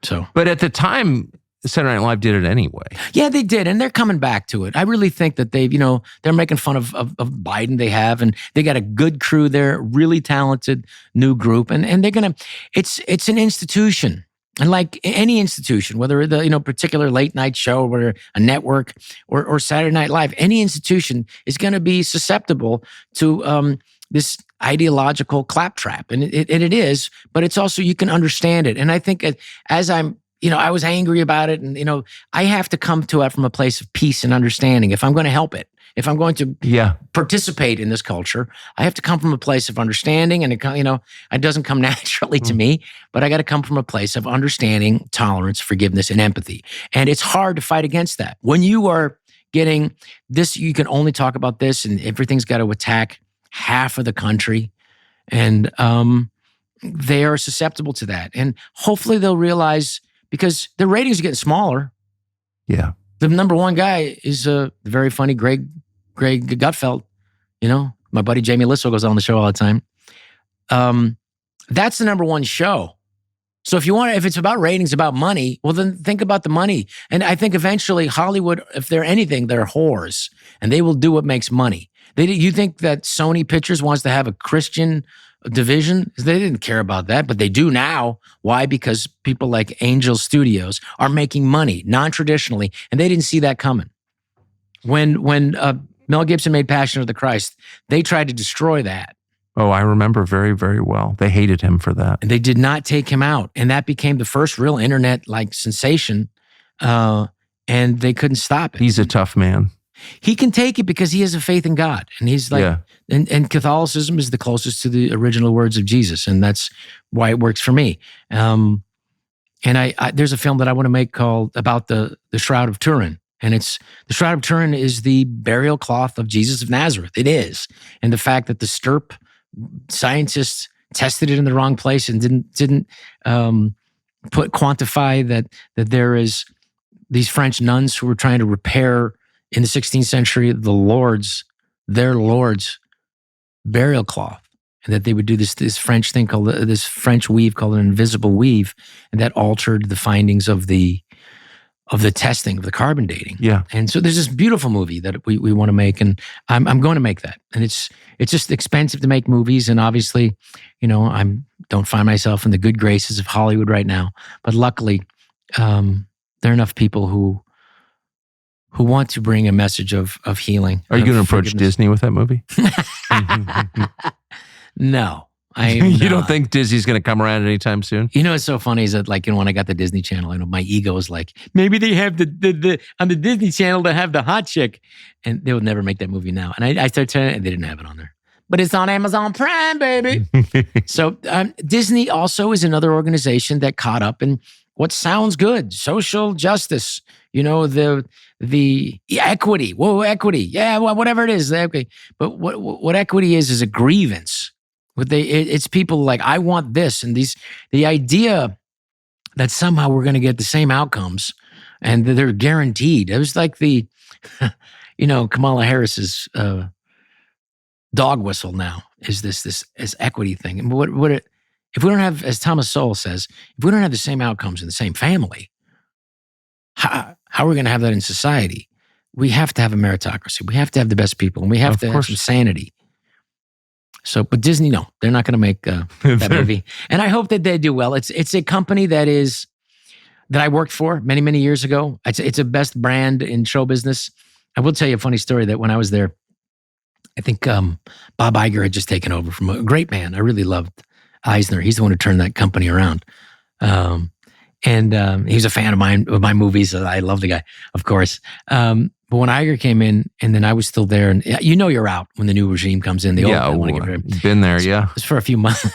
So, but at the time, Saturday Night Live did it anyway. Yeah, they did, and they're coming back to it. I really think that they're making fun of Biden. They have, and they got a good crew there, really talented new group, and they're gonna. It's an institution, and like any institution, whether the particular late night show or a network or Saturday Night Live, any institution is going to be susceptible to this ideological claptrap, and it is. But it's also you can understand it, and I think as I'm. I was angry about it, and I have to come to it from a place of peace and understanding. If I'm going to help it, if I'm going to participate in this culture, I have to come from a place of understanding, and it doesn't come naturally to me, but I got to come from a place of understanding, tolerance, forgiveness, and empathy. And it's hard to fight against that when you are getting this. You can only talk about this, and everything's got to attack half of the country, and they are susceptible to that. And hopefully, they'll realize. Because their ratings are getting smaller. Yeah. The number one guy is the very funny Greg Gutfeld. My buddy Jamie Lissow goes on the show all the time. That's the number one show. So if it's about ratings, about money, well, then think about the money. And I think eventually Hollywood, if they're anything, they're whores. And they will do what makes money. You think that Sony Pictures wants to have a Christian division? They didn't care about that, but they do now. Why? Because people like Angel Studios are making money non-traditionally, and they didn't see that coming. When Mel Gibson made Passion of the Christ, they tried to destroy that. Oh, I remember very, very well. They hated him for that. And they did not take him out. And that became the first real internet sensation. And they couldn't stop it. He's a tough man. He can take it because he has a faith in God. And he's like, and Catholicism is the closest to the original words of Jesus. And that's why it works for me. And I there's a film that I want to make called about the Shroud of Turin. And the Shroud of Turin is the burial cloth of Jesus of Nazareth. It is. And the fact that the Stirp scientists tested it in the wrong place and didn't quantify that there is these French nuns who were trying to repair in the 16th century their Lord's burial cloth, and that they would do this French thing called this French weave called an invisible weave, and that altered the findings of the testing of the carbon dating. Yeah. And so there's this beautiful movie that we want to make, and I'm going to make that. And it's just expensive to make movies, and obviously, I don't find myself in the good graces of Hollywood right now. But luckily, there are enough people who want to bring a message of healing. Are you going to approach Disney with that movie? No. You don't think Disney's going to come around anytime soon? It's so funny is that when I got the Disney Channel, my ego is like, maybe they have the on the Disney Channel to have the hot chick, and they would never make that movie now. And I started turning it, and they didn't have it on there. But it's on Amazon Prime, baby. So Disney also is another organization that caught up in what sounds good, social justice. The equity. Whoa, equity. Yeah, whatever it is, equity. But what equity is a grievance. It's people like, I want this, and the idea that somehow we're going to get the same outcomes and that they're guaranteed. It was like Kamala Harris's dog whistle now is this equity thing. And if we don't have, as Thomas Sowell says, if we don't have the same outcomes in the same family, how are we going to have that in society? We have to have a meritocracy. We have to have the best people, and we have to have some sanity. So, but Disney, no, they're not going to make that movie. And I hope that they do well. It's a company that I worked for many, many years ago. It's a best brand in show business. I will tell you a funny story that when I was there, I think Bob Iger had just taken over from a great man. I really loved Eisner. He's the one who turned that company around. And he's a fan of my movies. I love the guy, of course. But when Iger came in, and then I was still there, and you're out when the new regime comes in. Been there, yeah. It's for a few months.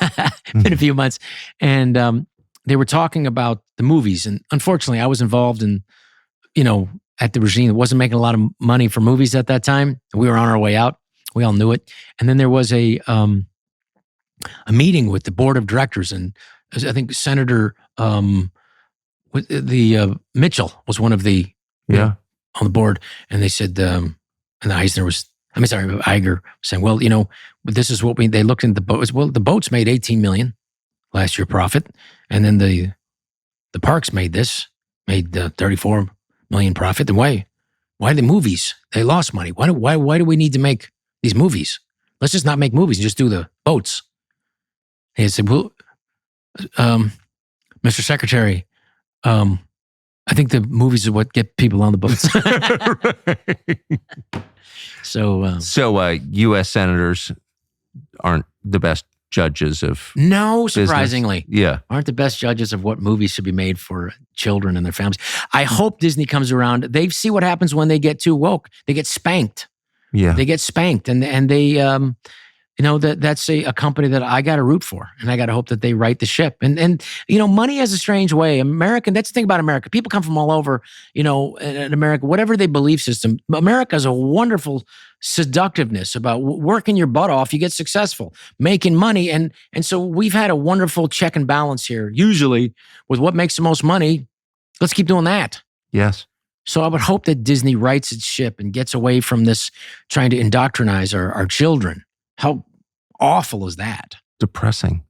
Been a few months, and they were talking about the movies. And unfortunately, I was involved in, at the regime. It wasn't making a lot of money for movies at that time. We were on our way out. We all knew it. And then there was a meeting with the board of directors, and I think Senator Mitchell was one of the on the board, and they said, and Iger was saying, well, this is what they looked into the boats. Well, the boats made $18 million last year profit, and then the parks made $34 million profit. Then why the movies? They lost money. Why do we need to make these movies? Let's just not make movies and just do the boats. And he said, well, Mr. Secretary, I think the movies are what get people on the boats. So U.S. senators aren't the best judges of no, surprisingly, business. aren't the best judges of what movies should be made for children and their families. I hope Disney comes around. They see what happens when they get too woke. They get spanked. Yeah, they get spanked, and they that's a company that I got to root for, and I got to hope that they right the ship. And money has a strange way. That's the thing about America. People come from all over, in America, whatever their belief system. America has a wonderful seductiveness about working your butt off. You get successful, making money. And so we've had a wonderful check and balance here, usually with what makes the most money. Let's keep doing that. Yes. So I would hope that Disney rights its ship and gets away from this trying to indoctrinize our children. How awful is that? Depressing.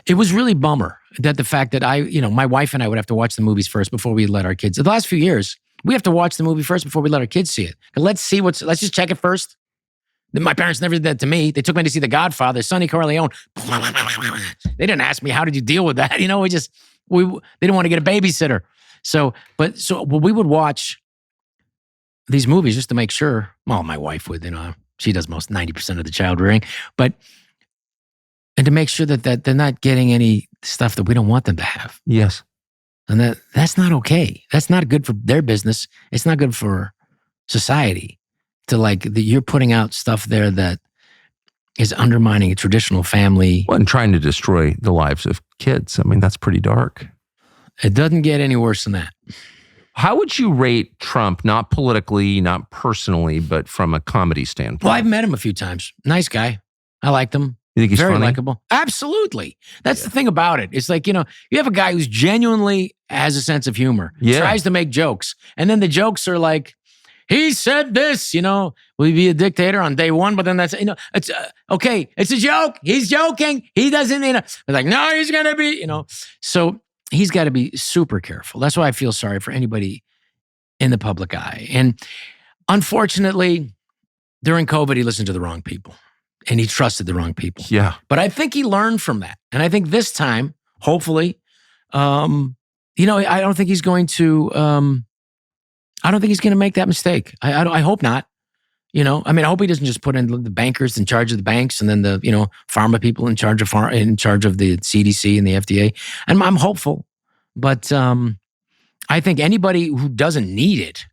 It was really bummer that the fact that my wife and I would have to watch the movies first before we let our kids. The last few years, we have to watch the movie first before we let our kids see it. Let's just check it first. My parents never did that to me. They took me to see The Godfather, Sonny Corleone. They didn't ask me, how did you deal with that? They didn't want to get a babysitter. So we would watch these movies just to make sure. Well, my wife would, she does most 90% of the child rearing, and to make sure that they're not getting any stuff that we don't want them to have. Yes. And that's not okay. That's not good for their business. It's not good for society you're putting out stuff there that is undermining a traditional family. Well, and trying to destroy the lives of kids. I mean, that's pretty dark. It doesn't get any worse than that. How would you rate Trump, not politically, not personally, but from a comedy standpoint? Well, I've met him a few times. Nice guy. I liked him. You think he's very funny? likable? Absolutely. That's the thing about it. It's like, you have a guy who's genuinely has a sense of humor, tries to make jokes. And then the jokes are like, he said this, will he be a dictator on day one? But then that's, it's okay. It's a joke. He's joking. He doesn't, like, no, he's going to be, So he's got to be super careful. That's why I feel sorry for anybody in the public eye. And unfortunately, during COVID, he listened to the wrong people and he trusted the wrong people. Yeah. But I think he learned from that. And I think this time, hopefully, I don't think he's going to, I don't think he's going to make that mistake. I hope not. I hope he doesn't just put in the bankers in charge of the banks and then the, pharma people in charge of the CDC and the FDA. And I'm hopeful, but I think anybody who doesn't need it,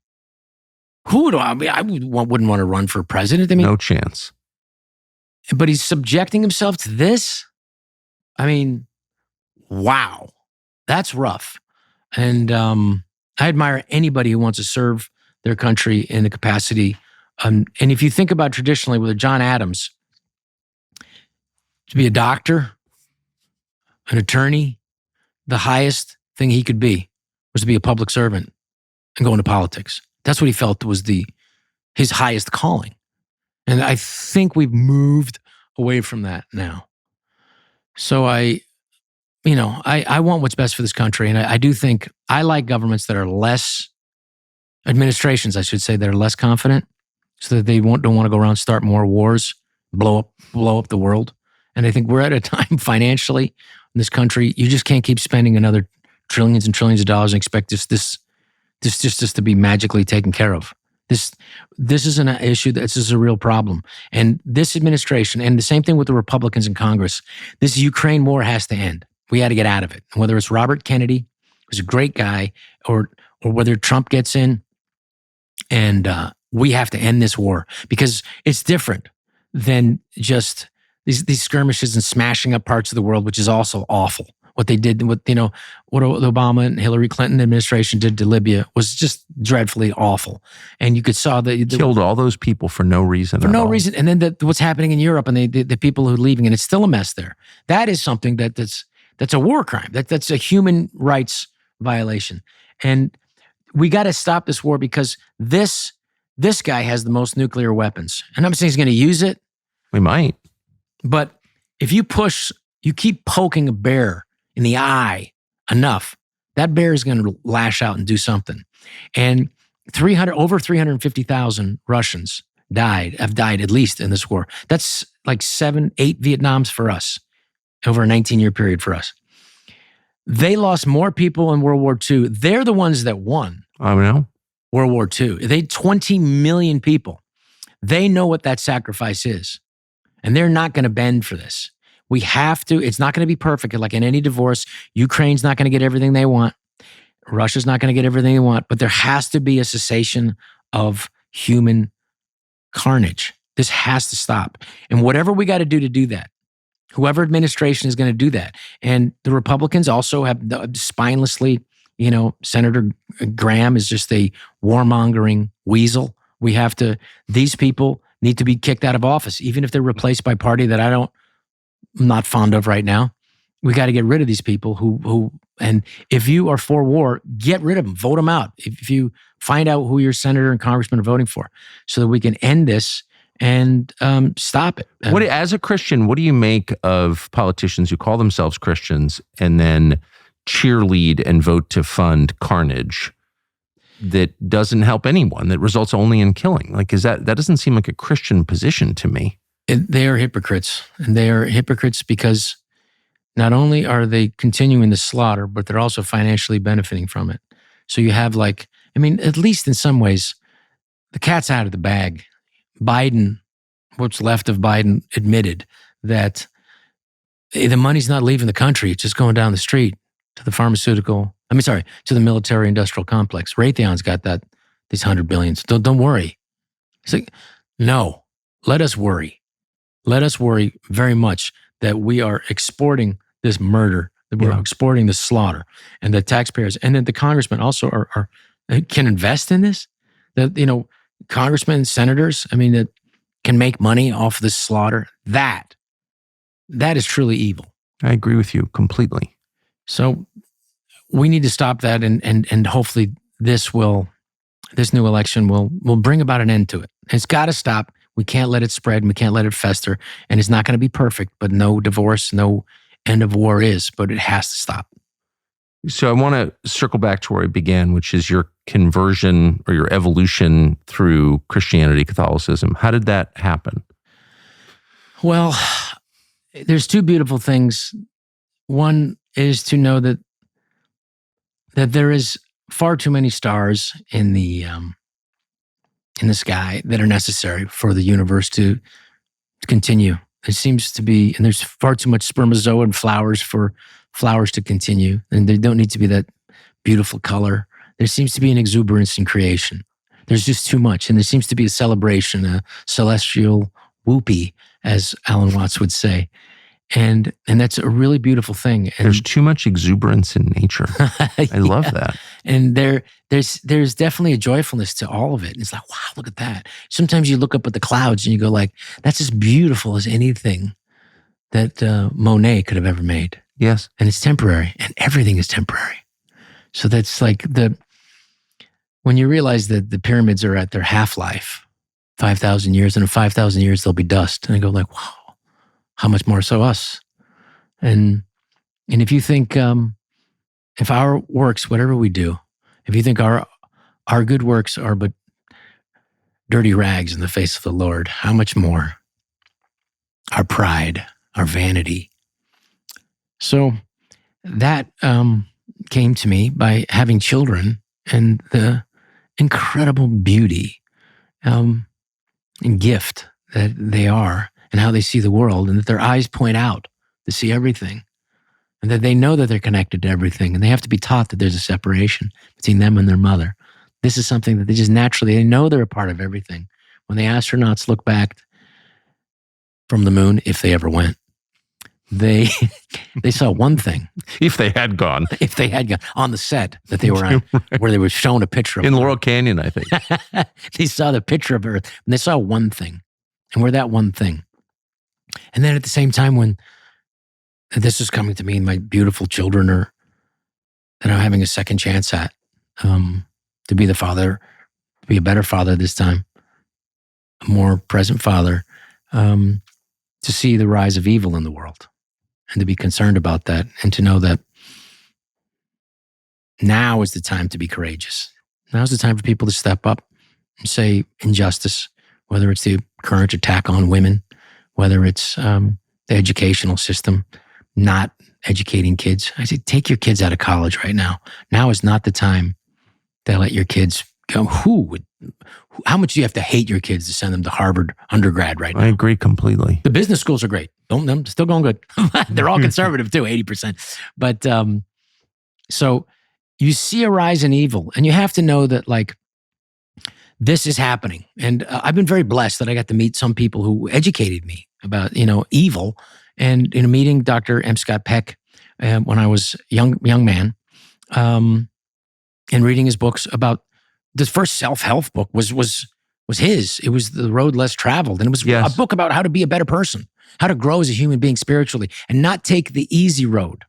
I wouldn't want to run for president. No chance. But he's subjecting himself to this. Wow, that's rough. And I admire anybody who wants to serve their country in the capacity. And if you think about traditionally with John Adams, to be a doctor, an attorney, the highest thing he could be was to be a public servant and go into politics. That's what he felt was his highest calling. And I think we've moved away from that now. So I want what's best for this country. And I do think I like governments that are administrations, I should say, that are less confident so that they don't want to go around, start more wars, blow up the world. And I think we're at a time financially in this country, you just can't keep spending another trillions and trillions of dollars and expect this just to be magically taken care of. This isn't an issue. This is a real problem. And this administration, and the same thing with the Republicans in Congress, this Ukraine war has to end. We had to get out of it. Whether it's Robert Kennedy, who's a great guy, or whether Trump gets in, and we have to end this war because it's different than just these skirmishes and smashing up parts of the world, which is also awful. What they did, what the Obama and Hillary Clinton administration did to Libya was just dreadfully awful. And you saw that killed all those people for no reason. For no reason. And then what's happening in Europe and the people who are leaving, and it's still a mess there. That is something that's a war crime. That's a human rights violation. And we got to stop this war because this guy has the most nuclear weapons. And I'm saying he's going to use it. We might. But if you keep poking a bear in the eye enough, that bear is going to lash out and do something. And over 350,000 Russians have died at least in this war. That's like 7-8 Vietnams for us over a 19-year period for us. They lost more people in World War II. They're the ones that won. I know. World War II. They 20 million people. They know what that sacrifice is. And they're not going to bend for this. We have to. It's not going to be perfect. Like in any divorce, Ukraine's not going to get everything they want. Russia's not going to get everything they want. But there has to be a cessation of human carnage. This has to stop. And whatever we got to do that, whoever administration is going to do that. And the Republicans also have spinelessly, Senator Graham is just a warmongering weasel. These people need to be kicked out of office, even if they're replaced by a party that I'm not fond of right now. We got to get rid of these people and if you are for war, get rid of them, vote them out. If you find out who your senator and congressman are voting for so that we can end this and stop it. As a Christian, what do you make of politicians who call themselves Christians and then cheerlead and vote to fund carnage that doesn't help anyone, that results only in killing? Like, that doesn't seem like a Christian position to me. They are hypocrites. And they are hypocrites because not only are they continuing the slaughter, but they're also financially benefiting from it. So you have at least in some ways, the cat's out of the bag. Biden, what's left of Biden, admitted that the money's not leaving the country. It's just going down the street to the military industrial complex. Raytheon's got these $100 billion. Don't worry. It's like, no, let us worry. Let us worry very much that we are exporting this murder, that we're exporting this slaughter, and the taxpayers, and then the congressmen also are can invest in this, that, congressmen, senators, that can make money off this slaughter, that is truly evil. I agree with you completely. So we need to stop that, and hopefully this new election will bring about an end to it. It's got to stop. We can't let it spread. We can't let it fester. And it's not going to be perfect, but no divorce, no end of war is, but it has to stop. So I want to circle back to where I began, which is your conversion or your evolution through Christianity, Catholicism. How did that happen? Well, there's two beautiful things. One is to know that there is far too many stars in the sky that are necessary for the universe to continue. It seems to be, and there's far too much spermatozoa and flowers for flowers to continue, and they don't need to be that beautiful color. There seems to be an exuberance in creation. There's just too much, and there seems to be a celebration, a celestial whoopee, as Alan Watts would say. And that's a really beautiful thing. And there's too much exuberance in nature. I love that. And there's definitely a joyfulness to all of it. And it's like, wow, look at that. Sometimes you look up at the clouds and you go like, that's as beautiful as anything that Monet could have ever made. Yes. And it's temporary, and everything is temporary. So that's like when you realize that the pyramids are at their half-life, 5,000 years, and in 5,000 years they'll be dust. And I go like, wow. How much more so us? And if you think, if our works, whatever we do, if you think our good works are but dirty rags in the face of the Lord, how much more our pride, our vanity? So that came to me by having children and the incredible beauty and gift that they are, and how they see the world, and that their eyes point out to see everything, and that they know that they're connected to everything, and they have to be taught that there's a separation between them and their mother. This is something that they just naturally, they know they're a part of everything. When the astronauts look back from the moon, if they ever went, they saw one thing. If they had gone. If they had gone on the set that they were on, right, where they were shown a picture of in Earth. Laurel Canyon, I think. They saw the picture of Earth, and they saw one thing, and we're that one thing. And then at the same time, when this is coming to me, and my beautiful children are, that I'm having a second chance at, to be the father, to be a better father this time, a more present father, to see the rise of evil in the world, and to be concerned about that, and to know that now is the time to be courageous. Now is the time for people to step up and say injustice, whether it's the current attack on women, whether it's the educational system not educating kids. I say, take your kids out of college right now. Now is not the time to let your kids go. How much do you have to hate your kids to send them to Harvard undergrad right now? I agree completely. The business schools are great. They're still going good. They're all conservative too, 80%. But so you see a rise in evil, and you have to know that like, this is happening. And I've been very blessed that I got to meet some people who educated me about, evil. And in a meeting, Dr. M. Scott Peck, when I was young man, and reading his books about the first self-help book was his. It was The Road Less Traveled. And it was a book about how to be a better person, how to grow as a human being spiritually, and not take the easy road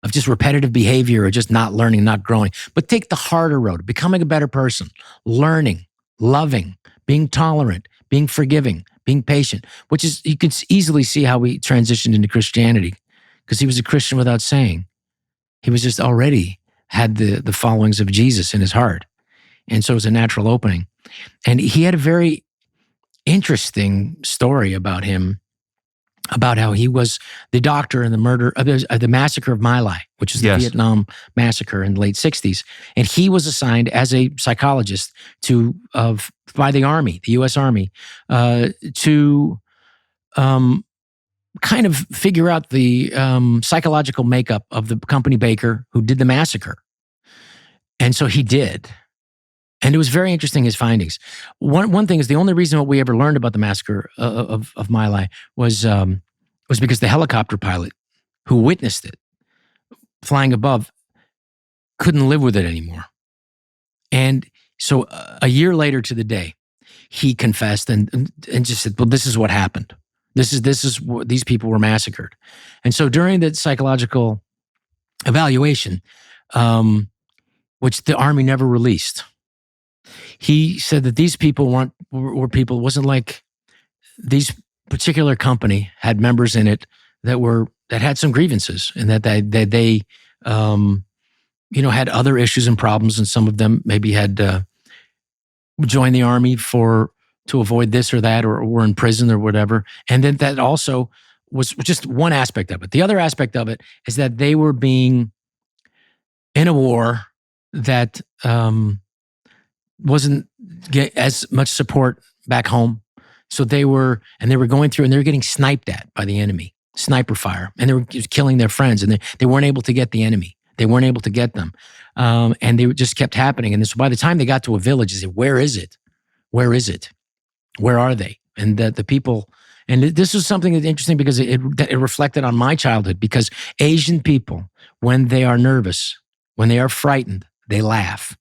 of just repetitive behavior or just not learning, not growing, but take the harder road, becoming a better person, learning, loving, being tolerant, being forgiving, being patient, which is, you can easily see how we transitioned into Christianity, because he was a Christian without saying. He was just already had the followings of Jesus in his heart. And so it was a natural opening. And he had a very interesting story about him, about how he was the doctor in the murder of the massacre of My Lai, which is the Vietnam massacre in the late 60s. And he was assigned as a psychologist by the Army, the U.S. Army, to kind of figure out the psychological makeup of the company baker who did the massacre. And so he did. And it was very interesting, his findings. One thing is, the only reason what we ever learned about the massacre of My Lai was because the helicopter pilot who witnessed it flying above couldn't live with it anymore. And so a year later to the day, he confessed and just said, well, this is what happened. This is what these people were massacred. And so during the psychological evaluation, which the Army never released, he said that these people were people. It wasn't like these particular company had members in it that had some grievances, and that they had other issues and problems, and some of them maybe had joined the Army to avoid this or that, or were in prison or whatever. And then that also was just one aspect of it. The other aspect of it is that they were being in a war that wasn't get as much support back home. So they were going through, and they were getting sniped at by the enemy, sniper fire, and they were killing their friends, and they weren't able to get the enemy. They weren't able to get them. And they just kept happening. And so by the time they got to a village, they said, where is it? Where is it? Where are they? And the people, and this was something that's interesting because it reflected on my childhood, because Asian people, when they are nervous, when they are frightened, they laugh.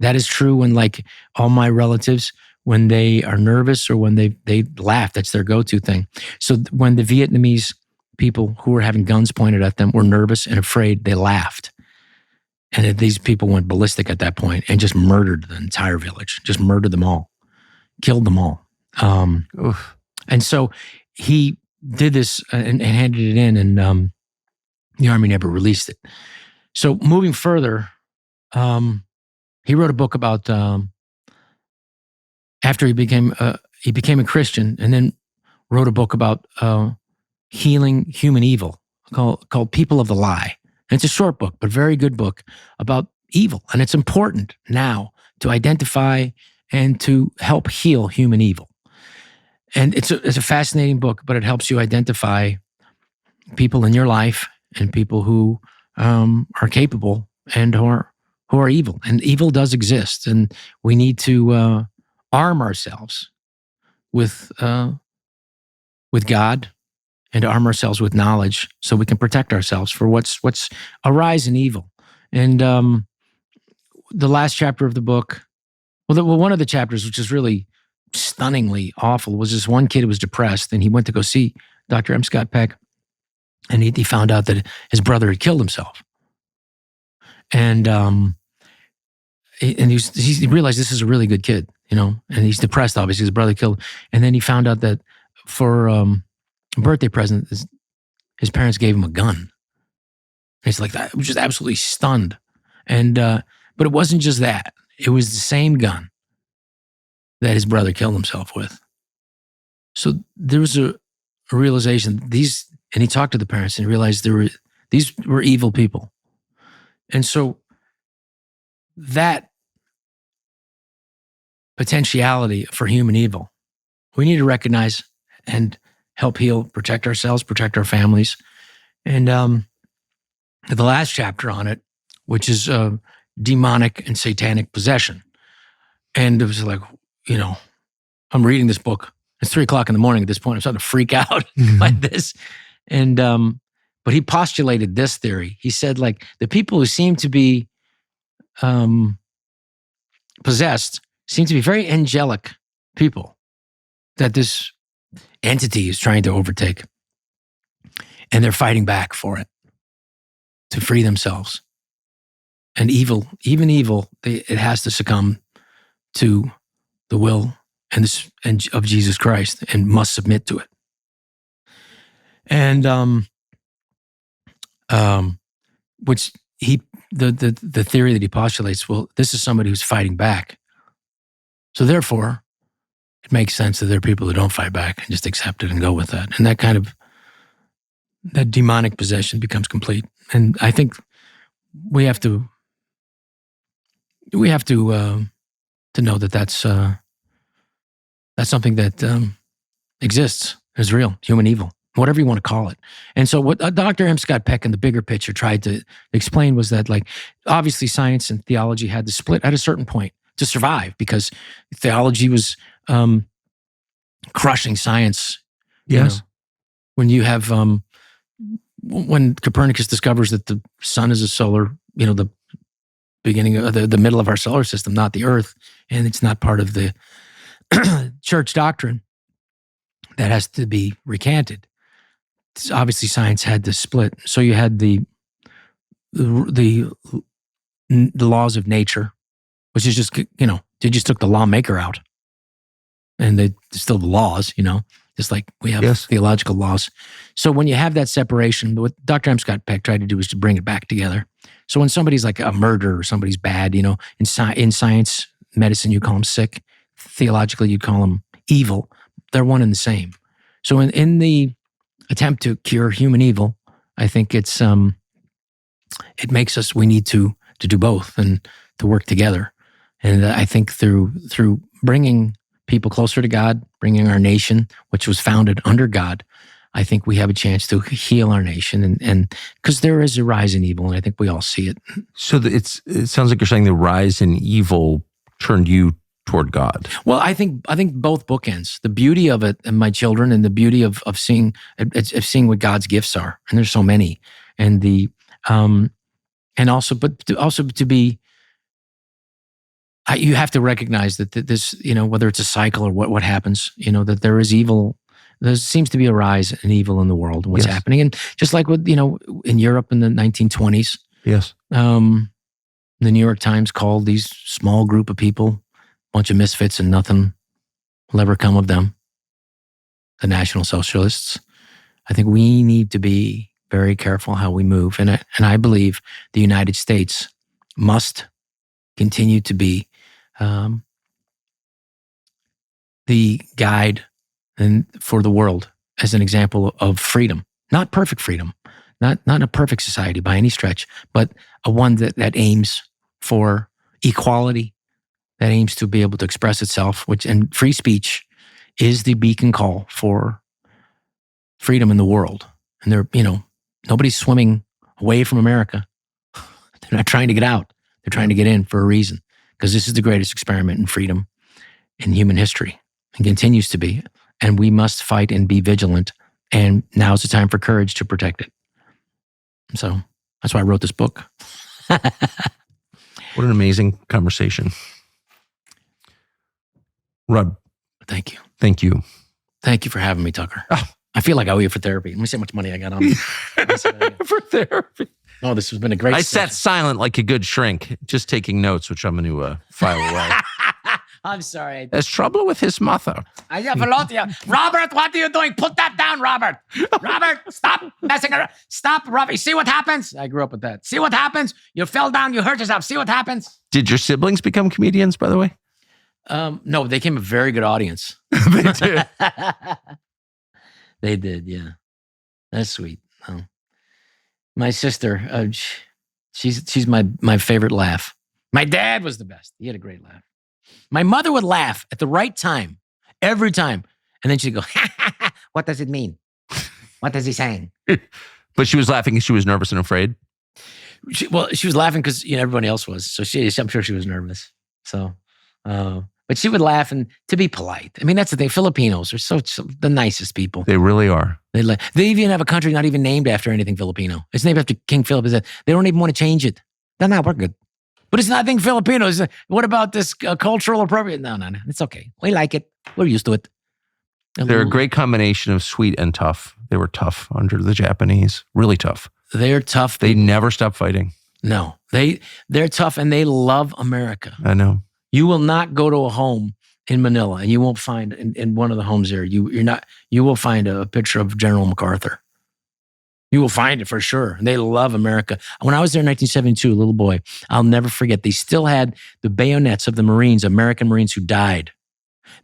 That is true when, like, all my relatives, when they are nervous or when they laugh, that's their go-to thing. So when the Vietnamese people who were having guns pointed at them were nervous and afraid, they laughed. And these people went ballistic at that point and just murdered the entire village, just murdered them all, killed them all. And so he did this and handed it in, and the Army never released it. So moving further, he wrote a book about after he became a Christian, and then wrote a book about healing human evil called People of the Lie. And it's a short book, but very good book about evil. And it's important now to identify and to help heal human evil. And it's a fascinating book, but it helps you identify people in your life and people who are capable and who are evil. And evil does exist, and we need to arm ourselves with God, and to arm ourselves with knowledge so we can protect ourselves for what's a rise in evil. And the last chapter of the book, one of the chapters, which is really stunningly awful, was this one kid who was depressed, and he went to go see Dr. M. Scott Peck, and he found out that his brother had killed himself. And he realized this is a really good kid, and he's depressed, obviously, his brother killed. And then he found out that for a birthday present, his parents gave him a gun. And he's like, that was just absolutely stunned. And but it wasn't just that. It was the same gun that his brother killed himself with. So there was a realization, and he talked to the parents and realized these were evil people. And so that potentiality for human evil, we need to recognize and help heal, protect ourselves, protect our families. And the last chapter on it, which is demonic and satanic possession. And it was like, I'm reading this book. It's 3:00 in the morning at this point. I'm starting to freak out like this. And but he postulated this theory. He said, like, the people who seem to be possessed seem to be very angelic people that this entity is trying to overtake. And they're fighting back for it to free themselves. And evil, even evil, it has to succumb to the will and of Jesus Christ and must submit to it. And which the theory that he postulates, well, this is somebody who's fighting back. So therefore, it makes sense that there are people who don't fight back and just accept it and go with that. And that demonic possession becomes complete. And I think we have to know that that's something that exists, is real, human evil, whatever you want to call it. And so what Dr. M. Scott Peck in the bigger picture tried to explain was that, like, obviously science and theology had to split at a certain point to survive, because theology was crushing science. Yes. When you have when Copernicus discovers that the sun is a solar, the beginning of the middle of our solar system, not the Earth, and it's not part of the church doctrine. That has to be recanted. Obviously, science had to split. So you had the laws of nature, which is just, they just took the lawmaker out, and they still the laws, just like we have theological laws. So when you have that separation, what Dr. M. Scott Peck tried to do is to bring it back together. So when somebody's like a murderer or somebody's bad, in science, medicine, you call them sick. Theologically, you call them evil. They're one and the same. So in the attempt to cure human evil, I think it makes us, we need to do both and to work together. And I think through bringing people closer to God, bringing our nation, which was founded under God, I think we have a chance to heal our nation, and because there is a rise in evil, and I think we all see it. So it sounds like you're saying the rise in evil turned you toward God. Well, I think both bookends. The beauty of it, and my children, and the beauty of seeing what God's gifts are, and there's so many, and also to be. You have to recognize that this, whether it's a cycle or what happens, that there is evil. There seems to be a rise in evil in the world. What's happening, and just like with in Europe in the 1920s, the New York Times called these small group of people a bunch of misfits, and nothing will ever come of them. The National Socialists. I think we need to be very careful how we move, and I believe the United States must continue to be the guide and for the world as an example of freedom, not perfect freedom, not a perfect society by any stretch, but a one that aims for equality, that aims to be able to express itself, and free speech is the beacon call for freedom in the world. And nobody's swimming away from America. They're not trying to get out. They're trying to get in for a reason, because this is the greatest experiment in freedom in human history, and continues to be. And we must fight and be vigilant. And now's the time for courage to protect it. So that's why I wrote this book. What an amazing conversation. Rod. Thank you. Thank you. Thank you for having me, Tucker. Oh. I feel like I owe you for therapy. Let me see how much money I got on me. For therapy. Oh, this has been a great I sat silent like a good shrink, just taking notes, which I'm going to file away. I'm sorry. There's trouble with his mother. I have a lot here. Robert, what are you doing? Put that down, Robert. Robert, stop messing around. Stop, Robert. See what happens? I grew up with that. See what happens? You fell down. You hurt yourself. See what happens? Did your siblings become comedians, by the way? No, they became a very good audience. They did. They did, yeah. That's sweet. My sister, she's my favorite laugh. My dad was the best. He had a great laugh. My mother would laugh at the right time, every time. And then she'd go, what does it mean? What is he saying? But she was laughing because she was nervous and afraid? She was laughing because everybody else was. So I'm sure she was nervous. So, but she would laugh, and to be polite. I mean, that's the thing. Filipinos are so the nicest people. They really are. They even have a country not even named after anything Filipino. It's named after King Philip. They don't even want to change it. No, we're good. But it's nothing Filipino. What about this cultural appropriate? No. It's okay. We like it. We're used to it. They're a great combination of sweet and tough. They were tough under the Japanese. Really tough. They're tough. They never stop fighting. No. They're tough, and they love America. I know. You will not go to a home in Manila, and you won't find in one of the homes there. You will find a picture of General MacArthur. You will find it for sure. And they love America. When I was there in 1972, a little boy, I'll never forget. They still had the bayonets of the Marines, American Marines who died.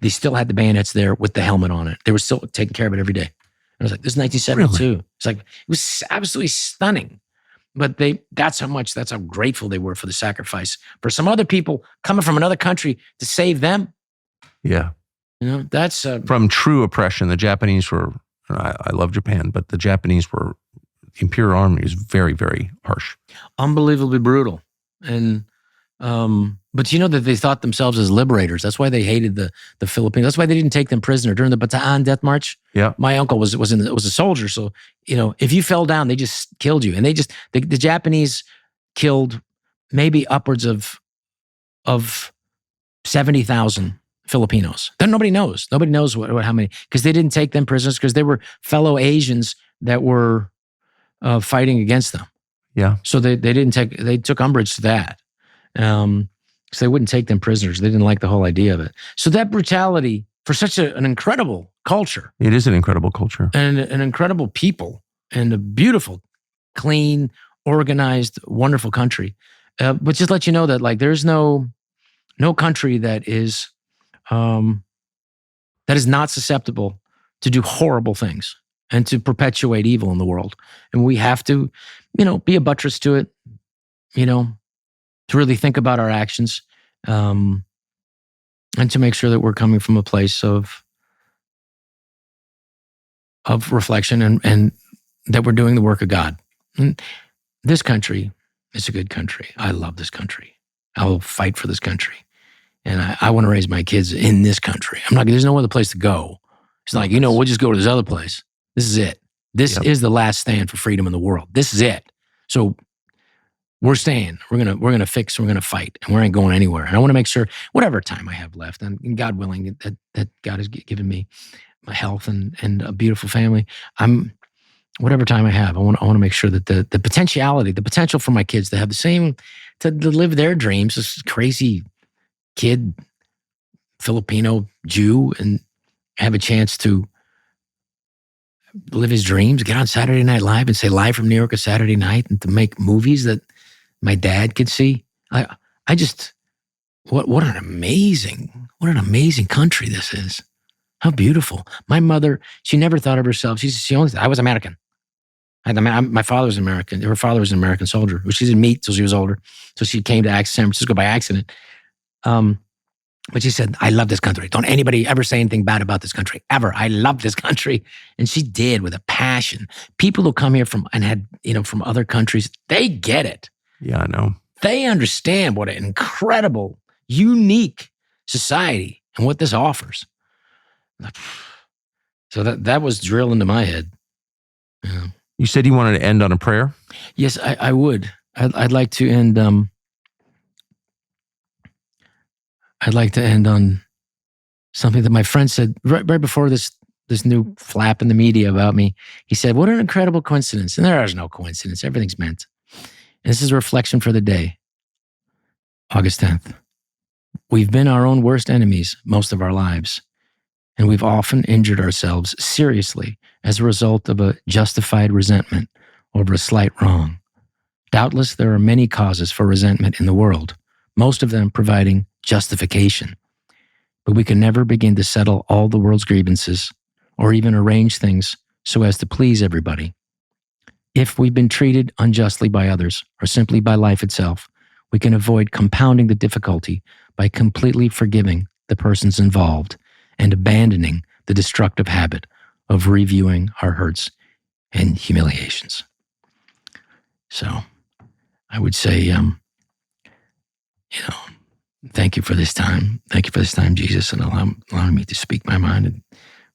They still had the bayonets there with the helmet on it. They were still taking care of it every day. I was like, this is 1972. Really? It's like, it was absolutely stunning. But that's how grateful they were for the sacrifice. For some other people coming from another country to save them. Yeah. That's... from true oppression, the Japanese were, I love Japan, but the Japanese were, the Imperial Army was very, very harsh. Unbelievably brutal. And, but that they thought themselves as liberators. That's why they hated the Philippines. That's why they didn't take them prisoner during the Bataan Death March. Yeah. My uncle was a soldier. So, if you fell down, they just killed you. And the Japanese killed maybe upwards of 70,000 Filipinos. Then nobody knows. Nobody knows how many, because they didn't take them prisoners because they were fellow Asians that were fighting against them. Yeah. So they took umbrage to that. So they wouldn't take them prisoners. They didn't like the whole idea of it. So that brutality for such an incredible culture. It is an incredible culture. And an incredible people and a beautiful, clean, organized, wonderful country. But just let you know that like there's no country that is not susceptible to do horrible things and to perpetuate evil in the world. And we have to, be a buttress to it, to really think about our actions, and to make sure that we're coming from a place of reflection and that we're doing the work of God. And this country is a good country. I love this country. I will fight for this country. And I want to raise my kids in this country. There's no other place to go. It's like, we'll just go to this other place. This is it. This is the last stand for freedom in the world. This is it. So we're staying. We're gonna fix. We're gonna fight, and we ain't going anywhere. And I want to make sure, whatever time I have left, and God willing, that God has given me my health and a beautiful family. Whatever time I have, I want to make sure that the potential for my kids to have the same, to live their dreams. This crazy kid, Filipino Jew, and have a chance to live his dreams, get on Saturday Night Live and say live from New York a Saturday night, and to make movies that my dad could see. I just, what an amazing country this is. How beautiful. My mother, she never thought of herself. She only thought, I was American. My father was American. Her father was an American soldier. She didn't meet till she was older. So she came to San Francisco by accident. But she said, I love this country. Don't anybody ever say anything bad about this country, ever. I love this country. And she did, with a passion. People who come here from other countries, they get it. Yeah, I know. They understand what an incredible, unique society and what this offers. So that was drilled into my head. Yeah. You said you wanted to end on a prayer? Yes, I would. I'd like to end. I'd like to end on something that my friend said right before this new flap in the media about me. He said, "What an incredible coincidence!" And there is no coincidence. Everything's meant. And this is a reflection for the day, August 10th. We've been our own worst enemies most of our lives, and we've often injured ourselves seriously as a result of a justified resentment over a slight wrong. Doubtless, there are many causes for resentment in the world, most of them providing justification. But we can never begin to settle all the world's grievances or even arrange things so as to please everybody. If we've been treated unjustly by others or simply by life itself, we can avoid compounding the difficulty by completely forgiving the persons involved and abandoning the destructive habit of reviewing our hurts and humiliations. So I would say, thank you for this time. Thank you for this time, Jesus, and allowing me to speak my mind and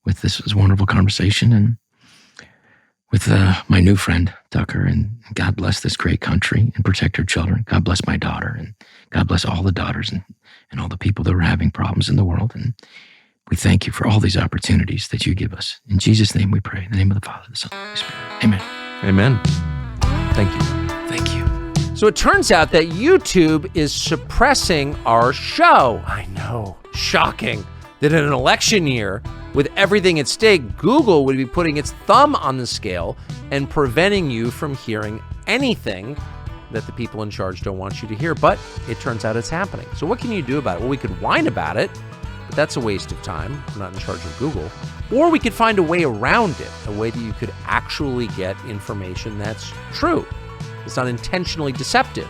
with this wonderful conversation and with my new friend, Tucker. And God bless this great country and protect her children. God bless my daughter, and God bless all the daughters and all the people that are having problems in the world. And we thank you for all these opportunities that you give us. In Jesus' name we pray. In the name of the Father, the Son, and the Holy Spirit. Amen. Amen. Thank you. Thank you. So it turns out that YouTube is suppressing our show. I know. Shocking that in an election year, with everything at stake, Google would be putting its thumb on the scale and preventing you from hearing anything that the people in charge don't want you to hear. But it turns out it's happening. So what can you do about it? Well, we could whine about it, but that's a waste of time. I'm not in charge of Google. Or we could find a way around it, a way that you could actually get information that's true. It's not intentionally deceptive.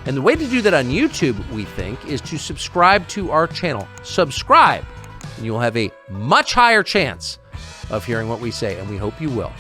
And the way to do that on YouTube, we think, is to subscribe to our channel. Subscribe, and you'll have a much higher chance of hearing what we say, and we hope you will.